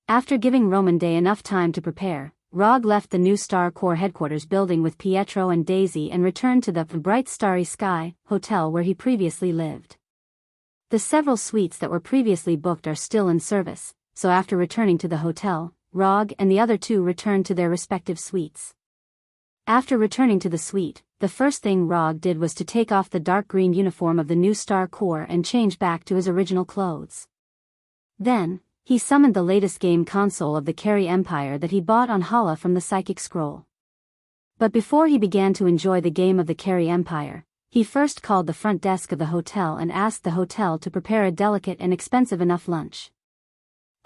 After giving Roman Day enough time to prepare, Rog left the new Star Corps headquarters building with Pietro and Daisy and returned to the Bright Starry Sky hotel where he previously lived. The several suites that were previously booked are still in service, so after returning to the hotel, Rog and the other two returned to their respective suites. After returning to the suite, the first thing Rog did was to take off the dark green uniform of the new Star Corps and change back to his original clothes. Then, he summoned the latest game console of the Carey Empire that he bought on Hala from the Psychic Scroll. But before he began to enjoy the game of the Carey Empire, he first called the front desk of the hotel and asked the hotel to prepare a delicate and expensive enough lunch.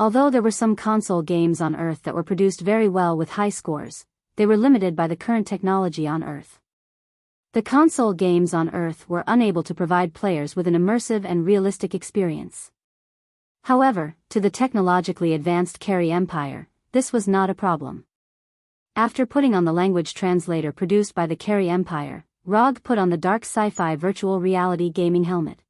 Although there were some console games on Earth that were produced very well with high scores, they were limited by the current technology on Earth. The console games on Earth were unable to provide players with an immersive and realistic experience. However, to the technologically advanced Carey Empire, this was not a problem. After putting on the language translator produced by the Carey Empire, Rog put on the dark sci-fi virtual reality gaming helmet.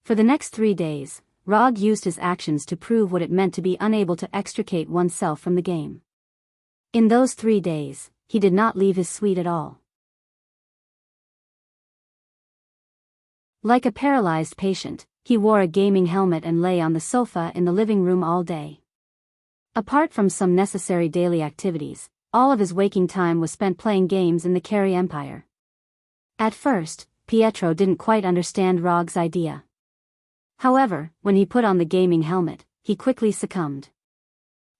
For the next 3 days, Rog used his actions to prove what it meant to be unable to extricate oneself from the game. In those 3 days, he did not leave his suite at all. Like a paralyzed patient, he wore a gaming helmet and lay on the sofa in the living room all day. Apart from some necessary daily activities, all of his waking time was spent playing games in the Carey Empire. At first, Pietro didn't quite understand Rog's idea. However, when he put on the gaming helmet, he quickly succumbed.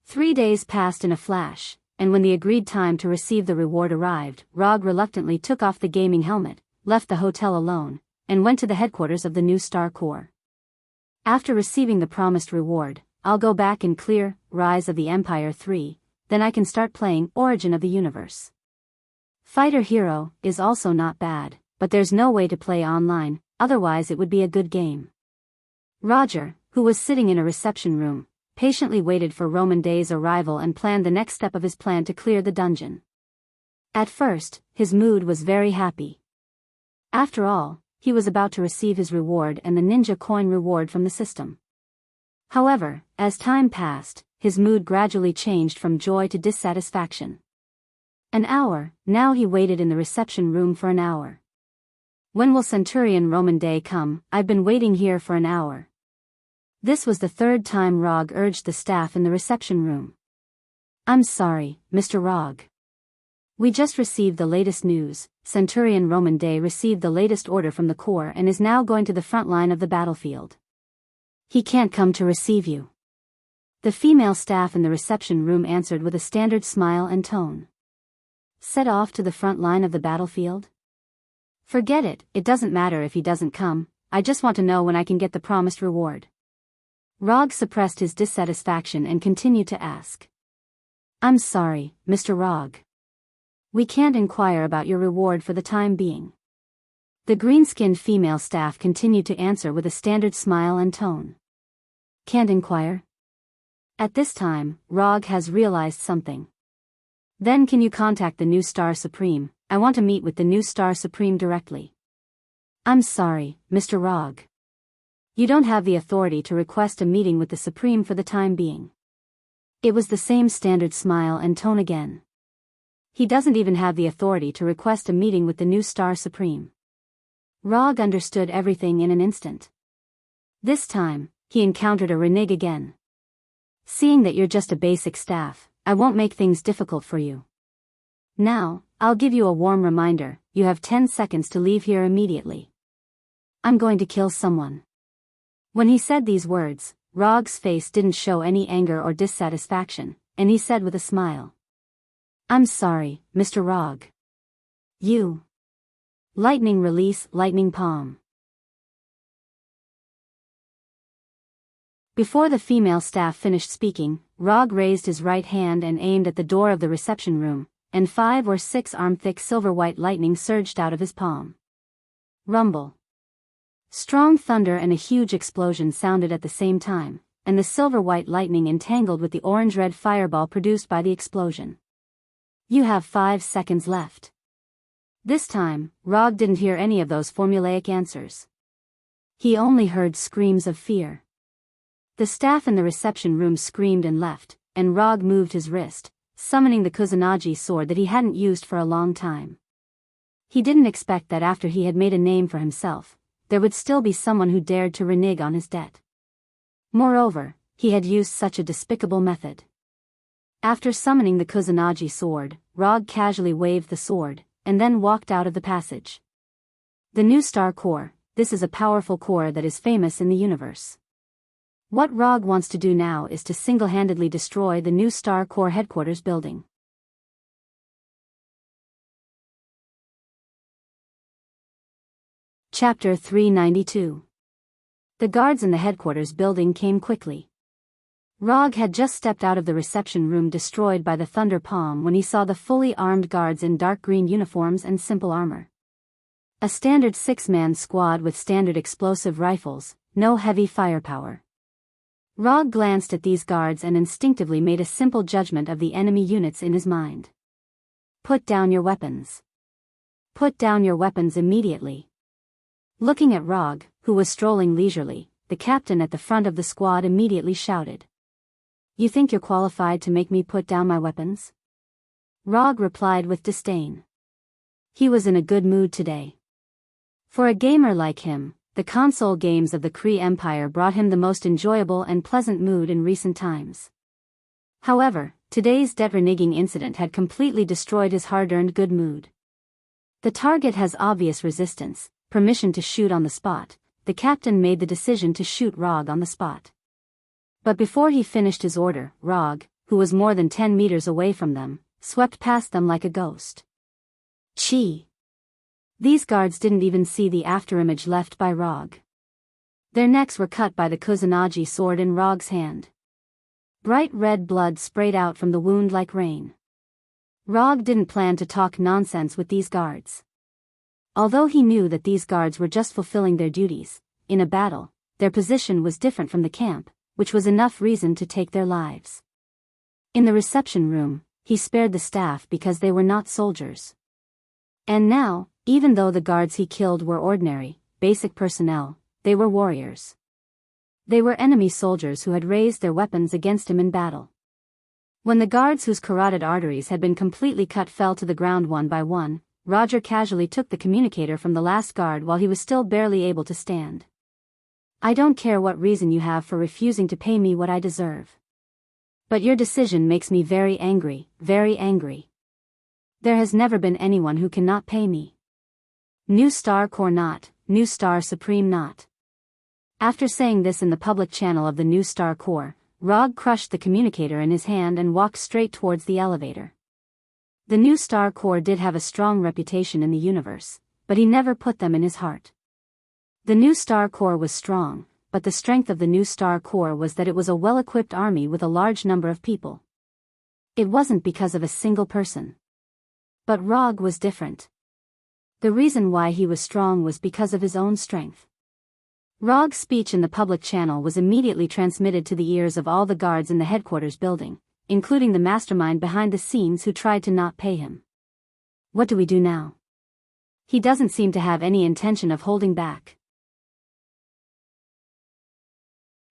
3 days passed in a flash, and when the agreed time to receive the reward arrived, Rog reluctantly took off the gaming helmet, left the hotel alone, and went to the headquarters of the new Star Corps. After receiving the promised reward, I'll go back and clear Rise of the Empire 3, then I can start playing Origin of the Universe. Fighter Hero is also not bad, but there's no way to play online, otherwise it would be a good game. Roger, who was sitting in a reception room, patiently waited for Roman Day's arrival and planned the next step of his plan to clear the dungeon. At first, his mood was very happy. After all, he was about to receive his reward and the ninja coin reward from the system. However, as time passed, his mood gradually changed from joy to dissatisfaction. An hour, now he waited in the reception room for an hour. When will Centurion Roman Day come? I've been waiting here for an hour. This was the 3rd time Rog urged the staff in the reception room. I'm sorry, Mr. Rog. We just received the latest news. Centurion Roman Day received the latest order from the Corps and is now going to the front line of the battlefield. He can't come to receive you. The female staff in the reception room answered with a standard smile and tone. Set off to the front line of the battlefield? Forget it, it doesn't matter if he doesn't come, I just want to know when I can get the promised reward. Rog suppressed his dissatisfaction and continued to ask. I'm sorry, Mr. Rog. We can't inquire about your reward for the time being. The green-skinned female staff continued to answer with a standard smile and tone. Can't inquire? At this time, Rog has realized something. Then can you contact the new Star Supreme? I want to meet with the new Star Supreme directly. I'm sorry, Mr. Rog. You don't have the authority to request a meeting with the Supreme for the time being. It was the same standard smile and tone again. He doesn't even have the authority to request a meeting with the new Star Supreme. Rog understood everything in an instant. This time, he encountered a renege again. Seeing that you're just a basic staff, I won't make things difficult for you. Now, I'll give you a warm reminder, you have 10 seconds to leave here immediately. I'm going to kill someone. When he said these words, Rog's face didn't show any anger or dissatisfaction, and he said with a smile. I'm sorry, Mr. Rog. You Lightning release, lightning palm. Before the female staff finished speaking, Rog raised his right hand and aimed at the door of the reception room, and 5 or 6 arm-thick silver-white lightning surged out of his palm. Rumble. Strong thunder and a huge explosion sounded at the same time, and the silver-white lightning entangled with the orange-red fireball produced by the explosion. You have 5 seconds left. This time, Rog didn't hear any of those formulaic answers. He only heard screams of fear. The staff in the reception room screamed and left, and Rog moved his wrist, summoning the Kusanagi sword that he hadn't used for a long time. He didn't expect that after he had made a name for himself, there would still be someone who dared to renege on his debt. Moreover, he had used such a despicable method. After summoning the Kusanagi sword, Rog casually waved the sword, and then walked out of the passage. The New Star Corps, this is a powerful corps that is famous in the universe. What Rog wants to do now is to single-handedly destroy the New Star Corps headquarters building. Chapter 392. The guards in the headquarters building came quickly. Rog had just stepped out of the reception room destroyed by the thunder palm when he saw the fully armed guards in dark green uniforms and simple armor. A standard 6-man squad with standard explosive rifles, no heavy firepower. Rog glanced at these guards and instinctively made a simple judgment of the enemy units in his mind. Put down your weapons. Put down your weapons immediately. Looking at Rog, who was strolling leisurely, the captain at the front of the squad immediately shouted. You think you're qualified to make me put down my weapons? Rog replied with disdain. He was in a good mood today. For a gamer like him, the console games of the Kree Empire brought him the most enjoyable and pleasant mood in recent times. However, today's debt-reneging incident had completely destroyed his hard-earned good mood. The target has obvious resistance, permission to shoot on the spot. The captain made the decision to shoot Rog on the spot. But before he finished his order, Rog, who was more than 10 meters away from them, swept past them like a ghost. Chi! These guards didn't even see the afterimage left by Rog. Their necks were cut by the Kusanagi sword in Rog's hand. Bright red blood sprayed out from the wound like rain. Rog didn't plan to talk nonsense with these guards. Although he knew that these guards were just fulfilling their duties, in a battle, their position was different from the camp, which was enough reason to take their lives. In the reception room, he spared the staff because they were not soldiers. And now, even though the guards he killed were ordinary, basic personnel, they were warriors. They were enemy soldiers who had raised their weapons against him in battle. When the guards whose carotid arteries had been completely cut fell to the ground one by one, Roger casually took the communicator from the last guard while he was still barely able to stand. I don't care what reason you have for refusing to pay me what I deserve. But your decision makes me very angry, very angry. There has never been anyone who cannot pay me. New Star Corps not, New Star Supreme not. After saying this in the public channel of the New Star Corps, Rog crushed the communicator in his hand and walked straight towards the elevator. The New Star Corps did have a strong reputation in the universe, but he never put them in his heart. The New Star Corps was strong, but the strength of the New Star Corps was that it was a well-equipped army with a large number of people. It wasn't because of a single person. But Rog was different. The reason why he was strong was because of his own strength. Rog's speech in the public channel was immediately transmitted to the ears of all the guards in the headquarters building, including the mastermind behind the scenes who tried to not pay him. What do we do now? He doesn't seem to have any intention of holding back.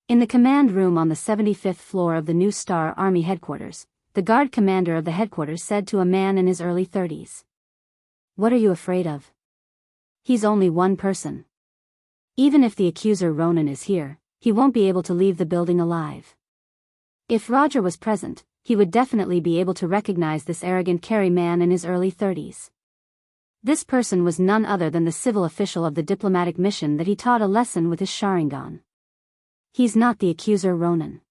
In the command room on the 75th floor of the New Star Army headquarters, the guard commander of the headquarters said to a man in his early 30s. What are you afraid of? He's only one person. Even if the accuser Ronan is here, he won't be able to leave the building alive. If Roger was present, he would definitely be able to recognize this arrogant Carey man in his early 30s. This person was none other than the civil official of the diplomatic mission that he taught a lesson with his Sharingan. He's not the accuser Ronan.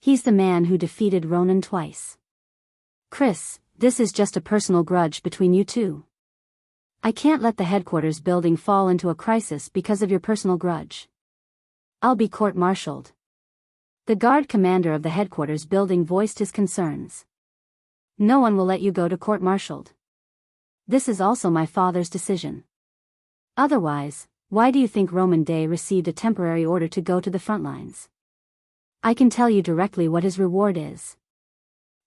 He's the man who defeated Ronan twice. Chris, this is just a personal grudge between you two. I can't let the headquarters building fall into a crisis because of your personal grudge. I'll be court-martialed. The guard commander of the headquarters building voiced his concerns. No one will let you go to court-martialed. This is also my father's decision. Otherwise, why do you think Roman Day received a temporary order to go to the front lines? I can tell you directly what his reward is.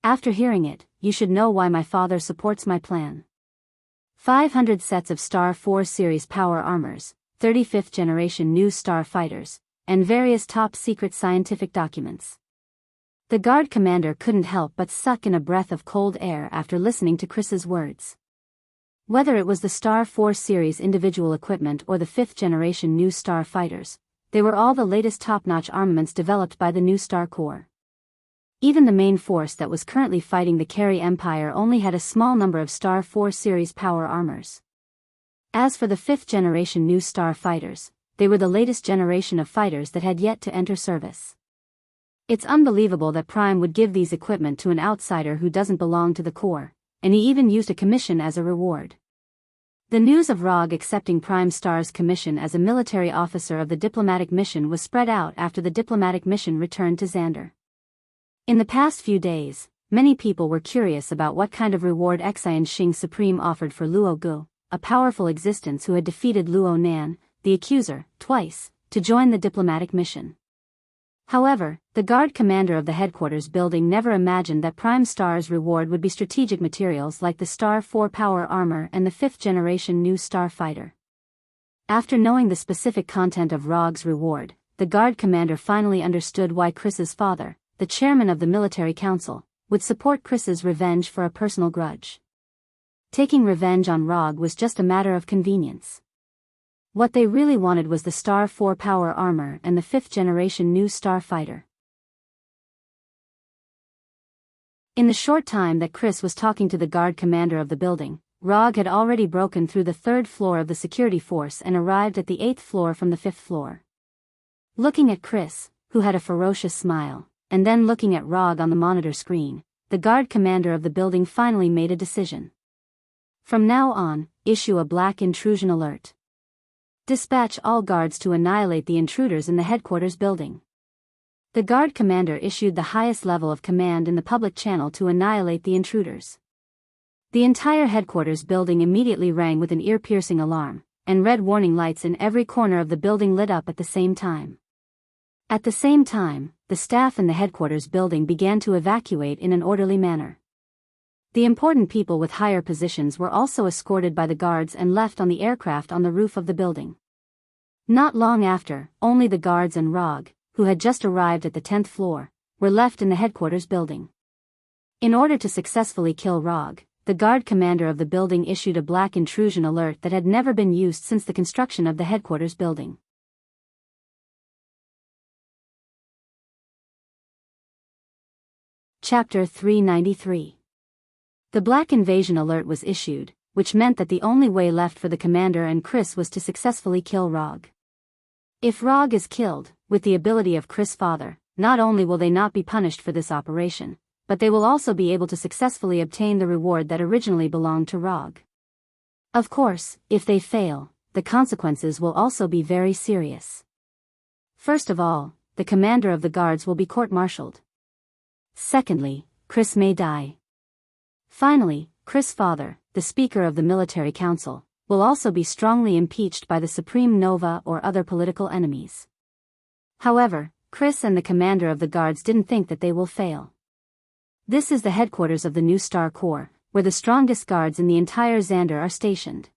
After hearing it, you should know why my father supports my plan. 500 sets of Star 4 series power armors, 35th generation new Star fighters, and various top-secret scientific documents. The guard commander couldn't help but suck in a breath of cold air after listening to Chris's words. Whether it was the Star 4 series individual equipment or the 5th generation new Star fighters, they were all the latest top-notch armaments developed by the new Star Corps. Even the main force that was currently fighting the Carey Empire only had a small number of Star 4 series power armors. As for the 5th generation new Star fighters, they were the latest generation of fighters that had yet to enter service. It's unbelievable that Prime would give these equipment to an outsider who doesn't belong to the Corps, and he even used a commission as a reward. The news of Rog accepting Prime Star's commission as a military officer of the diplomatic mission was spread out after the diplomatic mission returned to Xander. In the past few days, many people were curious about what kind of reward Xianxia Supreme offered for Luo Gu, a powerful existence who had defeated Luo Nan, the accuser, twice, to join the diplomatic mission. However, the guard commander of the headquarters building never imagined that Prime Star's reward would be strategic materials like the Star 4 power armor and the 5th generation new Star fighter. After knowing the specific content of Rog's reward, the guard commander finally understood why Chris's father, the chairman of the military council, would support Chris's revenge for a personal grudge. Taking revenge on Rog was just a matter of convenience. What they really wanted was the Star 4 power armor and the 5th generation new Star fighter. In the short time that Chris was talking to the guard commander of the building, Rog had already broken through the 3rd floor of the security force and arrived at the 8th floor from the 5th floor. Looking at Chris, who had a ferocious smile, and then looking at Rog on the monitor screen, the guard commander of the building finally made a decision. From now on, issue a black intrusion alert. Dispatch all guards to annihilate the intruders in the headquarters building. The guard commander issued the highest level of command in the public channel to annihilate the intruders. The entire headquarters building immediately rang with an ear-piercing alarm, and red warning lights in every corner of the building lit up at the same time. At the same time, the staff in the headquarters building began to evacuate in an orderly manner. The important people with higher positions were also escorted by the guards and left on the aircraft on the roof of the building. Not long after, only the guards and Rog, who had just arrived at the 10th floor, were left in the headquarters building. In order to successfully kill Rog, the guard commander of the building issued a black intrusion alert that had never been used since the construction of the headquarters building. Chapter 393. The black invasion alert was issued, which meant that the only way left for the commander and Chris was to successfully kill Rog. If Rog is killed, with the ability of Chris' father, not only will they not be punished for this operation, but they will also be able to successfully obtain the reward that originally belonged to Rog. Of course, if they fail, the consequences will also be very serious. First of all, the commander of the guards will be court-martialed. Secondly, Chris may die. Finally, Chris' father, the Speaker of the Military Council, will also be strongly impeached by the Supreme Nova or other political enemies. However, Chris and the commander of the guards didn't think that they will fail. This is the headquarters of the new Star Corps, where the strongest guards in the entire Xander are stationed.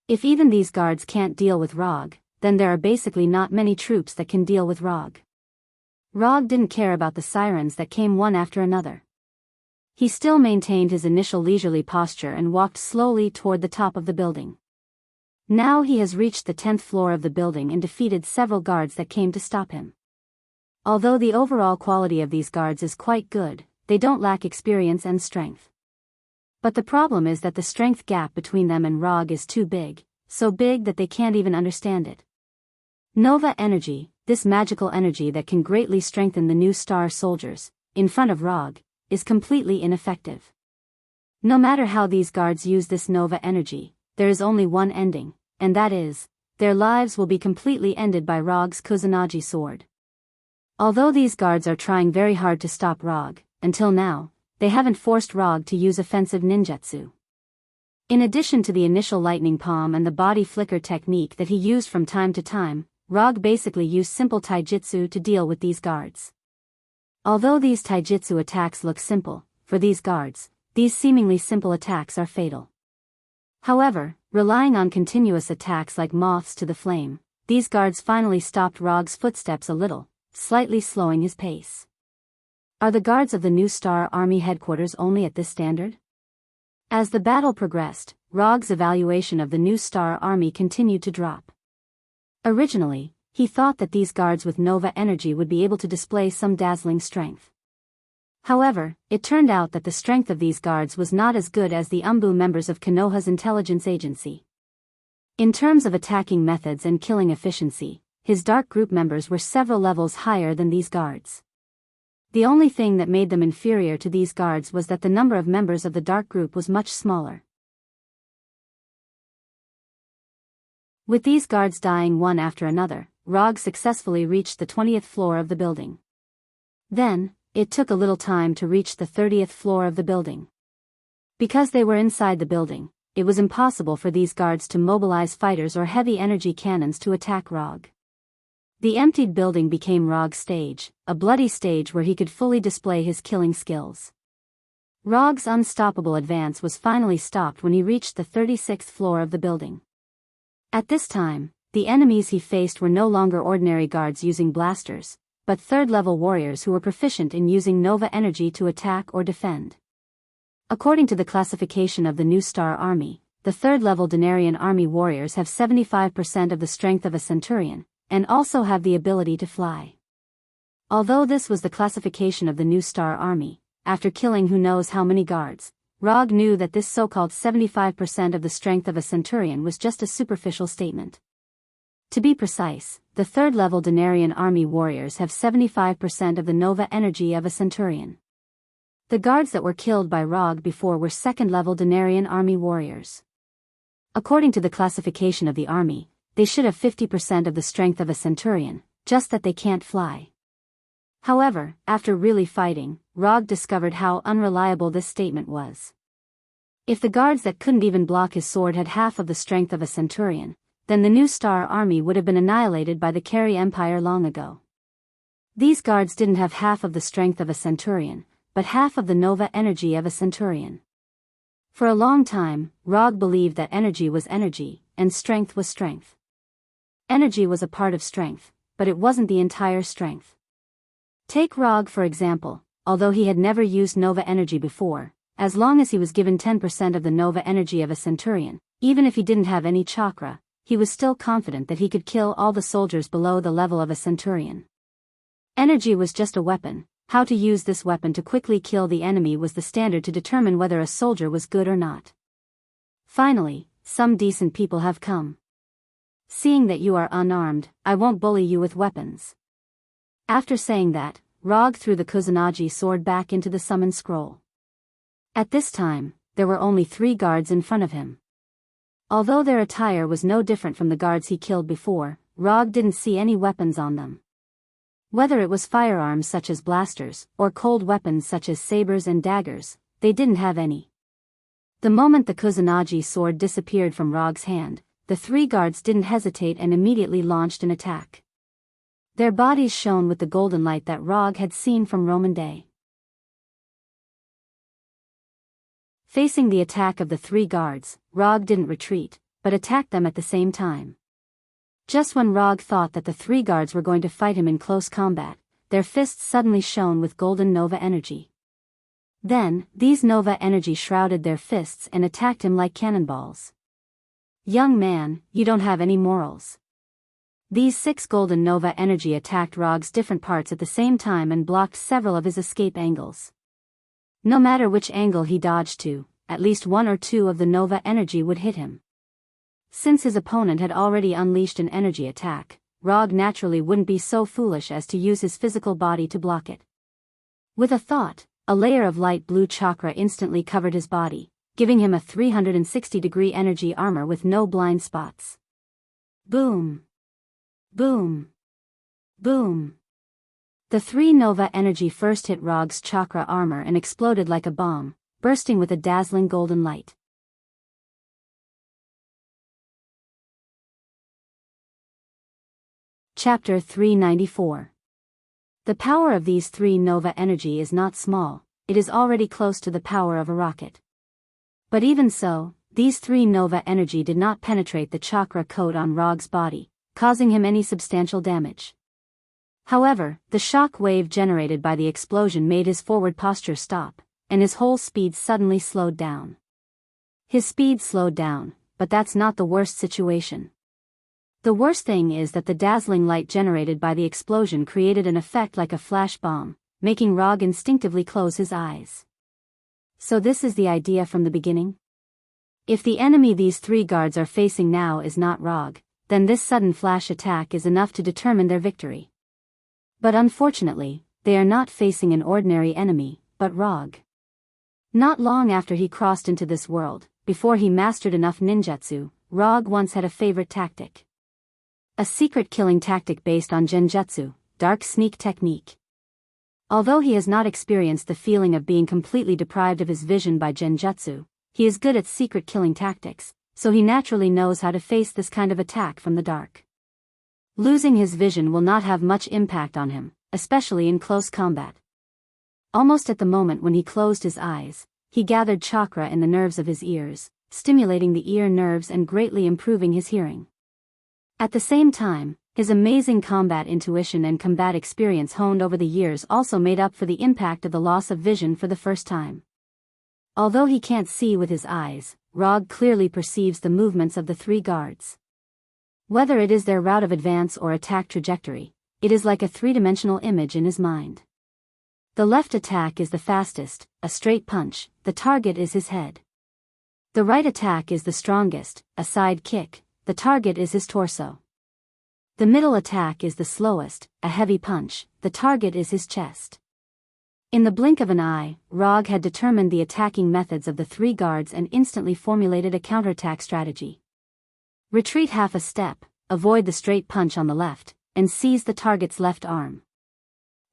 If even these guards can't deal with Rog, then there are basically not many troops that can deal with Rog. Rog didn't care about the sirens that came one after another. He still maintained his initial leisurely posture and walked slowly toward the top of the building. Now he has reached the 10th floor of the building and defeated several guards that came to stop him. Although the overall quality of these guards is quite good, they don't lack experience and strength. But the problem is that the strength gap between them and Rog is too big, so big that they can't even understand it. Nova energy, this magical energy that can greatly strengthen the new Star soldiers, in front of Rog, is completely ineffective. No matter how these guards use this Nova energy, there is only one ending, and that is, their lives will be completely ended by Rog's Kusanagi sword. Although these guards are trying very hard to stop Rog, until now, they haven't forced Rog to use offensive ninjutsu. In addition to the initial lightning palm and the body flicker technique that he used from time to time, Rog basically used simple taijutsu to deal with these guards. Although these taijutsu attacks look simple, for these guards, these seemingly simple attacks are fatal. However, relying on continuous attacks like moths to the flame, these guards finally stopped Rog's footsteps a little, slightly slowing his pace. Are the guards of the New Star Army headquarters only at this standard? As the battle progressed, Rog's evaluation of the New Star Army continued to drop. Originally, he thought that these guards with Nova energy would be able to display some dazzling strength. However, it turned out that the strength of these guards was not as good as the Umbu members of Konoha's intelligence agency. In terms of attacking methods and killing efficiency, his dark group members were several levels higher than these guards. The only thing that made them inferior to these guards was that the number of members of the dark group was much smaller. With these guards dying one after another, Rog successfully reached the 20th floor of the building. Then, it took a little time to reach the 30th floor of the building. Because they were inside the building, it was impossible for these guards to mobilize fighters or heavy energy cannons to attack Rog. The emptied building became Rog's stage, a bloody stage where he could fully display his killing skills. Rog's unstoppable advance was finally stopped when he reached the 36th floor of the building. At this time, the enemies he faced were no longer ordinary guards using blasters, but third-level warriors who were proficient in using Nova energy to attack or defend. According to the classification of the New Star Army, the third-level Denarian Army warriors have 75% of the strength of a centurion, and also have the ability to fly. Although this was the classification of the New Star Army, after killing who knows how many guards, Rog knew that this so-called 75% of the strength of a centurion was just a superficial statement. To be precise, the third-level Denarian Army warriors have 75% of the Nova energy of a centurion. The guards that were killed by Rog before were second-level Denarian Army warriors. According to the classification of the army, they should have 50% of the strength of a centurion, just that they can't fly. However, after really fighting, Rog discovered how unreliable this statement was. If the guards that couldn't even block his sword had half of the strength of a centurion, then the New Star Army would have been annihilated by the Carey Empire long ago. These guards didn't have half of the strength of a centurion, but half of the Nova energy of a centurion. For a long time, Rog believed that energy was energy, and strength was strength. Energy was a part of strength, but it wasn't the entire strength. Take Rog for example, although he had never used Nova energy before, as long as he was given 10% of the Nova energy of a centurion, even if he didn't have any chakra, he was still confident that he could kill all the soldiers below the level of a centurion. Energy was just a weapon. How to use this weapon to quickly kill the enemy was the standard to determine whether a soldier was good or not. Finally, some decent people have come. Seeing that you are unarmed, I won't bully you with weapons. After saying that, Rog threw the Kusanagi sword back into the summon scroll. At this time, there were only 3 guards in front of him. Although their attire was no different from the guards he killed before, Rog didn't see any weapons on them. Whether it was firearms such as blasters, or cold weapons such as sabers and daggers, they didn't have any. The moment the Kusanagi sword disappeared from Rog's hand, the 3 guards didn't hesitate and immediately launched an attack. Their bodies shone with the golden light that Rog had seen from Roman Day. Facing the attack of the 3 guards, Rog didn't retreat, but attacked them at the same time. Just when Rog thought that the 3 guards were going to fight him in close combat, their fists suddenly shone with golden Nova energy. Then, these Nova energy shrouded their fists and attacked him like cannonballs. Young man, you don't have any morals. These 6 golden Nova energy attacked Rog's different parts at the same time and blocked several of his escape angles. No matter which angle he dodged to, at least 1 or 2 of the Nova energy would hit him. Since his opponent had already unleashed an energy attack, Rog naturally wouldn't be so foolish as to use his physical body to block it. With a thought, a layer of light blue chakra instantly covered his body, giving him a 360-degree energy armor with no blind spots. Boom! Boom! Boom! The 3 Nova energy first hit Rog's chakra armor and exploded like a bomb, bursting with a dazzling golden light. Chapter 394. The power of these 3 Nova energy is not small, it is already close to the power of a rocket. But even so, these 3 Nova energy did not penetrate the chakra coat on Rog's body, causing him any substantial damage. However, the shock wave generated by the explosion made his forward posture stop, and his whole speed suddenly slowed down. His speed slowed down, but that's not the worst situation. The worst thing is that the dazzling light generated by the explosion created an effect like a flash bomb, making Rog instinctively close his eyes. So this is the idea from the beginning? If the enemy these 3 guards are facing now is not Rog, then this sudden flash attack is enough to determine their victory. But unfortunately, they are not facing an ordinary enemy, but Rog. Not long after he crossed into this world, before he mastered enough ninjutsu, Rog once had a favorite tactic. A secret killing tactic based on genjutsu, dark sneak technique. Although he has not experienced the feeling of being completely deprived of his vision by genjutsu, he is good at secret killing tactics, so he naturally knows how to face this kind of attack from the dark. Losing his vision will not have much impact on him, especially in close combat. Almost at the moment when he closed his eyes, he gathered chakra in the nerves of his ears, stimulating the ear nerves and greatly improving his hearing. At the same time, his amazing combat intuition and combat experience honed over the years also made up for the impact of the loss of vision for the first time. Although he can't see with his eyes, Rog clearly perceives the movements of the 3 guards. Whether it is their route of advance or attack trajectory, it is like a 3-dimensional image in his mind. The left attack is the fastest, a straight punch, the target is his head. The right attack is the strongest, a side kick, the target is his torso. The middle attack is the slowest, a heavy punch, the target is his chest. In the blink of an eye, Rog had determined the attacking methods of the 3 guards and instantly formulated a counterattack strategy. Retreat half a step, avoid the straight punch on the left, and seize the target's left arm.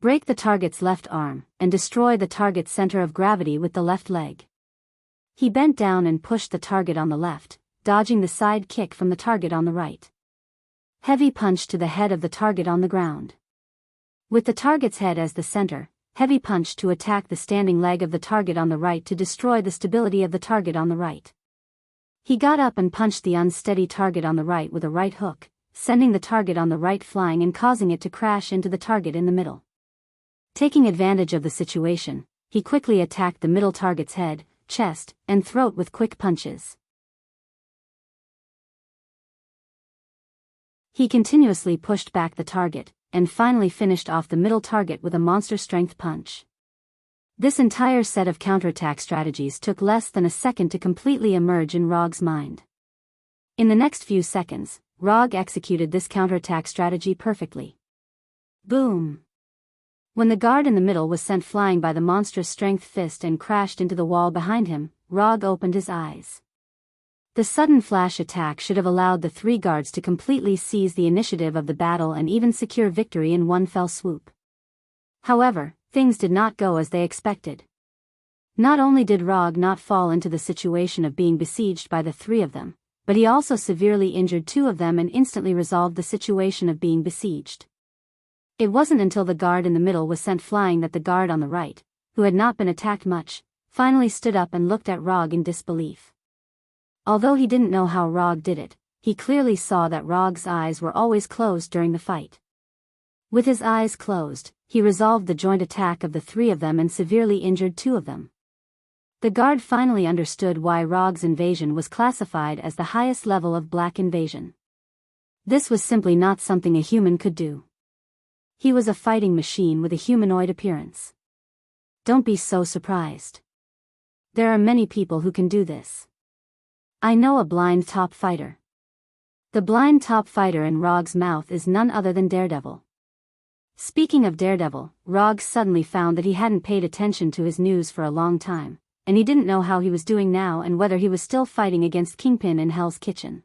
Break the target's left arm, and destroy the target's center of gravity with the left leg. He bent down and pushed the target on the left, dodging the side kick from the target on the right. Heavy punch to the head of the target on the ground. With the target's head as the center, heavy punch to attack the standing leg of the target on the right to destroy the stability of the target on the right. He got up and punched the unsteady target on the right with a right hook, sending the target on the right flying and causing it to crash into the target in the middle. Taking advantage of the situation, he quickly attacked the middle target's head, chest, and throat with quick punches. He continuously pushed back the target, and finally finished off the middle target with a monster-strength punch. This entire set of counterattack strategies took less than a second to completely emerge in Rog's mind. In the next few seconds, Rog executed this counterattack strategy perfectly. Boom! When the guard in the middle was sent flying by the monstrous strength fist and crashed into the wall behind him, Rog opened his eyes. The sudden flash attack should have allowed the 3 guards to completely seize the initiative of the battle and even secure victory in one fell swoop. However, things did not go as they expected. Not only did Rog not fall into the situation of being besieged by the 3 of them, but he also severely injured 2 of them and instantly resolved the situation of being besieged. It wasn't until the guard in the middle was sent flying that the guard on the right, who had not been attacked much, finally stood up and looked at Rog in disbelief. Although he didn't know how Rog did it, he clearly saw that Rog's eyes were always closed during the fight. With his eyes closed, he resolved the joint attack of the 3 of them and severely injured 2 of them. The guard finally understood why Rog's invasion was classified as the highest level of black invasion. This was simply not something a human could do. He was a fighting machine with a humanoid appearance. Don't be so surprised. There are many people who can do this. I know a blind top fighter. The blind top fighter in Rog's mouth is none other than Daredevil. Speaking of Daredevil, Rog suddenly found that he hadn't paid attention to his news for a long time, and he didn't know how he was doing now and whether he was still fighting against Kingpin in Hell's Kitchen.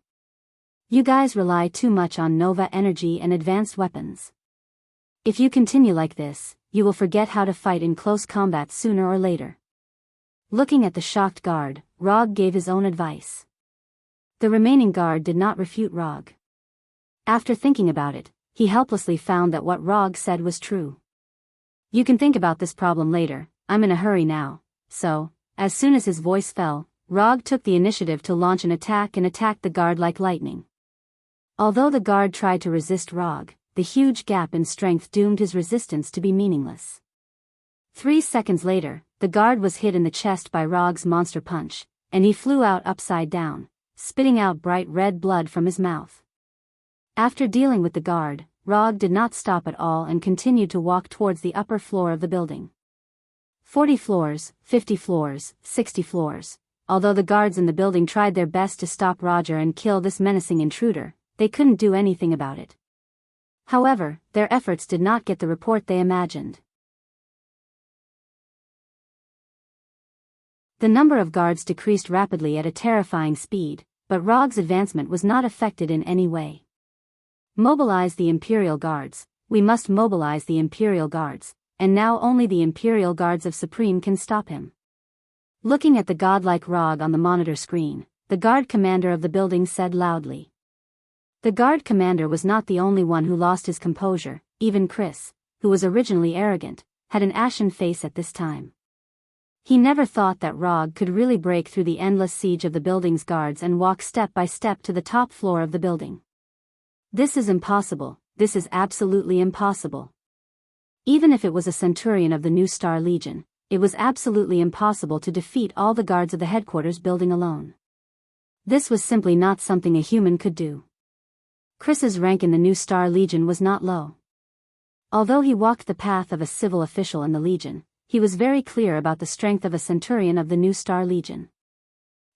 You guys rely too much on Nova energy and advanced weapons. If you continue like this, you will forget how to fight in close combat sooner or later. Looking at the shocked guard, Rog gave his own advice. The remaining guard did not refute Rog. After thinking about it, he helplessly found that what Rog said was true. You can think about this problem later, I'm in a hurry now. So, as soon as his voice fell, Rog took the initiative to launch an attack and attacked the guard like lightning. Although the guard tried to resist Rog, the huge gap in strength doomed his resistance to be meaningless. 3 seconds later, the guard was hit in the chest by Rog's monster punch, and he flew out upside down, spitting out bright red blood from his mouth. After dealing with the guard, Rog did not stop at all and continued to walk towards the upper floor of the building. 40 floors, 50 floors, 60 floors. Although the guards in the building tried their best to stop Roger and kill this menacing intruder, they couldn't do anything about it. However, their efforts did not get the report they imagined. The number of guards decreased rapidly at a terrifying speed, but Rog's advancement was not affected in any way. Mobilize the Imperial Guards. We must mobilize the Imperial Guards, and now only the Imperial Guards of Supreme can stop him. Looking at the godlike Rog on the monitor screen, the guard commander of the building said loudly. The guard commander was not the only one who lost his composure. Even Chris, who was originally arrogant, had an ashen face at this time. He never thought that Rog could really break through the endless siege of the building's guards and walk step by step to the top floor of the building. This is impossible, this is absolutely impossible. Even if it was a centurion of the New Star Legion, it was absolutely impossible to defeat all the guards of the headquarters building alone. This was simply not something a human could do. Chris's rank in the New Star Legion was not low. Although he walked the path of a civil official in the Legion, he was very clear about the strength of a centurion of the New Star Legion.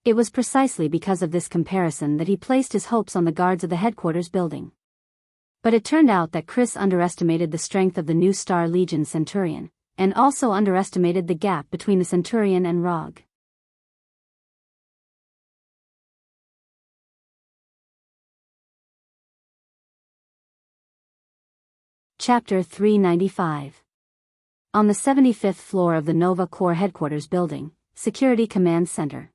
It was precisely because of this comparison that he placed his hopes on the guards of the headquarters building. But it turned out that Chris underestimated the strength of the New Star Legion centurion, and also underestimated the gap between the centurion and Rog. Chapter 395. On the 75th floor of the Nova Corps headquarters building, Security Command Center.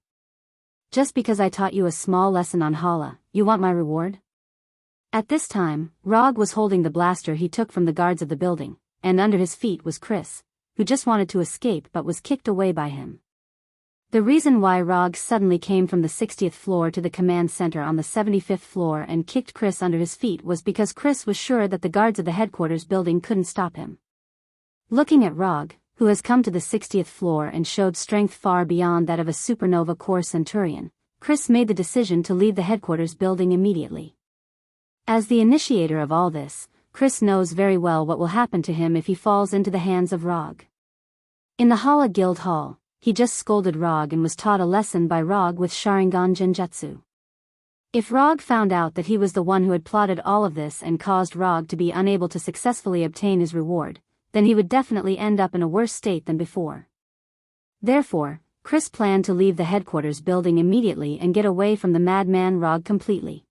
Just because I taught you a small lesson on Hala, you want my reward? At this time, Rog was holding the blaster he took from the guards of the building, and under his feet was Chris, who just wanted to escape but was kicked away by him. The reason why Rog suddenly came from the 60th floor to the command center on the 75th floor and kicked Chris under his feet was because Chris was sure that the guards of the headquarters building couldn't stop him. Looking at Rog, who has come to the 60th floor and showed strength far beyond that of a Supernova Corps Centurion, Chris made the decision to leave the headquarters building immediately. As the initiator of all this, Chris knows very well what will happen to him if he falls into the hands of Rog. In the Hala Guild Hall, he just scolded Rog and was taught a lesson by Rog with Sharingan Genjutsu. If Rog found out that he was the one who had plotted all of this and caused Rog to be unable to successfully obtain his reward, then he would definitely end up in a worse state than before. Therefore, Chris planned to leave the headquarters building immediately and get away from the madman Rog completely.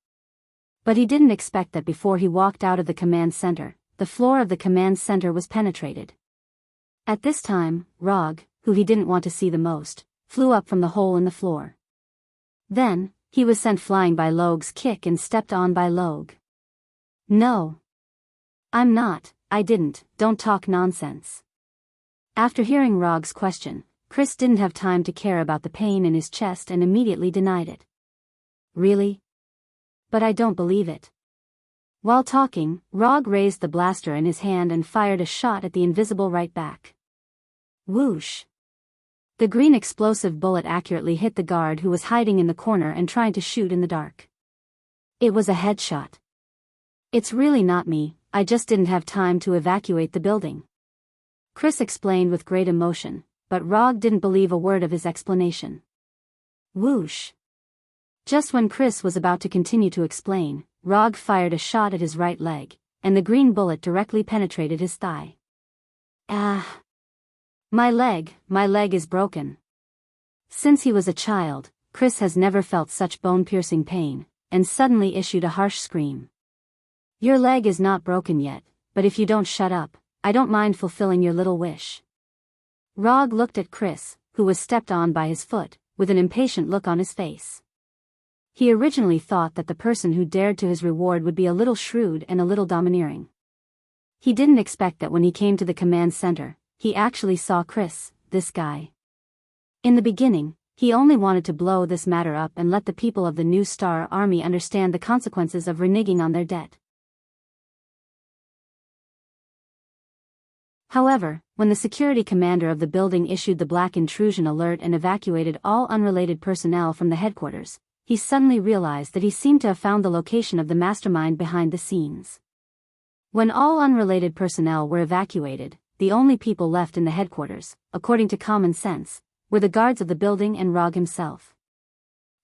But he didn't expect that before he walked out of the command center, the floor of the command center was penetrated. At this time, Rog, who he didn't want to see the most, flew up from the hole in the floor. Then, he was sent flying by Logue's kick and stepped on by Logue. No. I'm not, I didn't, don't talk nonsense. After hearing Rog's question, Chris didn't have time to care about the pain in his chest and immediately denied it. Really? But I don't believe it. While talking, Rog raised the blaster in his hand and fired a shot at the invisible right back. Whoosh! The green explosive bullet accurately hit the guard who was hiding in the corner and trying to shoot in the dark. It was a headshot. It's really not me, I just didn't have time to evacuate the building. Chris explained with great emotion, but Rog didn't believe a word of his explanation. Whoosh! Just when Chris was about to continue to explain, Rog fired a shot at his right leg, and the green bullet directly penetrated his thigh. Ah! My leg is broken. Since he was a child, Chris has never felt such bone-piercing pain, and suddenly issued a harsh scream. "Your leg is not broken yet, but if you don't shut up, I don't mind fulfilling your little wish." Rog looked at Chris, who was stepped on by his foot, with an impatient look on his face. He originally thought that the person who dared to his reward would be a little shrewd and a little domineering. He didn't expect that when he came to the command center, he actually saw Chris, this guy. In the beginning, he only wanted to blow this matter up and let the people of the New Star Army understand the consequences of reneging on their debt. However, when the security commander of the building issued the black intrusion alert and evacuated all unrelated personnel from the headquarters, he suddenly realized that he seemed to have found the location of the mastermind behind the scenes. When all unrelated personnel were evacuated, the only people left in the headquarters, according to common sense, were the guards of the building and Rog himself.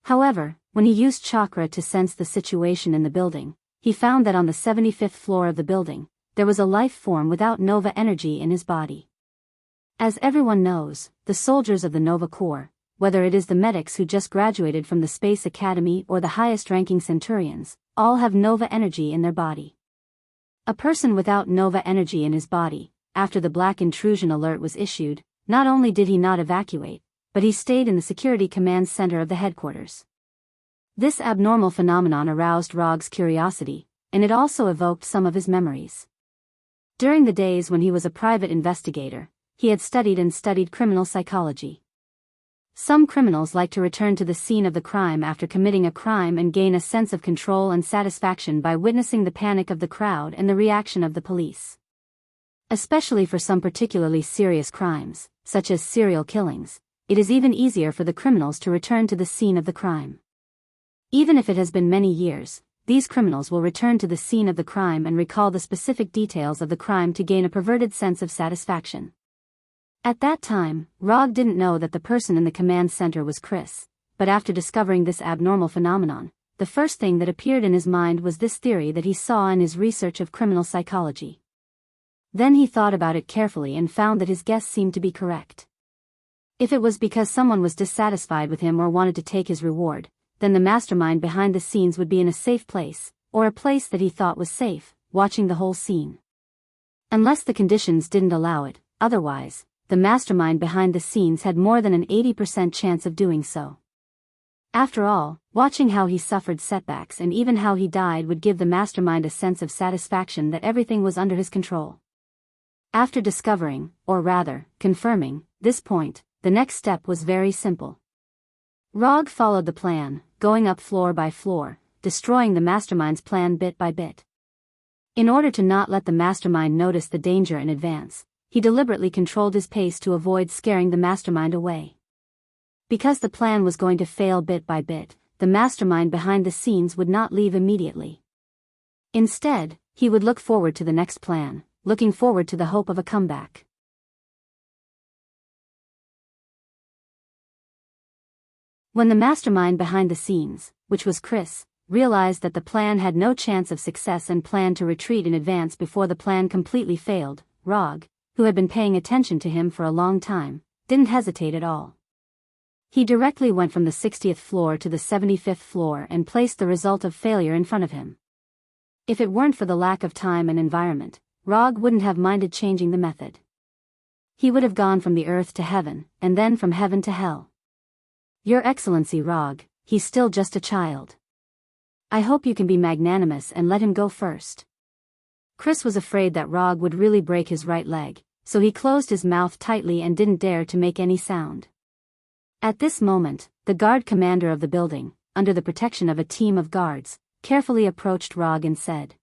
However, when he used chakra to sense the situation in the building, he found that on the 75th floor of the building, there was a life form without Nova energy in his body. As everyone knows, the soldiers of the Nova Corps, whether it is the medics who just graduated from the Space Academy or the highest-ranking Centurions, all have Nova energy in their body. A person without Nova energy in his body, after the black intrusion alert was issued, not only did he not evacuate, but he stayed in the security command center of the headquarters. This abnormal phenomenon aroused Rog's curiosity, and it also evoked some of his memories. During the days when he was a private investigator, he had studied criminal psychology. Some criminals like to return to the scene of the crime after committing a crime and gain a sense of control and satisfaction by witnessing the panic of the crowd and the reaction of the police. Especially for some particularly serious crimes, such as serial killings, it is even easier for the criminals to return to the scene of the crime. Even if it has been many years, these criminals will return to the scene of the crime and recall the specific details of the crime to gain a perverted sense of satisfaction. At that time, Rog didn't know that the person in the command center was Chris, but after discovering this abnormal phenomenon, the first thing that appeared in his mind was this theory that he saw in his research of criminal psychology. Then he thought about it carefully and found that his guess seemed to be correct. If it was because someone was dissatisfied with him or wanted to take his reward, then the mastermind behind the scenes would be in a safe place, or a place that he thought was safe, watching the whole scene. Unless the conditions didn't allow it, otherwise, the mastermind behind the scenes had more than an 80% chance of doing so. After all, watching how he suffered setbacks and even how he died would give the mastermind a sense of satisfaction that everything was under his control. After discovering, or rather, confirming, this point, the next step was very simple. Rog followed the plan, going up floor by floor, destroying the mastermind's plan bit by bit. In order to not let the mastermind notice the danger in advance, he deliberately controlled his pace to avoid scaring the mastermind away. Because the plan was going to fail bit by bit, the mastermind behind the scenes would not leave immediately. Instead, he would look forward to the next plan, looking forward to the hope of a comeback. When the mastermind behind the scenes, which was Chris, realized that the plan had no chance of success and planned to retreat in advance before the plan completely failed, Rog, who had been paying attention to him for a long time, didn't hesitate at all. He directly went from the 60th floor to the 75th floor and placed the result of failure in front of him. If it weren't for the lack of time and environment, Rog wouldn't have minded changing the method. He would have gone from the earth to heaven, and then from heaven to hell. Your Excellency Rog, he's still just a child. I hope you can be magnanimous and let him go first. Chris was afraid that Rog would really break his right leg, so he closed his mouth tightly and didn't dare to make any sound. At this moment, the guard commander of the building, under the protection of a team of guards, carefully approached Rog and said,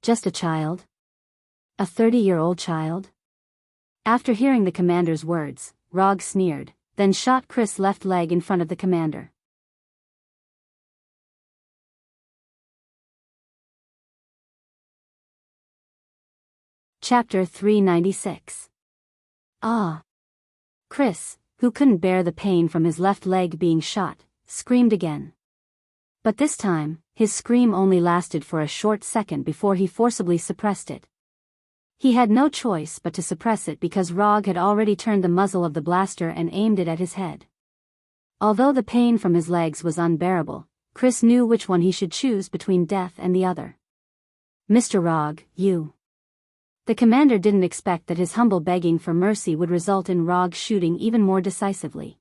"Just a child? A 30-year-old child?" After hearing the commander's words, Rog sneered, then shot Chris' left leg in front of the commander. Chapter 396. Ah! Chris, who couldn't bear the pain from his left leg being shot, screamed again. But this time, his scream only lasted for a short second before he forcibly suppressed it. He had no choice but to suppress it because Rog had already turned the muzzle of the blaster and aimed it at his head. Although the pain from his legs was unbearable, Chris knew which one he should choose between death and the other. "Mr. Rog, you." The commander didn't expect that his humble begging for mercy would result in Rog shooting even more decisively.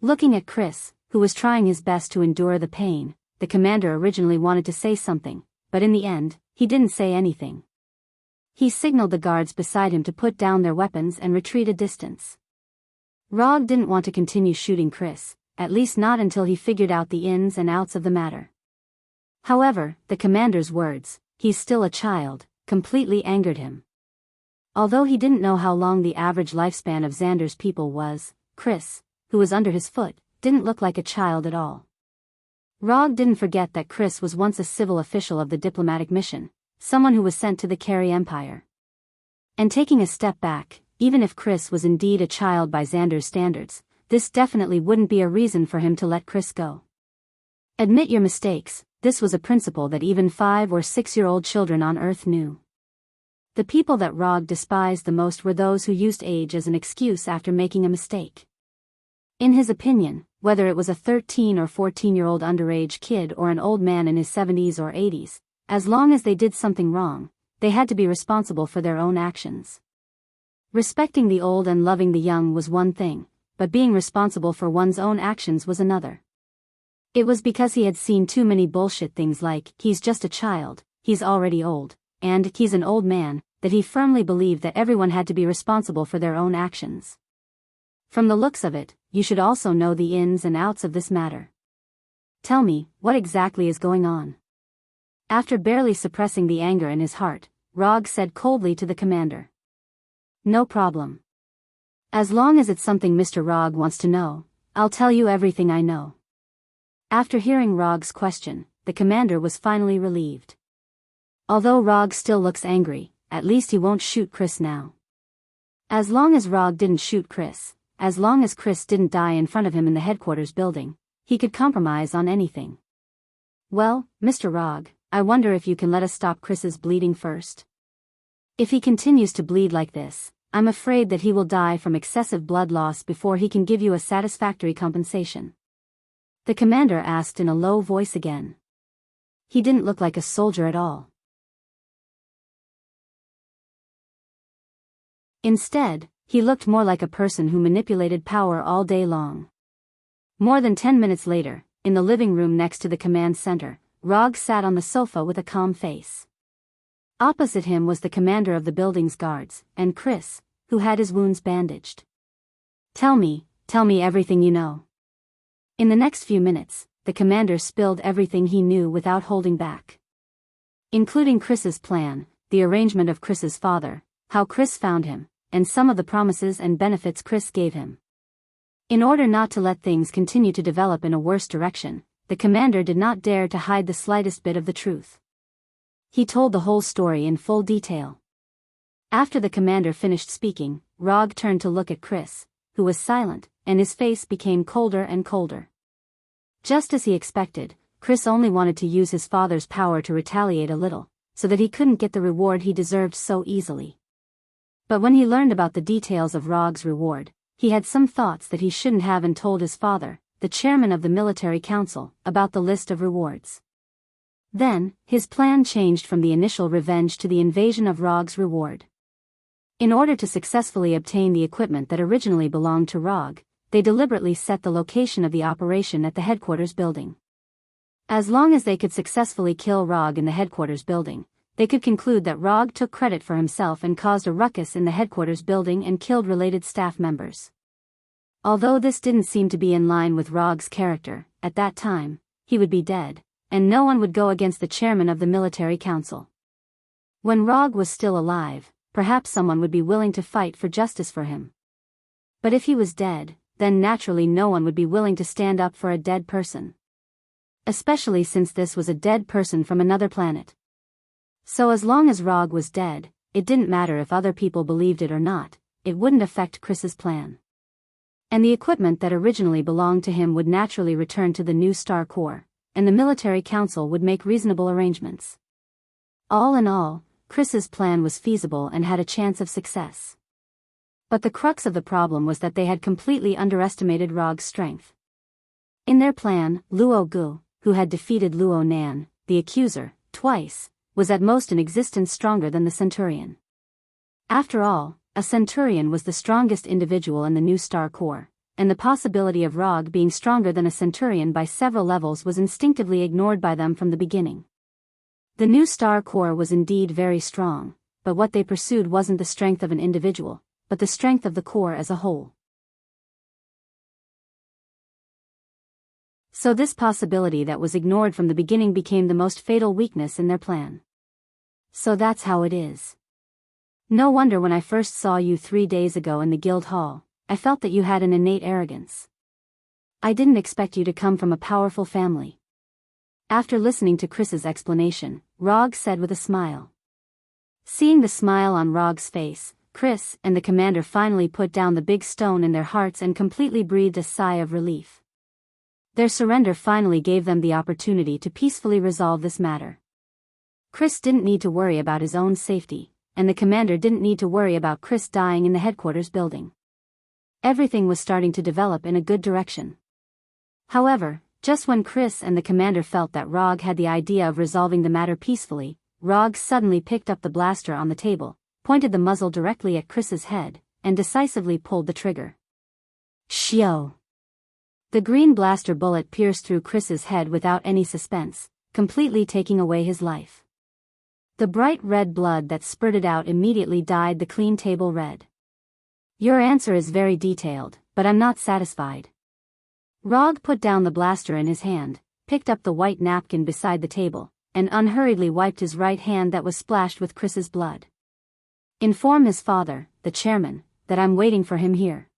Looking at Chris, who was trying his best to endure the pain, the commander originally wanted to say something, but in the end, he didn't say anything. He signaled the guards beside him to put down their weapons and retreat a distance. Rog didn't want to continue shooting Chris, at least not until he figured out the ins and outs of the matter. However, the commander's words, "He's still a child," completely angered him. Although he didn't know how long the average lifespan of Xander's people was, Chris, who was under his foot, didn't look like a child at all. Rog didn't forget that Chris was once a civil official of the diplomatic mission, someone who was sent to the Carey Empire. And taking a step back, even if Chris was indeed a child by Xander's standards, this definitely wouldn't be a reason for him to let Chris go. Admit your mistakes, this was a principle that even 5- or 6-year-old children on Earth knew. The people that Rog despised the most were those who used age as an excuse after making a mistake. In his opinion, whether it was a 13- or 14-year-old underage kid or an old man in his 70s or 80s, as long as they did something wrong, they had to be responsible for their own actions. Respecting the old and loving the young was one thing, but being responsible for one's own actions was another. It was because he had seen too many bullshit things like, "He's just a child, he's already old," and "He's an old man," that he firmly believed that everyone had to be responsible for their own actions. From the looks of it, you should also know the ins and outs of this matter. "Tell me, what exactly is going on?" After barely suppressing the anger in his heart, Rog said coldly to the commander. "No problem. As long as it's something Mr. Rog wants to know, I'll tell you everything I know." After hearing Rog's question, the commander was finally relieved. Although Rog still looks angry, at least he won't shoot Chris now. As long as Rog didn't shoot Chris, as long as Chris didn't die in front of him in the headquarters building, he could compromise on anything. "Well, Mr. Rog, I wonder if you can let us stop Chris's bleeding first. If he continues to bleed like this, I'm afraid that he will die from excessive blood loss before he can give you a satisfactory compensation." The commander asked in a low voice again. He didn't look like a soldier at all. Instead, he looked more like a person who manipulated power all day long. More than 10 minutes later, in the living room next to the command center, Rog sat on the sofa with a calm face. Opposite him was the commander of the building's guards, and Chris, who had his wounds bandaged. Tell me everything you know." In the next few minutes, the commander spilled everything he knew without holding back. Including Chris's plan, the arrangement of Chris's father, how Chris found him, and some of the promises and benefits Chris gave him. In order not to let things continue to develop in a worse direction, the commander did not dare to hide the slightest bit of the truth. He told the whole story in full detail. After the commander finished speaking, Rog turned to look at Chris, who was silent, and his face became colder and colder. Just as he expected, Chris only wanted to use his father's power to retaliate a little, so that he couldn't get the reward he deserved so easily. But when he learned about the details of Rog's reward, he had some thoughts that he shouldn't have and told his father, the chairman of the military council, about the list of rewards. Then, his plan changed from the initial revenge to the invasion of Rog's reward. In order to successfully obtain the equipment that originally belonged to Rog, they deliberately set the location of the operation at the headquarters building. As long as they could successfully kill Rog in the headquarters building, they could conclude that Rog took credit for himself and caused a ruckus in the headquarters building and killed related staff members. Although this didn't seem to be in line with Rog's character, at that time, he would be dead, and no one would go against the chairman of the military council. When Rog was still alive, perhaps someone would be willing to fight for justice for him. But if he was dead, then naturally no one would be willing to stand up for a dead person. Especially since this was a dead person from another planet. So as long as Rog was dead, it didn't matter if other people believed it or not, it wouldn't affect Chris's plan. And the equipment that originally belonged to him would naturally return to the new Star Corps, and the military council would make reasonable arrangements. All in all, Chris's plan was feasible and had a chance of success. But the crux of the problem was that they had completely underestimated Rog's strength. In their plan, Luo Gu, who had defeated Luo Nan, the accuser, twice, was at most in existence stronger than the centurion. After all, a centurion was the strongest individual in the new Star Corps, and the possibility of Rog being stronger than a centurion by several levels was instinctively ignored by them from the beginning. The new Star Corps was indeed very strong, but what they pursued wasn't the strength of an individual, but the strength of the Corps as a whole. So this possibility that was ignored from the beginning became the most fatal weakness in their plan. So that's how it is. No wonder when I first saw you 3 days ago in the guild hall, I felt that you had an innate arrogance. I didn't expect you to come from a powerful family. After listening to Chris's explanation, Rog said with a smile. Seeing the smile on Rog's face, Chris and the commander finally put down the big stone in their hearts and completely breathed a sigh of relief. Their surrender finally gave them the opportunity to peacefully resolve this matter. Chris didn't need to worry about his own safety, and the commander didn't need to worry about Chris dying in the headquarters building. Everything was starting to develop in a good direction. However, just when Chris and the commander felt that Rog had the idea of resolving the matter peacefully, Rog suddenly picked up the blaster on the table, pointed the muzzle directly at Chris's head, and decisively pulled the trigger. Shio! The green blaster bullet pierced through Chris's head without any suspense, completely taking away his life. The bright red blood that spurted out immediately dyed the clean table red. Your answer is very detailed, but I'm not satisfied. Rog put down the blaster in his hand, picked up the white napkin beside the table, and unhurriedly wiped his right hand that was splashed with Chris's blood. Inform his father, the chairman, that I'm waiting for him here.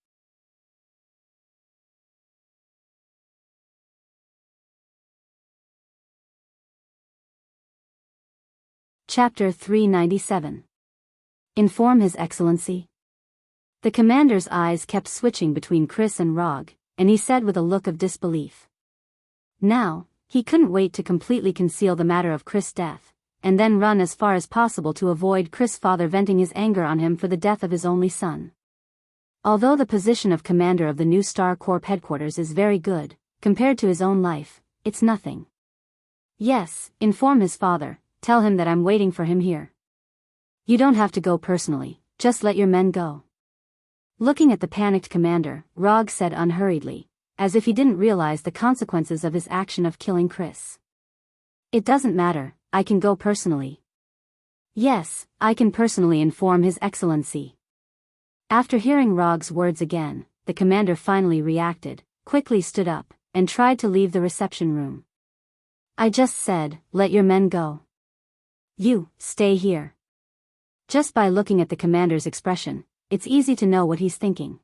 Chapter 397. Inform His Excellency. The commander's eyes kept switching between Chris and Rog, and he said with a look of disbelief. Now, he couldn't wait to completely conceal the matter of Chris' death, and then run as far as possible to avoid Chris' father venting his anger on him for the death of his only son. Although the position of commander of the new Star Corps headquarters is very good, compared to his own life, it's nothing. Yes, inform his father. Tell him that I'm waiting for him here. You don't have to go personally, just let your men go. Looking at the panicked commander, Rog said unhurriedly, as if he didn't realize the consequences of his action of killing Chris. It doesn't matter, I can go personally. Yes, I can personally inform His Excellency. After hearing Rog's words again, the commander finally reacted, quickly stood up, and tried to leave the reception room. I just said, let your men go. You, stay here. Just by looking at the commander's expression, it's easy to know what he's thinking.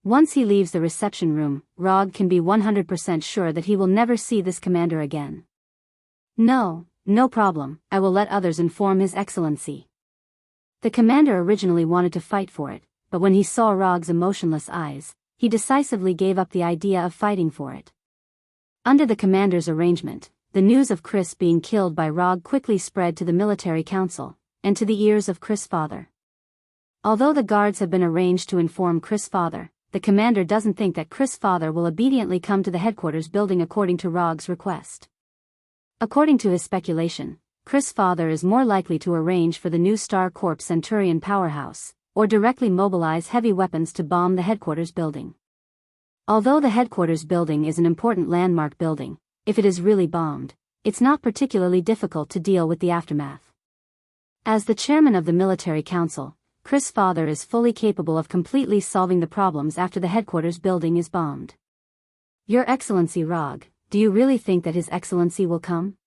Once he leaves the reception room, Rog can be 100% sure that he will never see this commander again. No problem, I will let others inform His Excellency. The commander originally wanted to fight for it, but when he saw Rog's emotionless eyes, he decisively gave up the idea of fighting for it. Under the commander's arrangement, the news of Chris being killed by Rog quickly spread to the military council, and to the ears of Chris' father. Although the guards have been arranged to inform Chris' father, the commander doesn't think that Chris' father will obediently come to the headquarters building according to Rog's request. According to his speculation, Chris' father is more likely to arrange for the new Star Corps Centurion powerhouse, or directly mobilize heavy weapons to bomb the headquarters building. Although the headquarters building is an important landmark building, if it is really bombed, it's not particularly difficult to deal with the aftermath. As the chairman of the military council, Chris' father is fully capable of completely solving the problems after the headquarters building is bombed. Your Excellency Rog, do you really think that His Excellency will come?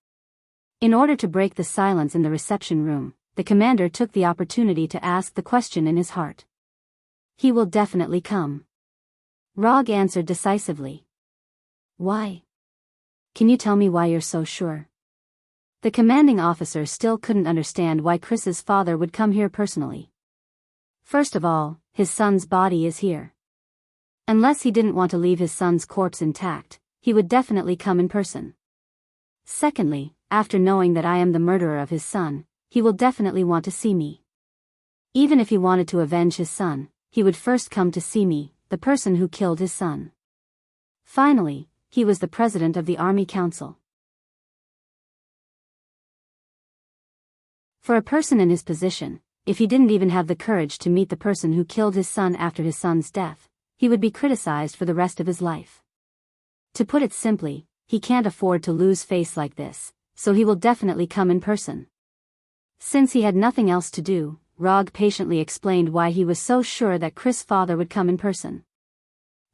In order to break the silence in the reception room, the commander took the opportunity to ask the question in his heart. He will definitely come. Rog answered decisively. Why? Can you tell me why you're so sure? The commanding officer still couldn't understand why Chris's father would come here personally. First of all, his son's body is here. Unless he didn't want to leave his son's corpse intact, he would definitely come in person. Secondly, after knowing that I am the murderer of his son, he will definitely want to see me. Even if he wanted to avenge his son, he would first come to see me, the person who killed his son. Finally, he was the president of the Army Council. For a person in his position, if he didn't even have the courage to meet the person who killed his son after his son's death, he would be criticized for the rest of his life. To put it simply, he can't afford to lose face like this, so he will definitely come in person. Since he had nothing else to do, Rog patiently explained why he was so sure that Chris' father would come in person.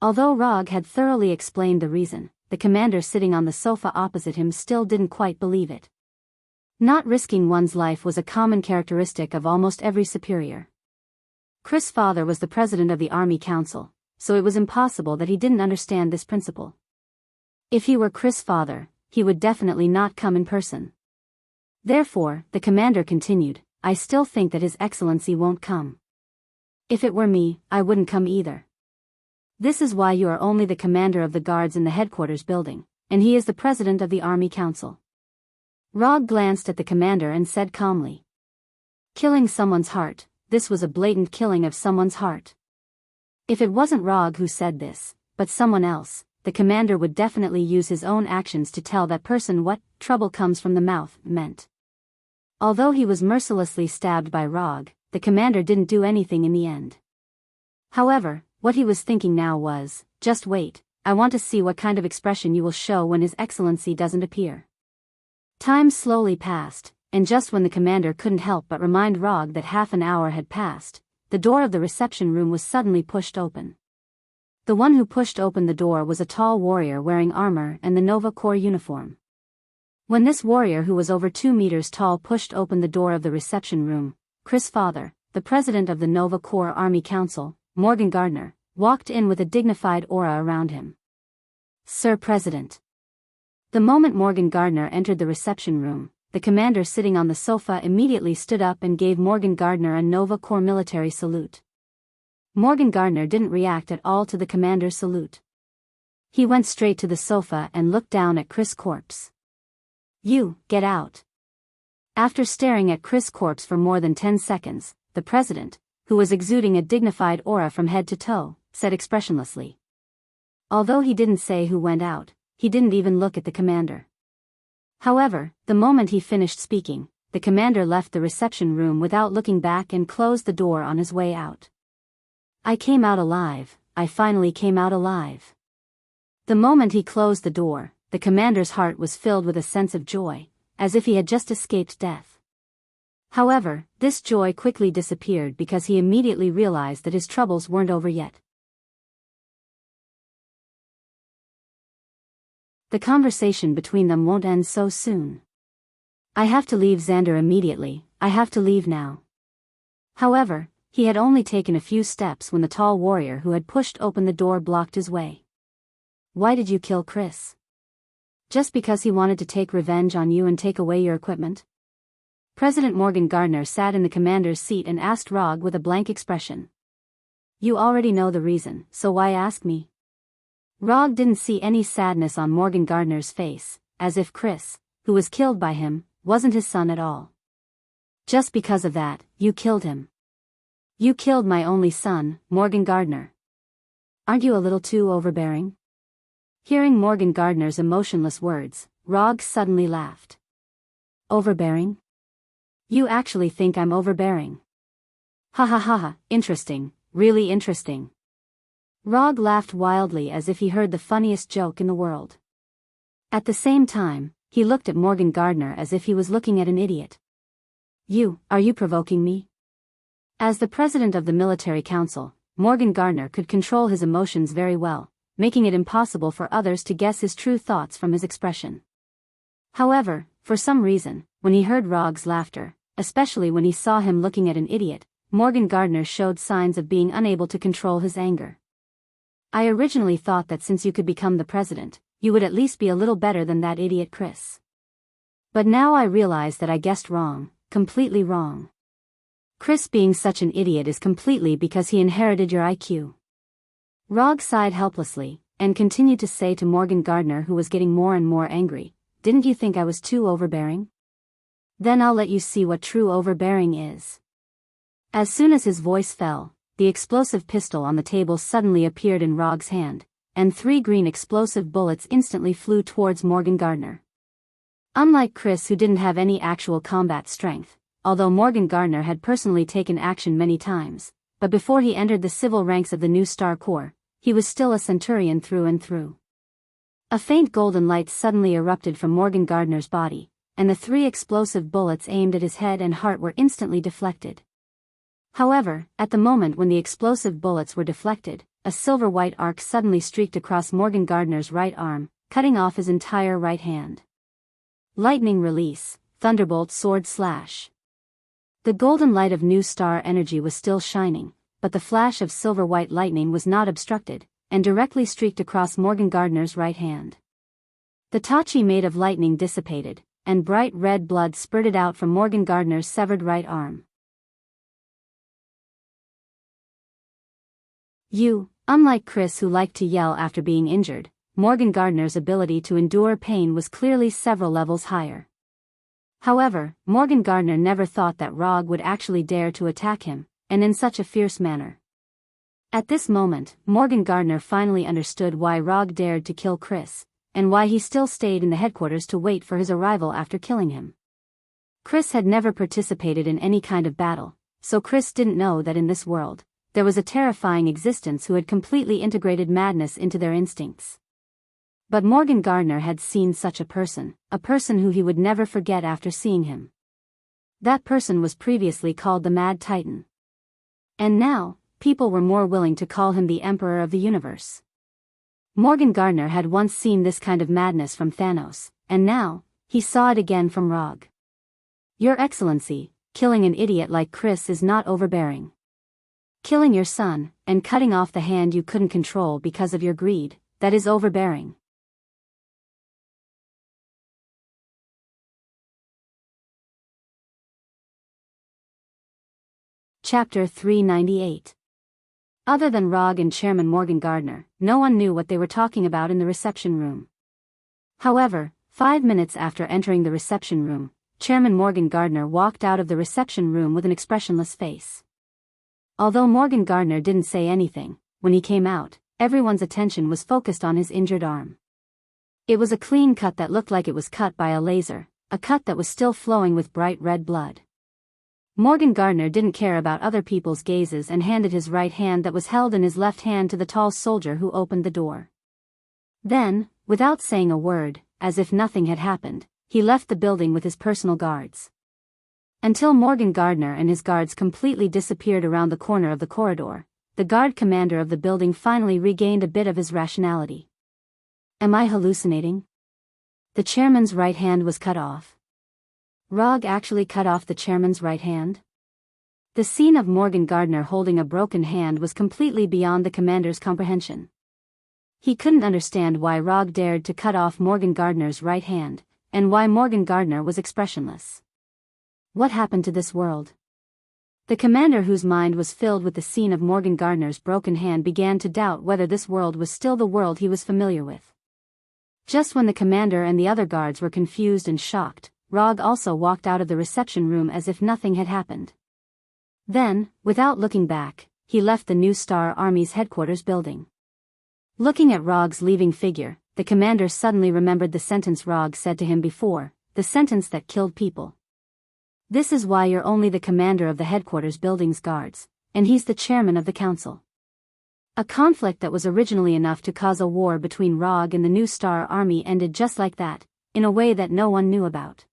Although Rog had thoroughly explained the reason, the commander sitting on the sofa opposite him still didn't quite believe it. Not risking one's life was a common characteristic of almost every superior. Chris' father was the president of the Army Council, so it was impossible that he didn't understand this principle. If he were Chris' father, he would definitely not come in person. Therefore, the commander continued, I still think that His Excellency won't come. If it were me, I wouldn't come either. This is why you are only the commander of the guards in the headquarters building, and he is the president of the Army Council. Rog glanced at the commander and said calmly. Killing someone's heart, this was a blatant killing of someone's heart. If it wasn't Rog who said this, but someone else, the commander would definitely use his own actions to tell that person what trouble comes from the mouth meant. Although he was mercilessly stabbed by Rog, the commander didn't do anything in the end. However, what he was thinking now was, just wait, I want to see what kind of expression you will show when His Excellency doesn't appear. Time slowly passed, and just when the commander couldn't help but remind Rog that half an hour had passed, the door of the reception room was suddenly pushed open. The one who pushed open the door was a tall warrior wearing armor and the Nova Corps uniform. When this warrior who was over 2 meters tall pushed open the door of the reception room, Chris' father, the president of the Nova Corps Army Council, Morgan Gardner, walked in with a dignified aura around him. Sir President. The moment Morgan Gardner entered the reception room, the commander sitting on the sofa immediately stood up and gave Morgan Gardner a Nova Corps military salute. Morgan Gardner didn't react at all to the commander's salute. He went straight to the sofa and looked down at Chris' corpse. You, get out. After staring at Chris' corpse for more than 10 seconds, the president, who was exuding a dignified aura from head to toe, said expressionlessly. Although he didn't say who went out, he didn't even look at the commander. However, the moment he finished speaking, the commander left the reception room without looking back and closed the door on his way out. I came out alive, I finally came out alive. The moment he closed the door, the commander's heart was filled with a sense of joy, as if he had just escaped death. However, this joy quickly disappeared because he immediately realized that his troubles weren't over yet. The conversation between them won't end so soon. I have to leave Xander immediately, I have to leave now. However, he had only taken a few steps when the tall warrior who had pushed open the door blocked his way. Why did you kill Chris? Just because he wanted to take revenge on you and take away your equipment? President Morgan Gardner sat in the commander's seat and asked Rog with a blank expression. You already know the reason, so why ask me? Rog didn't see any sadness on Morgan Gardner's face, as if Chris, who was killed by him, wasn't his son at all. Just because of that, you killed him. You killed my only son, Morgan Gardner. Aren't you a little too overbearing? Hearing Morgan Gardner's emotionless words, Rog suddenly laughed. Overbearing? You actually think I'm overbearing? Ha ha ha ha, interesting, really interesting. Rog laughed wildly as if he heard the funniest joke in the world. At the same time, he looked at Morgan Gardner as if he was looking at an idiot. Are you provoking me? As the president of the military council, Morgan Gardner could control his emotions very well, making it impossible for others to guess his true thoughts from his expression. However, for some reason, when he heard Rog's laughter, especially when he saw him looking at an idiot, Morgan Gardner showed signs of being unable to control his anger. I originally thought that since you could become the president, you would at least be a little better than that idiot Chris. But now I realize that I guessed wrong, completely wrong. Chris being such an idiot is completely because he inherited your IQ. Rog sighed helplessly, and continued to say to Morgan Gardner, who was getting more and more angry, didn't you think I was too overbearing? Then I'll let you see what true overbearing is. As soon as his voice fell, the explosive pistol on the table suddenly appeared in Rog's hand, and 3 green explosive bullets instantly flew towards Morgan Gardner. Unlike Chris, who didn't have any actual combat strength, although Morgan Gardner had personally taken action many times, but before he entered the civil ranks of the New Star Corps, he was still a centurion through and through. A faint golden light suddenly erupted from Morgan Gardner's body, and the 3 explosive bullets aimed at his head and heart were instantly deflected. However, at the moment when the explosive bullets were deflected, a silver-white arc suddenly streaked across Morgan Gardner's right arm, cutting off his entire right hand. Lightning release, thunderbolt sword slash. The golden light of New Star energy was still shining, but the flash of silver-white lightning was not obstructed, and directly streaked across Morgan Gardner's right hand. The tachi made of lightning dissipated, and bright red blood spurted out from Morgan Gardner's severed right arm. Unlike Chris, who liked to yell after being injured, Morgan Gardner's ability to endure pain was clearly several levels higher. However, Morgan Gardner never thought that Rog would actually dare to attack him, and in such a fierce manner. At this moment, Morgan Gardner finally understood why Rog dared to kill Chris, and why he still stayed in the headquarters to wait for his arrival after killing him. Chris had never participated in any kind of battle, so Chris didn't know that in this world, there was a terrifying existence who had completely integrated madness into their instincts. But Morgan Gardner had seen such a person who he would never forget after seeing him. That person was previously called the Mad Titan. And now, people were more willing to call him the Emperor of the Universe. Morgan Gardner had once seen this kind of madness from Thanos, and now, he saw it again from Rog. Your Excellency, killing an idiot like Chris is not overbearing. Killing your son, and cutting off the hand you couldn't control because of your greed, that is overbearing. Chapter 398. Other than Rog and Chairman Morgan Gardner, no one knew what they were talking about in the reception room. However, 5 minutes after entering the reception room, Chairman Morgan Gardner walked out of the reception room with an expressionless face. Although Morgan Gardner didn't say anything, when he came out, everyone's attention was focused on his injured arm. It was a clean cut that looked like it was cut by a laser, a cut that was still flowing with bright red blood. Morgan Gardner didn't care about other people's gazes and handed his right hand that was held in his left hand to the tall soldier who opened the door. Then, without saying a word, as if nothing had happened, he left the building with his personal guards. Until Morgan Gardner and his guards completely disappeared around the corner of the corridor, the guard commander of the building finally regained a bit of his rationality. Am I hallucinating? The chairman's right hand was cut off. Rog actually cut off the chairman's right hand? The scene of Morgan Gardner holding a broken hand was completely beyond the commander's comprehension. He couldn't understand why Rog dared to cut off Morgan Gardner's right hand, and why Morgan Gardner was expressionless. What happened to this world? The commander, whose mind was filled with the scene of Morgan Gardner's broken hand, began to doubt whether this world was still the world he was familiar with. Just when the commander and the other guards were confused and shocked, Rog also walked out of the reception room as if nothing had happened. Then, without looking back, he left the New Star Army's headquarters building. Looking at Rog's leaving figure, the commander suddenly remembered the sentence Rog said to him before, the sentence that killed people. This is why you're only the commander of the headquarters building's guards, and he's the chairman of the council. A conflict that was originally enough to cause a war between Rog and the New Star Army ended just like that, in a way that no one knew about.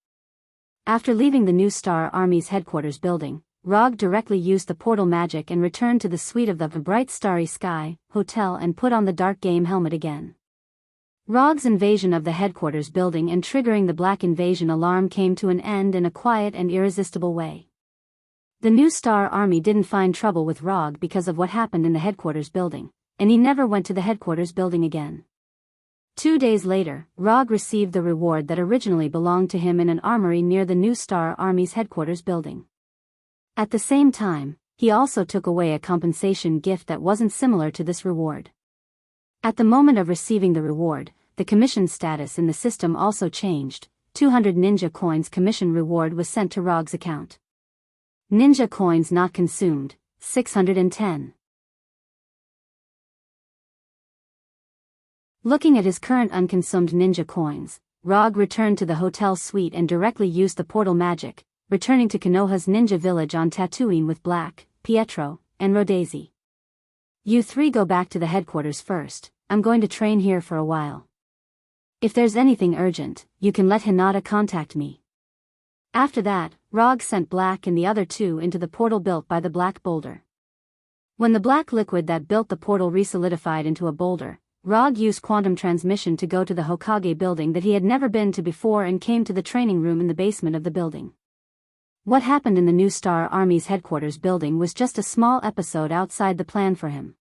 After leaving the New Star Army's headquarters building, Rog directly used the portal magic and returned to the suite of the Bright Starry Sky Hotel and put on the dark game helmet again. Rog's invasion of the headquarters building and triggering the black invasion alarm came to an end in a quiet and irresistible way. The New Star Army didn't find trouble with Rog because of what happened in the headquarters building, and he never went to the headquarters building again. 2 days later, Rog received the reward that originally belonged to him in an armory near the New Star Army's headquarters building. At the same time, he also took away a compensation gift that wasn't similar to this reward. At the moment of receiving the reward, the commission status in the system also changed. 200 ninja coins commission reward was sent to Rog's account. Ninja coins not consumed, 610. Looking at his current unconsumed ninja coins, Rog returned to the hotel suite and directly used the portal magic, returning to Konoha's ninja village on Tatooine with Black, Pietro, and Rodezi. You three go back to the headquarters first. I'm going to train here for a while. If there's anything urgent, you can let Hinata contact me. After that, Rog sent Black and the other two into the portal built by the black boulder. When the black liquid that built the portal resolidified into a boulder, Rog used quantum transmission to go to the Hokage building that he had never been to before and came to the training room in the basement of the building. What happened in the New Star Army's headquarters building was just a small episode outside the plan for him.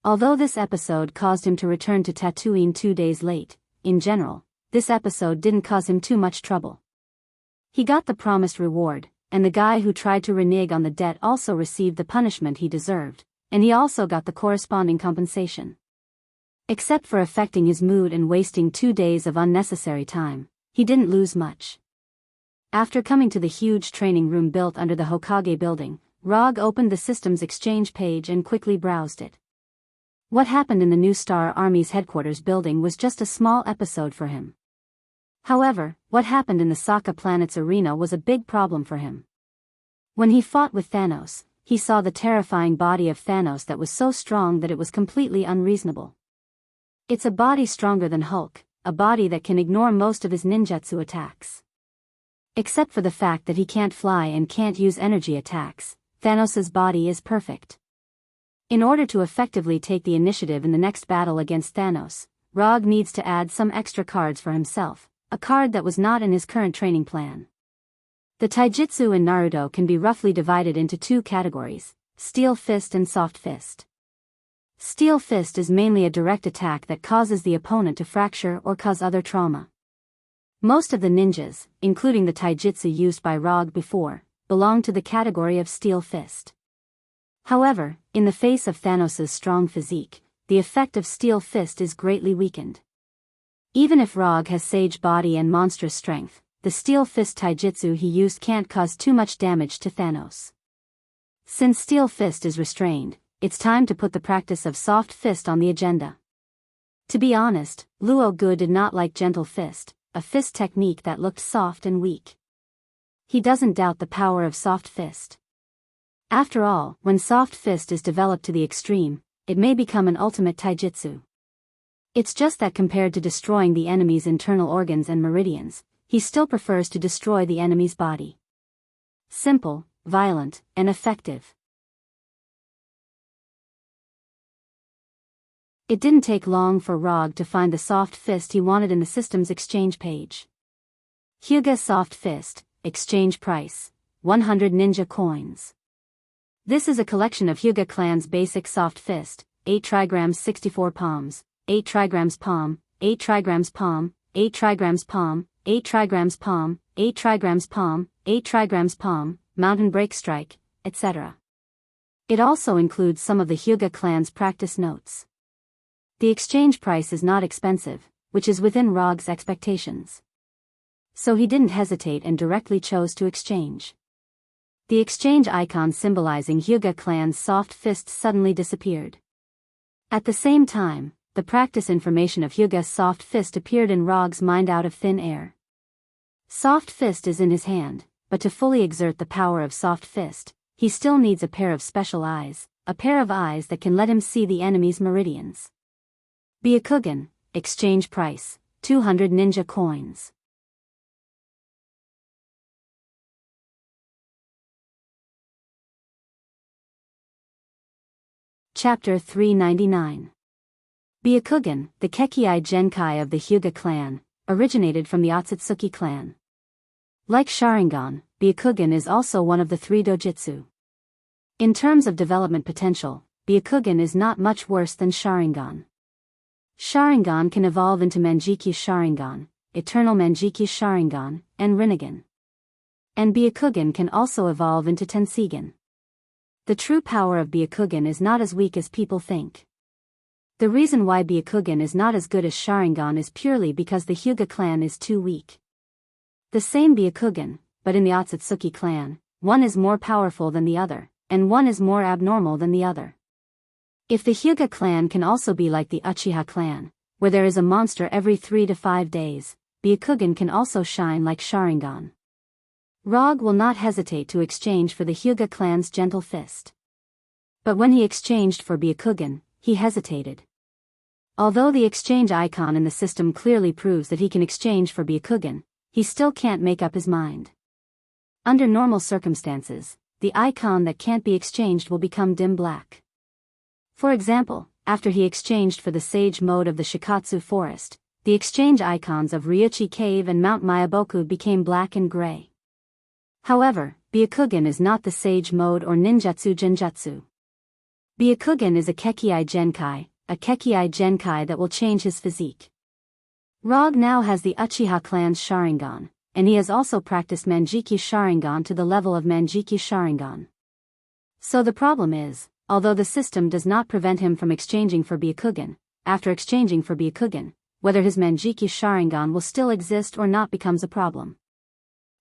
Although this episode caused him to return to Tatooine 2 days late, in general, this episode didn't cause him too much trouble. He got the promised reward, and the guy who tried to renege on the debt also received the punishment he deserved, and he also got the corresponding compensation. Except for affecting his mood and wasting 2 days of unnecessary time, he didn't lose much. After coming to the huge training room built under the Hokage building, Rog opened the systems exchange page and quickly browsed it. What happened in the New Star Army's headquarters building was just a small episode for him. However, what happened in the Saga planet's arena was a big problem for him. When he fought with Thanos, he saw the terrifying body of Thanos that was so strong that it was completely unreasonable. It's a body stronger than Hulk, a body that can ignore most of his ninjutsu attacks. Except for the fact that he can't fly and can't use energy attacks, Thanos's body is perfect. In order to effectively take the initiative in the next battle against Thanos, Rog needs to add some extra cards for himself, a card that was not in his current training plan. The taijutsu in Naruto can be roughly divided into 2 categories, Steel Fist and Soft Fist. Steel Fist is mainly a direct attack that causes the opponent to fracture or cause other trauma. Most of the ninjas, including the taijutsu used by Rog before, belong to the category of Steel Fist. However, in the face of Thanos' strong physique, the effect of Steel Fist is greatly weakened. Even if Rog has sage body and monstrous strength, the Steel Fist taijutsu he used can't cause too much damage to Thanos. Since Steel Fist is restrained, it's time to put the practice of Soft Fist on the agenda. To be honest, Luo Gu did not like Gentle Fist, a fist technique that looked soft and weak. He doesn't doubt the power of Soft Fist. After all, when Soft Fist is developed to the extreme, it may become an ultimate taijutsu. It's just that compared to destroying the enemy's internal organs and meridians, he still prefers to destroy the enemy's body. Simple, violent, and effective. It didn't take long for Rog to find the soft fist he wanted in the systems exchange page. Hyuga Soft Fist, exchange price, 100 ninja coins. This is a collection of Hyuga clan's basic soft fist, 8 trigrams 64 palms, 8 trigrams palm, 8 trigrams palm, 8 trigrams palm, 8 trigrams palm, 8 trigrams palm, 8 trigrams palm, mountain break strike, etc. It also includes some of the Hyuga clan's practice notes. The exchange price is not expensive, which is within Rog's expectations. So he didn't hesitate and directly chose to exchange. The exchange icon symbolizing Hyuga clan's soft fist suddenly disappeared. At the same time, the practice information of Hyuga's soft fist appeared in Rog's mind out of thin air. Soft fist is in his hand, but to fully exert the power of soft fist, he still needs a pair of special eyes, a pair of eyes that can let him see the enemy's meridians. Byakugan, exchange price, 200 ninja coins. Chapter 399. Byakugan, the Kekkei Genkai of the Hyuga clan, originated from the Otsutsuki clan. Like Sharingan, Byakugan is also one of the 3 dojutsu. In terms of development potential, Byakugan is not much worse than Sharingan. Sharingan can evolve into Manjiki Sharingan, Eternal Manjiki Sharingan, and Rinnegan. And Byakugan can also evolve into Tensegan. The true power of Byakugan is not as weak as people think. The reason why Byakugan is not as good as Sharingan is purely because the Hyuga clan is too weak. The same Byakugan, but in the Otsutsuki clan, one is more powerful than the other, and one is more abnormal than the other. If the Hyuga clan can also be like the Uchiha clan, where there is a monster every 3 to 5 days, Byakugan can also shine like Sharingan. Rog will not hesitate to exchange for the Hyuga clan's gentle fist. But when he exchanged for Byakugan, he hesitated. Although the exchange icon in the system clearly proves that he can exchange for Byakugan, he still can't make up his mind. Under normal circumstances, the icon that can't be exchanged will become dim black. For example, after he exchanged for the Sage mode of the Shikatsu Forest, the exchange icons of Ryuchi Cave and Mount Mayaboku became black and gray. However, Byakugan is not the Sage mode or Ninjutsu Genjutsu. Byakugan is a Kekkei Genkai that will change his physique. Rog now has the Uchiha clan's Sharingan, and he has also practiced Manjiki Sharingan to the level of Manjiki Sharingan. So the problem is, although the system does not prevent him from exchanging for Byakugan, after exchanging for Byakugan, whether his Manjiki Sharingan will still exist or not becomes a problem.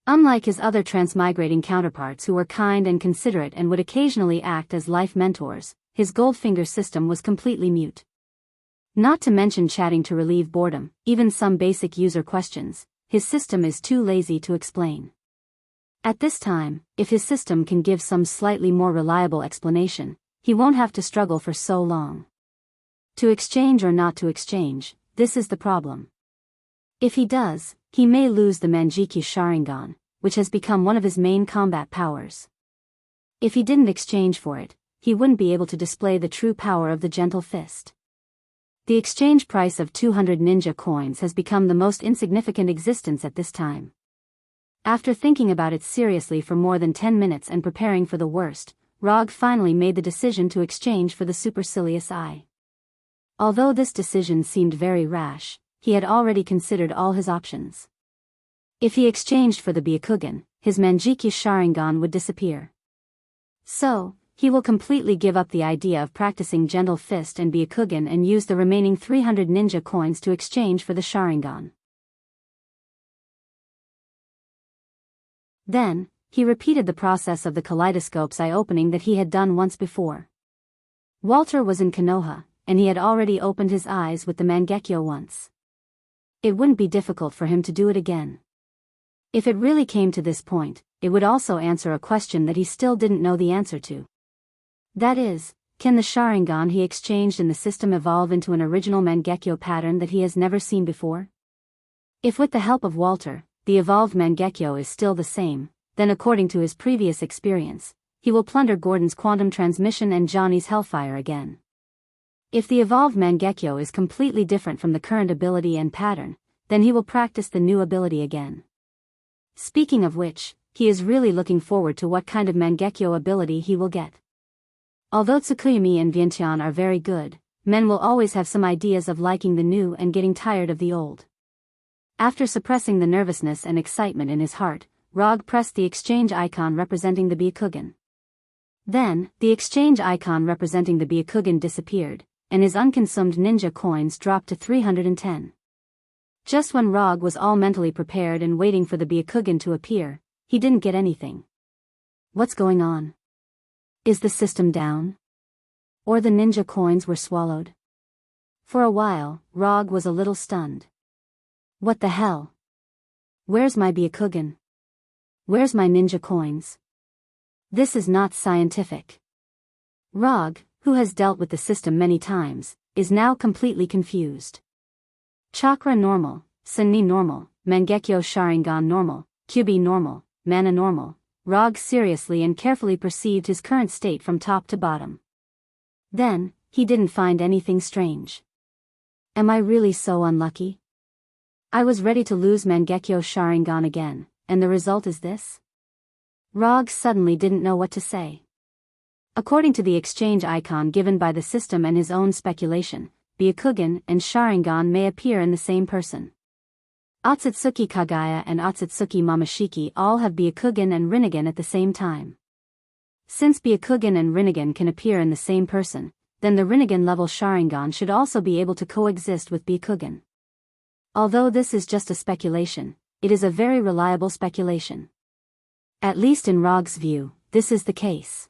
Unlike his other transmigrating counterparts who were kind and considerate and would occasionally act as life mentors, his Goldfinger system was completely mute. Not to mention chatting to relieve boredom, even some basic user questions, his system is too lazy to explain. At this time, if his system can give some slightly more reliable explanation, he won't have to struggle for so long. To exchange or not to exchange, this is the problem. If he does, he may lose the Manjiki Sharingan, which has become one of his main combat powers. If he didn't exchange for it, he wouldn't be able to display the true power of the gentle fist. The exchange price of 200 ninja coins has become the most insignificant existence at this time. After thinking about it seriously for more than 10 minutes and preparing for the worst, Rog finally made the decision to exchange for the supercilious eye. Although this decision seemed very rash, he had already considered all his options. If he exchanged for the Byakugan, his Manjiki Sharingan would disappear. So, he will completely give up the idea of practicing Gentle Fist and Byakugan and use the remaining 300 ninja coins to exchange for the Sharingan. Then, he repeated the process of the kaleidoscope's eye opening that he had done once before. Walter was in Konoha, and he had already opened his eyes with the Mangekyo once. It wouldn't be difficult for him to do it again. If it really came to this point, it would also answer a question that he still didn't know the answer to. That is, can the Sharingan he exchanged in the system evolve into an original Mangekyo pattern that he has never seen before? If with the help of Walter, the evolved Mangekyo is still the same, then according to his previous experience, he will plunder Gordon's quantum transmission and Johnny's Hellfire again. If the evolved Mangekyo is completely different from the current ability and pattern, then he will practice the new ability again. Speaking of which, he is really looking forward to what kind of Mangekyo ability he will get. Although Tsukuyomi and Vientiane are very good, men will always have some ideas of liking the new and getting tired of the old. After suppressing the nervousness and excitement in his heart, Rog pressed the exchange icon representing the Byakugan. Then, the exchange icon representing the Byakugan disappeared, and his unconsumed ninja coins dropped to 310. Just when Rog was all mentally prepared and waiting for the Byakugan to appear, he didn't get anything. What's going on? Is the system down? Or the ninja coins were swallowed? For a while, Rog was a little stunned. What the hell? Where's my Byakugan? Where's my ninja coins? This is not scientific. Rog, who has dealt with the system many times, is now completely confused. Chakra normal, Senni normal, Mangekyo Sharingan normal, Kyubi normal, Mana normal. Rog seriously and carefully perceived his current state from top to bottom. Then, he didn't find anything strange. Am I really so unlucky? I was ready to lose Mangekyo Sharingan again, and the result is this? Rog suddenly didn't know what to say. According to the exchange icon given by the system and his own speculation, Byakugan and Sharingan may appear in the same person. Otsutsuki Kagaya and Otsutsuki Momoshiki all have Byakugan and Rinnegan at the same time. Since Byakugan and Rinnegan can appear in the same person, then the Rinnegan level Sharingan should also be able to coexist with Byakugan. Although this is just a speculation, it is a very reliable speculation. At least in Rog's view, this is the case.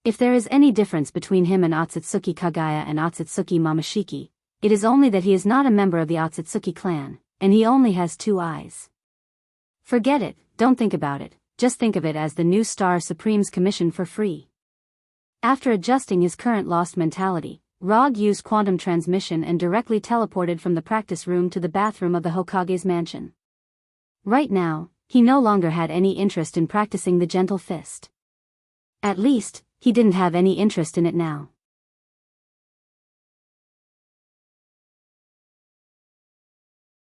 If there is any difference between him and Otsutsuki Kagaya and Otsutsuki Momoshiki, it is only that he is not a member of the Otsutsuki clan, and he only has 2 eyes. Forget it, don't think about it, just think of it as the new Star Supreme's commission for free. After adjusting his current lost mentality, Rog used quantum transmission and directly teleported from the practice room to the bathroom of the Hokage's mansion. Right now, he no longer had any interest in practicing the gentle fist. At least, he didn't have any interest in it now.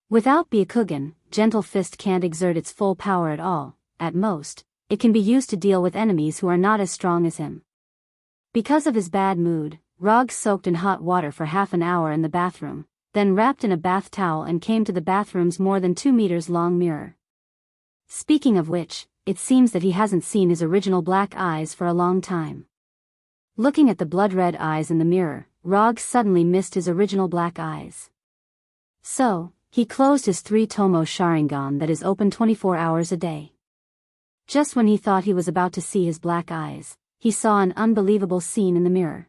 Without Byakugan, Gentle Fist can't exert its full power at all. At most, it can be used to deal with enemies who are not as strong as him. Because of his bad mood, Rog soaked in hot water for half an hour in the bathroom, then wrapped in a bath towel and came to the bathroom's more than 2 meters long mirror. Speaking of which, it seems that he hasn't seen his original black eyes for a long time. Looking at the blood-red eyes in the mirror, Rog suddenly missed his original black eyes. So, he closed his 3-tomo Sharingan that is open 24 hours a day. Just when he thought he was about to see his black eyes, he saw an unbelievable scene in the mirror.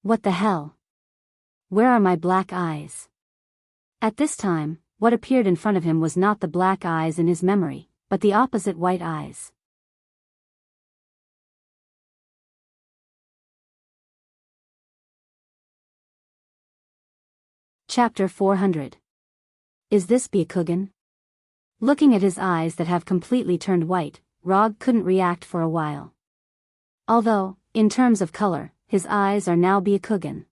What the hell? Where are my black eyes? At this time, what appeared in front of him was not the black eyes in his memory, but the opposite white eyes. Chapter 400. Is this Byakugan? Looking at his eyes that have completely turned white, Rog couldn't react for a while. Although, in terms of color, his eyes are now Byakugan.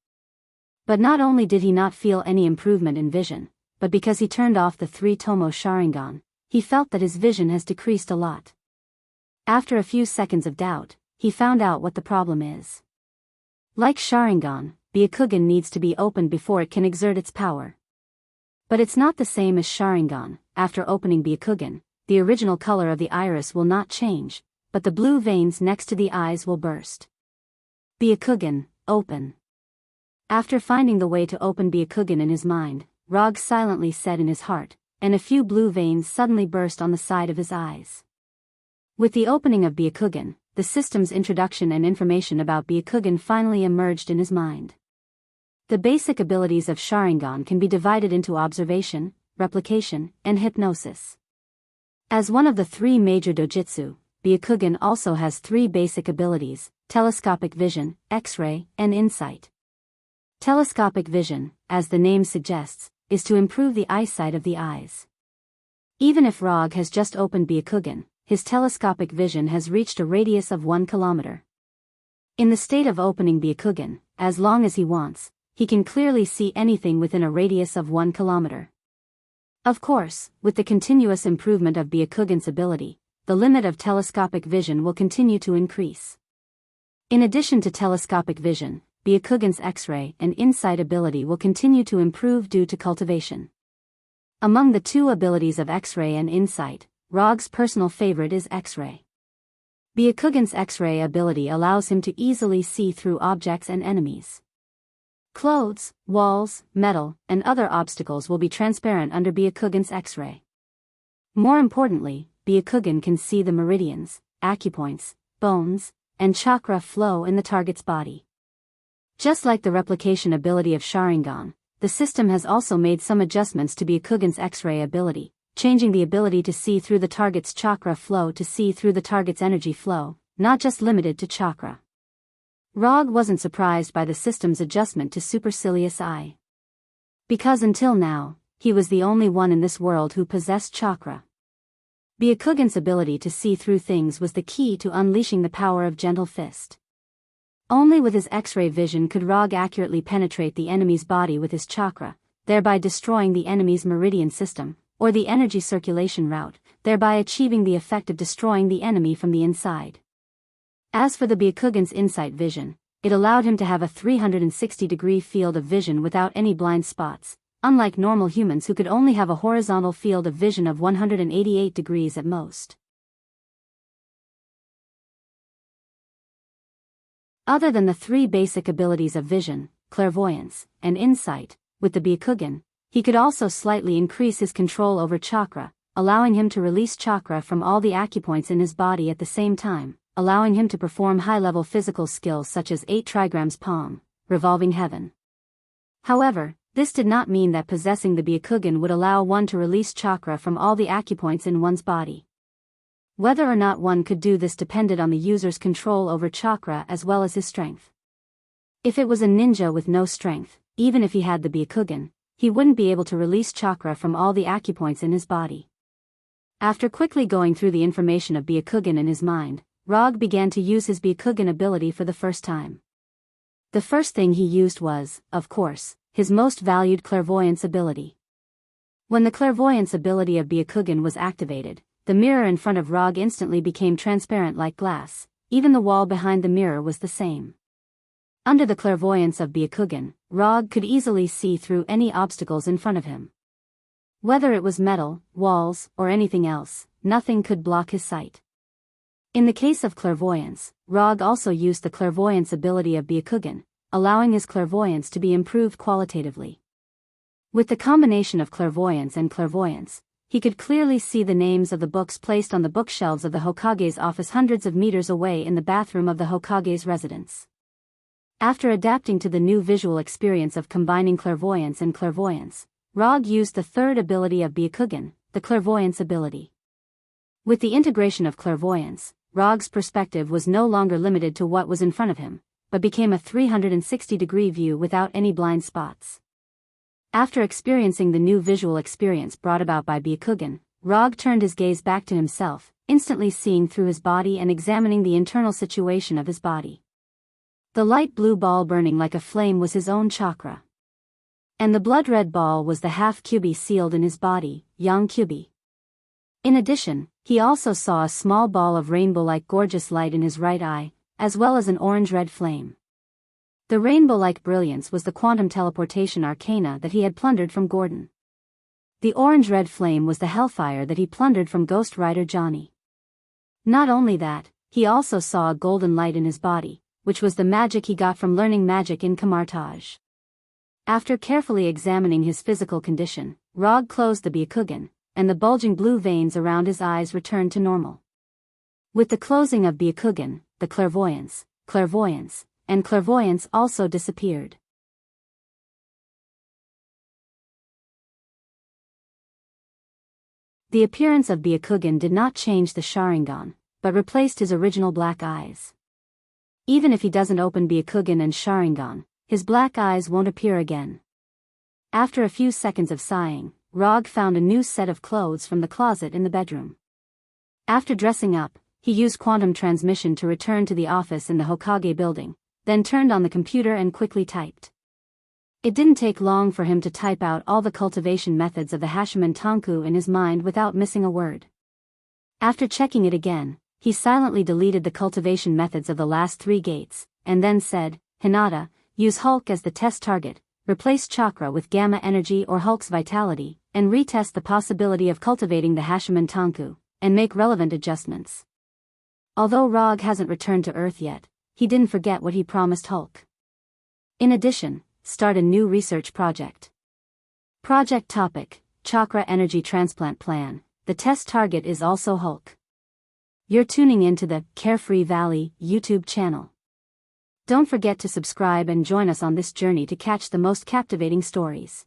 But not only did he not feel any improvement in vision, but because he turned off the 3-tomo Sharingan, he felt that his vision has decreased a lot. After a few seconds of doubt, he found out what the problem is. Like Sharingan, Byakugan needs to be opened before it can exert its power. But it's not the same as Sharingan. After opening Byakugan, the original color of the iris will not change, but the blue veins next to the eyes will burst. Byakugan, open. After finding the way to open Byakugan in his mind, Rog silently said in his heart, and a few blue veins suddenly burst on the side of his eyes. With the opening of Byakugan, the system's introduction and information about Byakugan finally emerged in his mind. The basic abilities of Sharingan can be divided into observation, replication, and hypnosis. As one of the 3 major dojutsu, Byakugan also has 3 basic abilities: telescopic vision, X-ray, and insight. Telescopic vision, as the name suggests, is to improve the eyesight of the eyes. Even if Rog has just opened Byakugan, his telescopic vision has reached a radius of 1 kilometer. In the state of opening Byakugan, as long as he wants, he can clearly see anything within a radius of 1 kilometer. Of course, with the continuous improvement of Byakugan's ability, the limit of telescopic vision will continue to increase. In addition to telescopic vision, Byakugan's X-ray and insight ability will continue to improve due to cultivation. Among the 2 abilities of X-ray and insight, Rog's personal favorite is X-ray. Byakugan's X-ray ability allows him to easily see through objects and enemies. Clothes, walls, metal, and other obstacles will be transparent under Byakugan's X-ray. More importantly, Byakugan can see the meridians, acupoints, bones, and chakra flow in the target's body. Just like the replication ability of Sharingan, the system has also made some adjustments to Byakugan's X-ray ability, changing the ability to see through the target's chakra flow to see through the target's energy flow, not just limited to chakra. Rog wasn't surprised by the system's adjustment to supercilious eye. Because until now, he was the only one in this world who possessed chakra. Byakugan's ability to see through things was the key to unleashing the power of Gentle Fist. Only with his X-ray vision could Rog accurately penetrate the enemy's body with his chakra, thereby destroying the enemy's meridian system, or the energy circulation route, thereby achieving the effect of destroying the enemy from the inside. As for the Byakugan's insight vision, it allowed him to have a 360-degree field of vision without any blind spots, unlike normal humans who could only have a horizontal field of vision of 188 degrees at most. Other than the 3 basic abilities of vision, clairvoyance, and insight, with the Byakugan, he could also slightly increase his control over chakra, allowing him to release chakra from all the acupoints in his body at the same time, allowing him to perform high-level physical skills such as 8 trigrams palm, revolving heaven. However, This did not mean that possessing the Byakugan would allow one to release chakra from all the acupoints in one's body. Whether or not one could do this depended on the user's control over chakra as well as his strength. If it was a ninja with no strength, even if he had the Byakugan, he wouldn't be able to release chakra from all the acupoints in his body. After quickly going through the information of Byakugan in his mind, Rog began to use his Byakugan ability for the first time. The first thing he used was, of course, his most valued clairvoyance ability. When the clairvoyance ability of Byakugan was activated, the mirror in front of Rog instantly became transparent like glass. Even the wall behind the mirror was the same. Under the clairvoyance of Byakugan, Rog could easily see through any obstacles in front of him. Whether it was metal, walls, or anything else, nothing could block his sight. In the case of clairvoyance, Rog also used the clairvoyance ability of Byakugan, allowing his clairvoyance to be improved qualitatively. With the combination of clairvoyance and clairvoyance, he could clearly see the names of the books placed on the bookshelves of the Hokage's office hundreds of meters away in the bathroom of the Hokage's residence. After adapting to the new visual experience of combining clairvoyance and clairvoyance, Rog used the third ability of Byakugan, the clairvoyance ability. With the integration of clairvoyance, Rog's perspective was no longer limited to what was in front of him, but became a 360-degree view without any blind spots. After experiencing the new visual experience brought about by Byakugan, Rog turned his gaze back to himself, instantly seeing through his body and examining the internal situation of his body. The light blue ball burning like a flame was his own chakra. And the blood-red ball was the half-kyubi sealed in his body, yang kyubi. In addition, he also saw a small ball of rainbow-like gorgeous light in his right eye, as well as an orange-red flame. The rainbow-like brilliance was the quantum teleportation arcana that he had plundered from Gordon. The orange-red flame was the hellfire that he plundered from Ghost Rider Johnny. Not only that, he also saw a golden light in his body, which was the magic he got from learning magic in Kamartage. After carefully examining his physical condition, Rog closed the Byakugan, and the bulging blue veins around his eyes returned to normal. With the closing of Byakugan, the clairvoyance, and clairvoyance also disappeared. The appearance of Byakugan did not change the Sharingan, but replaced his original black eyes. Even if he doesn't open Byakugan and Sharingan, his black eyes won't appear again. After a few seconds of sighing, Rog found a new set of clothes from the closet in the bedroom. After dressing up, he used quantum transmission to return to the office in the Hokage building, then turned on the computer and quickly typed. It didn't take long for him to type out all the cultivation methods of the Hashiman Tanku in his mind without missing a word. After checking it again, he silently deleted the cultivation methods of the last 3 gates, and then said, Hinata, use Hulk as the test target, replace chakra with gamma energy or Hulk's vitality, and retest the possibility of cultivating the Hashiman Tanku, and make relevant adjustments. Although Rog hasn't returned to Earth yet, he didn't forget what he promised Hulk. In addition, start a new research project. Project topic, Chakra Energy Transplant Plan. The test target is also Hulk. You're tuning into the Carefree Valley YouTube channel. Don't forget to subscribe and join us on this journey to catch the most captivating stories.